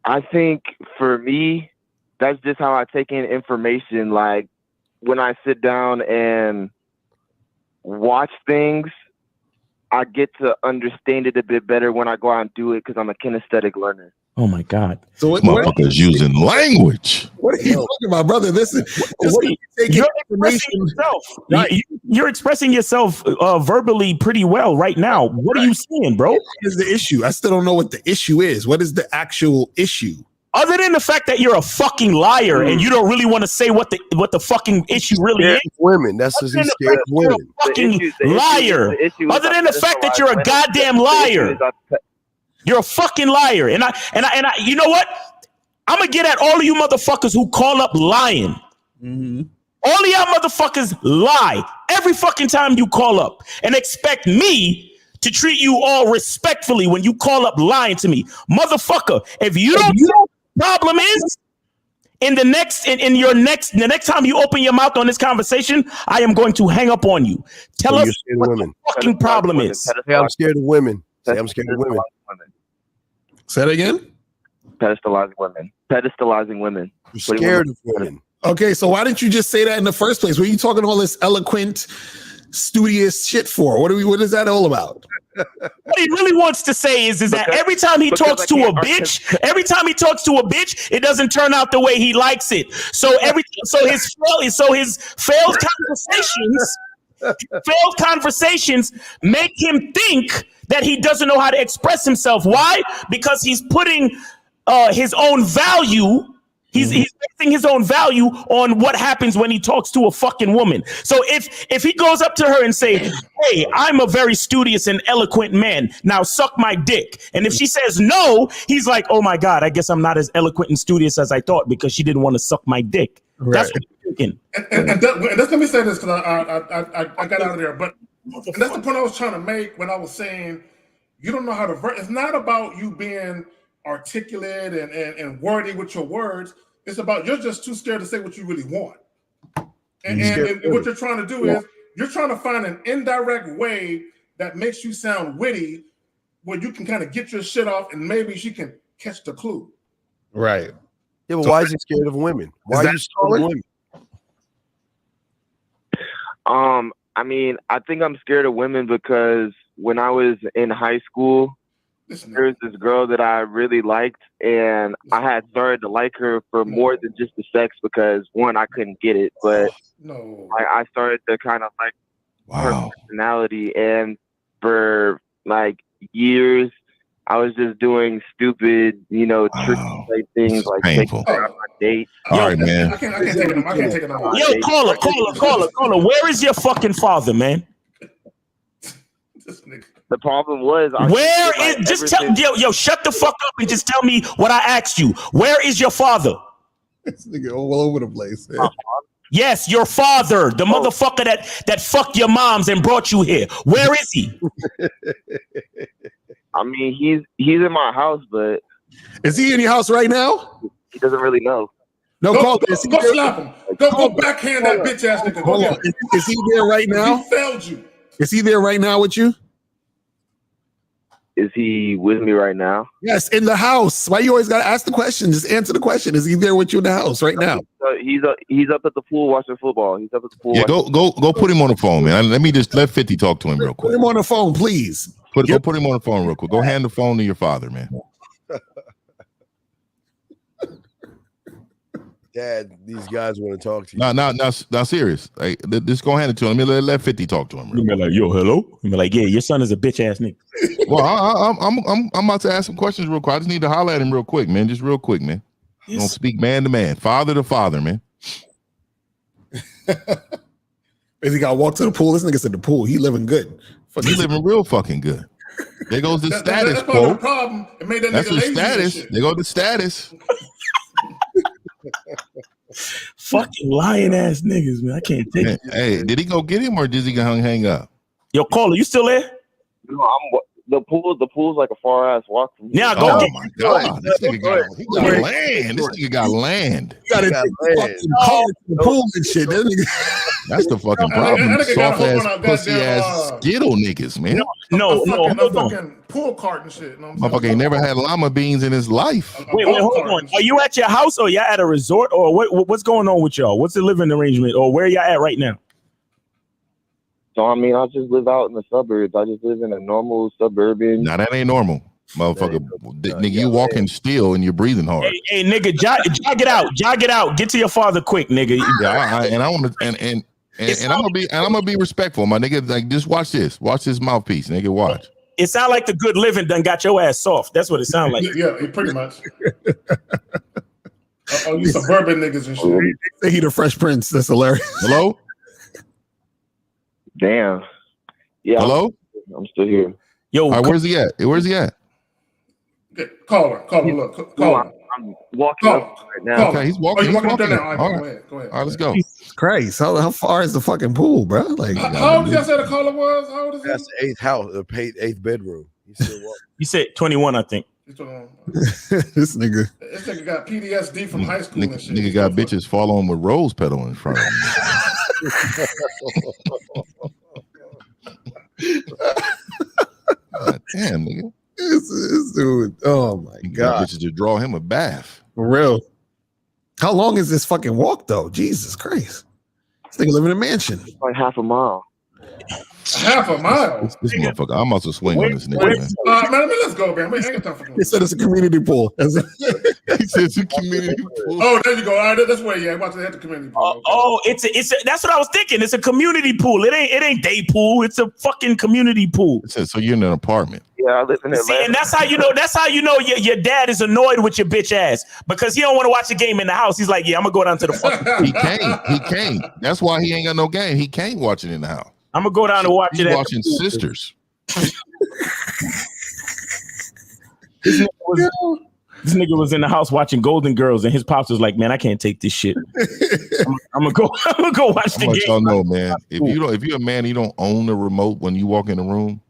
I think for me, that's just how I take in information. Like when I sit down and watch things, I get to understand it a bit better when I go out and do it because I'm a kinesthetic learner. Oh my God! So motherfuckers using language. What are you talking about, brother? You're expressing yourself. Right. You're expressing yourself verbally pretty well right now. What are you saying, bro? What is the issue? I still don't know what the issue is. What is the actual issue? Other than the fact that you're a fucking liar and you don't really want to say what the fucking issue really is. Women. That's just he's scared of women. You're a fucking liar. Other than the fact that you're a goddamn liar. You're a fucking liar. And I you know what? I'm gonna get at all of you motherfuckers who call up lying. Mm-hmm. All of y'all motherfuckers lie every fucking time you call up and expect me to treat you all respectfully when you call up lying to me. Motherfucker, if you don't know what the problem is, the next time you open your mouth on this conversation, I am going to hang up on you. Tell us what the fucking problem is. Hey, I'm scared of women. I'm scared of women. Say it again. Pedestalizing women. You're scared of women. Okay, so why didn't you just say that in the first place? What are you talking all this eloquent, studious shit for? What is that all about? What he really wants to say is that every time he talks to a bitch, it doesn't turn out the way he likes it. So his failed conversations make him think that he doesn't know how to express himself. Why? Because he's putting his own value. He's basing his own value on what happens when he talks to a fucking woman. So if he goes up to her and say, "Hey, I'm a very studious and eloquent man. Now suck my dick," and if she says no, he's like, "Oh my God, I guess I'm not as eloquent and studious as I thought because she didn't want to suck my dick." Right. That's what you're thinking. And let me say this because I got out of there, but and that's the point I was trying to make when I was saying you don't know how to. It's not about you being articulate and wordy with your words. It's about you're just too scared to say what you really want. And what you're trying to do is you're trying to find an indirect way that makes you sound witty where you can kind of get your shit off and maybe she can catch the clue. Right. Yeah, but why is he scared of women? Why are you scared of women? I mean, I think I'm scared of women because when I was in high school, there was this girl that I really liked, and I had started to like her for more than just the sex because, one, I couldn't get it, but I started to kind of like her personality, and for like years, I was just doing stupid, tricky type things like taking her on dates. All right, man. I can't take it no more. I can't take it no more. Yo, caller. Where is your fucking father, man? The problem was, shut the fuck up and just tell me what I asked you. Where is your father? This nigga all over the place. Man. Yes, your father, the motherfucker that fucked your moms and brought you here. Where is he? I mean, he's in my house, but is he in your house right now? He doesn't really know. No, go slap him. Go backhand that bitch ass nigga. Hold on. Is he there right now? He failed you. Is he there right now with you? Is he with me right now? Yes, in the house. Why you always gotta ask the question? Just answer the question. Is he there with you in the house right now? He's up at the pool watching football. He's up at the pool. Yeah, go put him on the phone, man. Let 50 talk to him real quick. Put him on the phone, please. Go put him on the phone real quick. Go hand the phone to your father, man. Dad, these guys want to talk to you. Now, serious. Like, just go hand it to him. Let 50 talk to him. You be like, yo, hello. You be like, yeah, your son is a bitch ass nigga. Well, I'm about to ask some questions real quick. I just need to holler at him real quick, man. Just real quick, man. Yes. Don't speak man to man, father to father, man. If he got to walk to the pool, this nigga's at the pool. He living good. He living real fucking good. There goes the status that's quote. Problem. It made that that's nigga lazy status. There go the status. Fucking lying ass niggas, man. I can't take it. Hey, did he go get him or did he hang up? Yo, caller, you still there? No, the pool's like a far ass walk from here. Now go get my God. This nigga got land. This nigga got land. You gotta take fucking car to the pool and shit. That's the fucking problem. Soft ass, pussy ass Skittle niggas, man. No, hold on. Fucking pool cart and shit. Motherfucker ain't never had llama beans in his life. Wait, hold on. Are you at your house or y'all at a resort or what's going on with y'all? What's the living arrangement or where y'all at right now? So, I mean, I just live out in the suburbs. I just live in a normal suburban. Nah, that ain't normal. Motherfucker, nigga, you walking still and you're breathing hard. Hey, nigga, jog it out. Get to your father quick, nigga. Yeah, and I want to, and I'm gonna be respectful, my nigga. Like, just watch this mouthpiece, nigga. Watch. It sound like the good living done got your ass soft. That's what it sound like. Yeah, pretty much. You suburban niggas and shit. He the Fresh Prince. That's hilarious. Hello. Damn. Yeah. Hello. I'm still here. Yo, all right, where's he at? Where's he at? Call her. Look, call her. I'm walking up right now. Okay, he's walking. He's walking up there now. All right, go ahead. All right, let's go. Christ, how far is the fucking pool, bro? Like, how old did y'all say the caller was? How old is he? That's the eighth house, the eighth bedroom. You said 21, I think. This nigga got PTSD from high school and shit. Nigga got bitches following with rose petal in front of him. God damn, nigga. This dude. Oh my God. Bitches to draw him a bath. For real. How long is this fucking walk though? Jesus Christ. This nigga live in a mansion. It's like half a mile. Half a mile. This motherfucker. I'm about to swing on this nigga, man. Man, let's go, man. Wait, ain't got time for He said it's a community pool. He said it's a community pool. Oh, there you go. All right, that's where you about to have the community pool. It's a that's what I was thinking. It's a community pool. It ain't day pool. It's a fucking community pool. So you're in an apartment. Yeah, I live in Atlanta. See, and that's how you know your dad is annoyed with your bitch ass because he don't want to watch a game in the house. He's like, yeah, I'm gonna go down to the fucking. He can't. That's why he ain't got no game. He can't watch it in the house. I'm gonna go down and watch it. Watching Sisters. This nigga was in the house watching Golden Girls, and his pops was like, "Man, I can't take this shit. I'm gonna go watch the game." Y'all know, man. If you're a man, you don't own the remote when you walk in the room.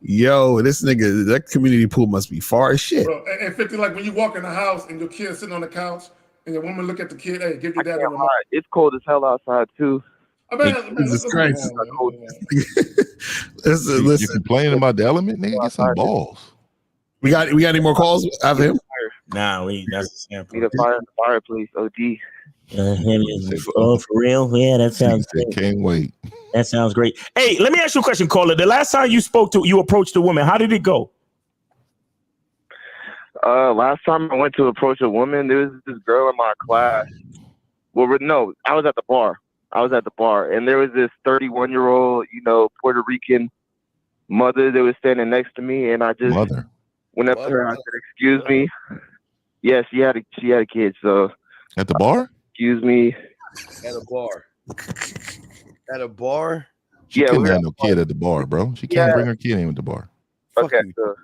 Yo, this nigga, that community pool must be far as shit. Bro, and 50, like when you walk in the house and your kid's sitting on the couch and your woman look at the kid, hey, give your dad a remote. It's cold as hell outside too. Jesus Christ. You complaining about the element, nigga? Get some balls. We got any more calls after him? Nah, that's a sample. Need a fire in the fireplace, OG. Oh, for real? Yeah, that sounds great. Can't wait. That sounds great. Hey, let me ask you a question, caller. The last time you approached a woman, how did it go? Last time I went to approach a woman, there was this girl in my class. Well, no, I was at the bar. And there was this 31-year-old, Puerto Rican mother that was standing next to me, and I just went up to her. I said, "Excuse me." Yeah, she had a kid. So at the bar? Excuse me. At a bar. At a bar? She couldn't have no kid at the bar, bro. She can't bring her kid in at the bar. Okay, so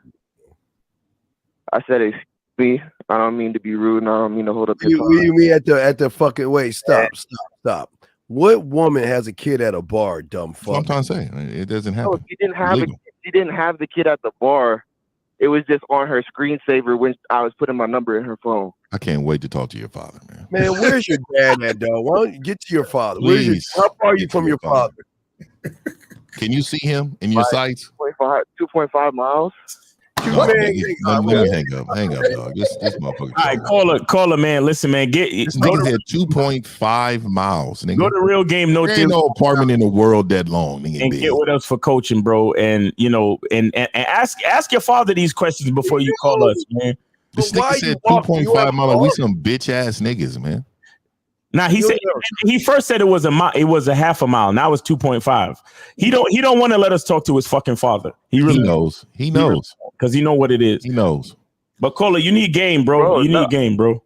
I said, "Excuse me. I don't mean to be rude, and I don't mean to hold up your What do you mean at the fucking wait? Stop. What woman has a kid at a bar? Dumb fuck. I'm trying to say it doesn't happen. No, she didn't have the kid at the bar. It was just on her screensaver when I was putting my number in her phone. I can't wait to talk to your father, man. Man, where's your dad at, dog? Why don't you get to your father? How far are you from your father? Can you see him in your sights? 2.5 miles. Let me hang up, dog. This motherfucker. All right, caller, man. Listen, man. This nigga's at 2.5 miles. Nigga. Go to Real Game. There ain't no apartment in the world that long. Nigga, and get with us for coaching, bro. And and ask your father these questions before you call us, man. This nigga said 2.5 miles. We some bitch ass niggas, man. Now he first said it was a half a mile. Now it's 2.5. He don't want to let us talk to his fucking father. He knows. He knows. Because he know what it is. He knows. But Cola, you need game, bro. You need game, bro.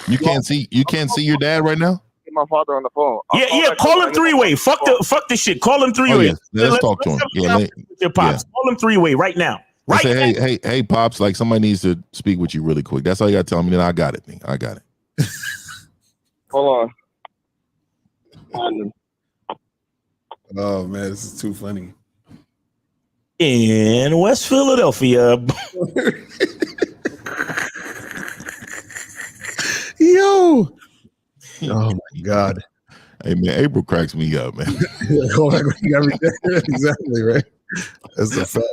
You can't see your dad right now? Get my father on the phone. Yeah, call him three-way. Fuck the shit. Call him three-way. Let's talk to him. Your pops. Call him three-way right now. Right. Say, hey, pops, like somebody needs to speak with you really quick. That's all you gotta tell me. Then I got it. I got it. Hold on. Oh man, this is too funny. In West Philadelphia. Yo. Oh my God. Hey man, April cracks me up, man. Exactly right. That's a fact.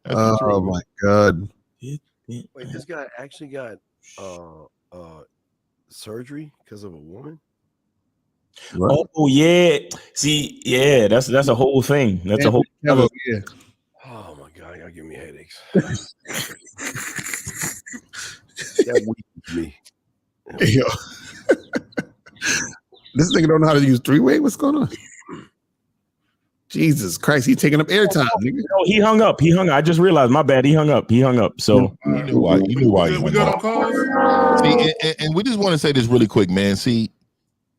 Oh my God. Wait, this guy actually got surgery because of a woman? What? Oh yeah. See, yeah, that's a whole thing. That's a whole yeah. Oh my God, y'all give me headaches. That weakens me. Yo. This nigga don't know how to use three-way. What's going on? Jesus Christ, he's taking up airtime. Nigga. No, he hung up. I just realized. My bad. He hung up. So you knew why. We got on calls. See, and we just want to say this really quick, man. See,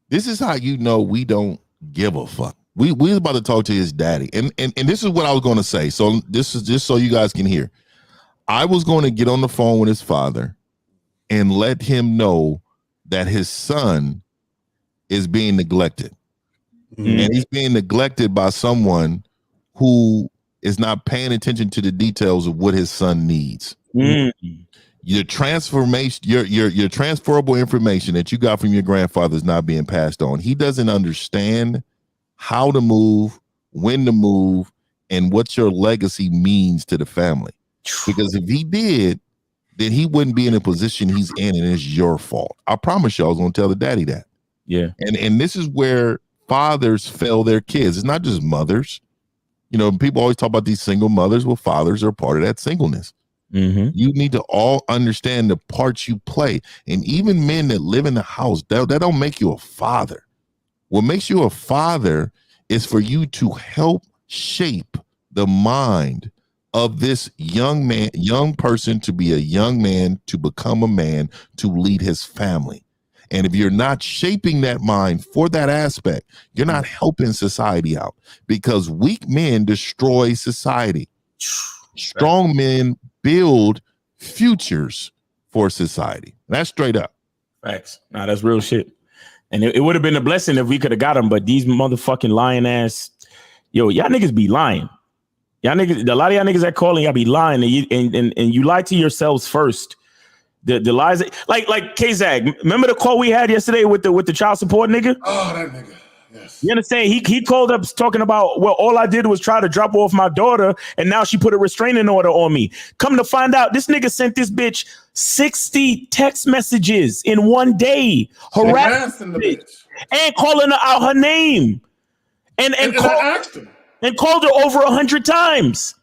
this is how you know we don't give a fuck. We was about to talk to his daddy, and this is what I was going to say. So this is just so you guys can hear. I was going to get on the phone with his father and let him know that his son is being neglected. Mm-hmm. And he's being neglected by someone who is not paying attention to the details of what his son needs. Mm-hmm. Your transformation, your transferable information that you got from your grandfather is not being passed on. He doesn't understand how to move, when to move, and what your legacy means to the family. Because if he did, then he wouldn't be in a position he's in, and it's your fault. I promise you, I was going to tell the daddy that. Yeah. And this is where fathers fail their kids. It's not just mothers. You know, people always talk about these single mothers. Well, fathers are part of that singleness. Mm-hmm. You need to all understand the parts you play. And even men that live in the house, that don't make you a father. What makes you a father is for you to help shape the mind of this young person to be a young man, to become a man, to lead his family. And if you're not shaping that mind for that aspect, you're not helping society out, because weak men destroy society. Strong men build futures for society. That's straight up. Facts. Nah, that's real shit. And it would have been a blessing if we could have got them, but these motherfucking lying ass, y'all niggas be lying. Y'all niggas, a lot of y'all niggas that calling, y'all be lying, and you lie to yourselves first. The lies, like K-Zag. Remember the call we had yesterday with the child support nigga? Oh, that nigga. You understand? He called up talking about, well, all I did was try to drop off my daughter, and now she put a restraining order on me. Come to find out, this nigga sent this bitch 60 text messages in one day, harassing the bitch and calling her out her name, and called her over 100 times.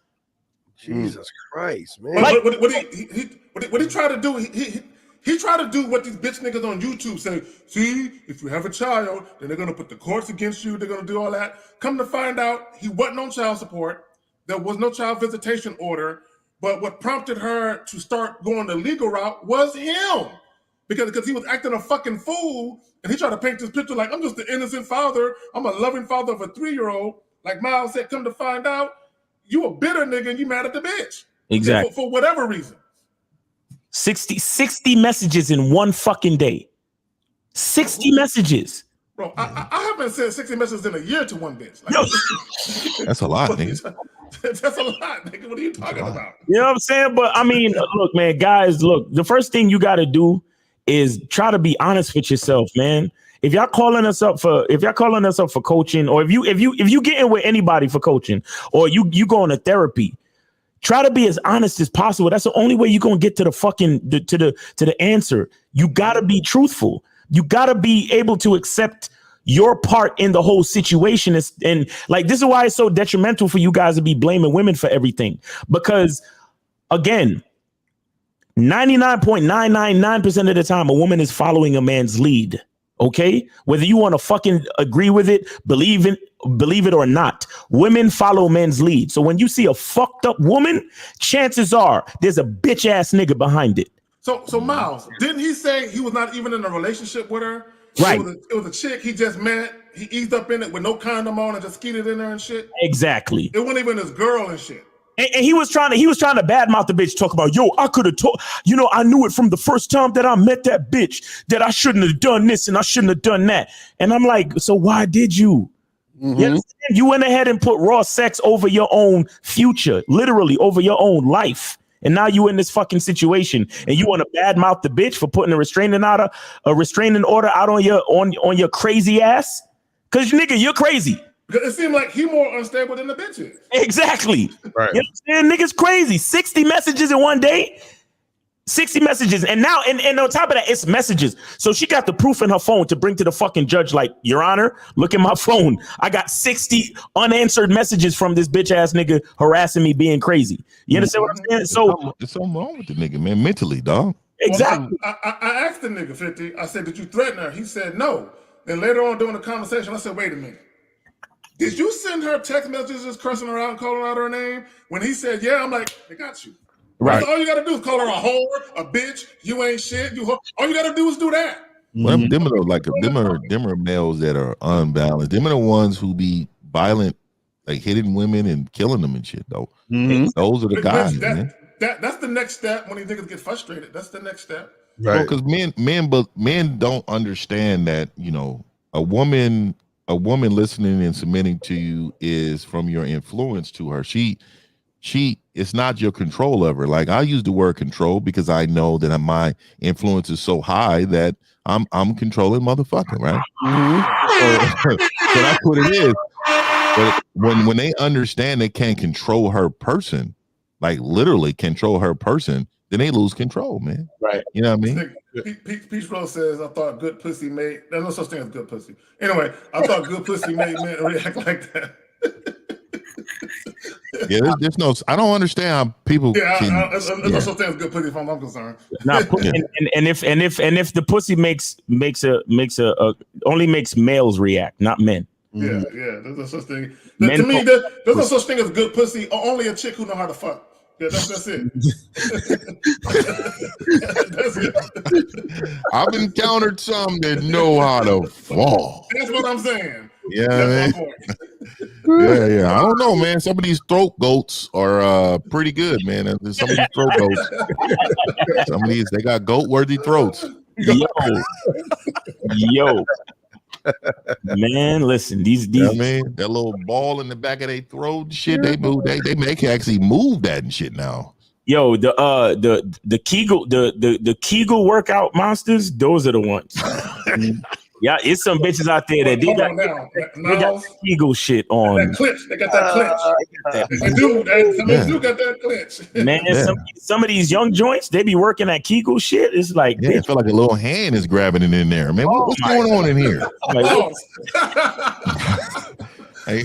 Jesus Christ, man! What he tried to do? He tried to do what these bitch niggas on YouTube say. See, if you have a child, then they're gonna put the courts against you. They're gonna do all that. Come to find out, he wasn't on child support. There was no child visitation order. But what prompted her to start going the legal route was him, because he was acting a fucking fool, and he tried to paint this picture like, I'm just the innocent father. I'm a loving father of a 3-year-old. Like Miles said, come to find out, you a bitter nigga and you mad at the bitch. Exactly. For whatever reason. 60 messages in one fucking day. 60 messages. Bro, I haven't sent 60 messages in a year to one bitch. Like, that's a lot, nigga. That's a lot, nigga. What are you talking about? You know what I'm saying? But I mean, look, man, guys, look, the first thing you got to do is try to be honest with yourself, man. If y'all calling us up for coaching, or if you getting with anybody for coaching, or you going to therapy, try to be as honest as possible. That's the only way you're gonna get to the fucking to the answer. You gotta be truthful. You gotta be able to accept your part in the whole situation. And like, this is why it's so detrimental for you guys to be blaming women for everything. Because again, 99.999% of the time, a woman is following a man's lead. Okay, whether you want to fucking agree with it, believe it or not, women follow men's lead. So when you see a fucked up woman, chances are there's a bitch ass nigga behind it. So Miles, didn't he say he was not even in a relationship with her? Right. It was a chick he just met. He eased up in it with no condom on and just skeeted in there and shit. Exactly. It wasn't even his girl and shit. And he was trying to badmouth the bitch, talk about, yo, I could have told, I knew it from the first time that I met that bitch that I shouldn't have done this and I shouldn't have done that. And I'm like, so why did you? Mm-hmm. You understand? You went ahead and put raw sex over your own future, literally over your own life. And now you in this fucking situation, and you want to badmouth the bitch for putting a restraining order out on your crazy ass? Cause nigga, you're crazy. Because it seemed like he more unstable than the bitch is. Exactly. Right. You know what I'm saying? Nigga's crazy. 60 messages in one day. 60 messages. And now, and on top of that, it's messages. So she got the proof in her phone to bring to the fucking judge, like, Your Honor, look at my phone. I got 60 unanswered messages from this bitch ass nigga harassing me, being crazy. You understand what I'm saying? So it's something wrong with the nigga, man, mentally, dog. Exactly. Well, I asked the nigga, 50, I said, did you threaten her? He said no. Then later on during the conversation, I said, wait a minute. Did you send her text messages cursing her out and calling out her name? When he said, yeah, I'm like, they got you. Right. So all you got to do is call her a whore, a bitch, you ain't shit. All you got to do is do that. Well, them are males that are unbalanced. Them are the ones who be violent, like hitting women and killing them and shit, though. Mm-hmm. Those are the guys, man. That's the next step when these niggas get frustrated. That's the next step. Right. Because men don't understand that, a woman listening and submitting to you is from your influence to her. She it's not your control of her. Like, I use the word control because I know that my influence is so high that I'm controlling motherfucker, right? Mm-hmm. So that's what it is. But when they understand they can't control her person, like literally control her person, then they lose control, man. Right. You know what I mean? Peach Rose says, I thought good pussy made, there's no such thing as good pussy. Anyway, I thought good pussy made men react like that. Yeah, there's no, I don't understand how people there's no such thing as good pussy from I'm concerned. Now, and if the pussy makes only makes males react, not men. Yeah, there's no such thing. To me, there's no such thing as good pussy, or only a chick who know how to fuck. Yeah, that's it. That's it. I've encountered some that know how to fall. That's what I'm saying. Yeah, man. Yeah. I don't know, man. Some of these throat goats are pretty good, man. Some of these throat goats. Some of these, they got goat-worthy throats. Yo. Man, listen, these you know what I mean, that little ball in the back of their throat and shit, they move, they can actually move that and shit now. Yo, the Kegel workout monsters, those are the ones. Yeah, it's some bitches out there that Hold on now. they got Eagle shit on. That clinch. They got that clinch. They do. Some of them do got that clinch. Man, some of these young joints, they be working at Kegel shit. It's like, I feel like a little hand is grabbing it in there, man. What's going on in here? Hey,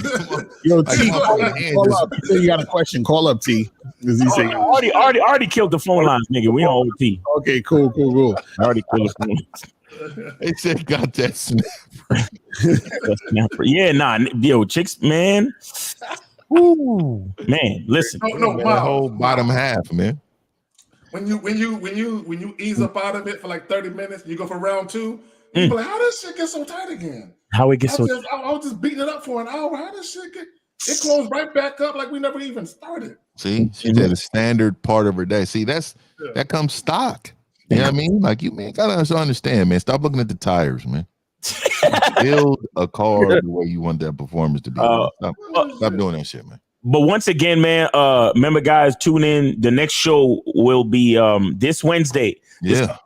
yo, T, call up. You say you got a question? Call up, T. Already killed the phone lines, nigga. We on OT. Okay, cool. I already killed the phone lines. They said got that snapper. Yeah, nah, yo, chicks, man. Ooh, man, listen. No, that whole bottom half, man. When you ease up out of it for like 30 minutes, you go for round 2. You be like, how does shit get so tight again? How it gets I was just beating it up for an hour. How does shit get? It closed right back up like we never even started. See, she did a standard part of her day. See, that comes stock. You know what I mean? Like you, man, gotta understand, man. Stop looking at the tires, man. Build a car the way you want that performance to be. Stop doing that shit, man. But once again, man, remember, guys, tune in. The next show will be this Wednesday.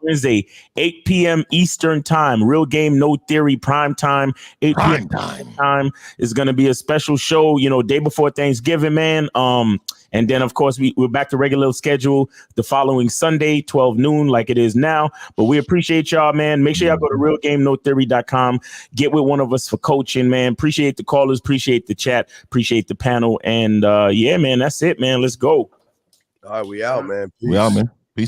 Wednesday, 8 p.m. Eastern time. Real Game, No Theory, prime time. 8 p.m. time is going to be a special show, day before Thanksgiving, man. And then, of course, we're back to regular schedule the following Sunday, 12 noon, like it is now. But we appreciate y'all, man. Make sure y'all go to realgamenotheory.com. Get with one of us for coaching, man. Appreciate the callers. Appreciate the chat. Appreciate the panel. And, yeah, man, that's it, man. Let's go. All right, we out, man. We out, man.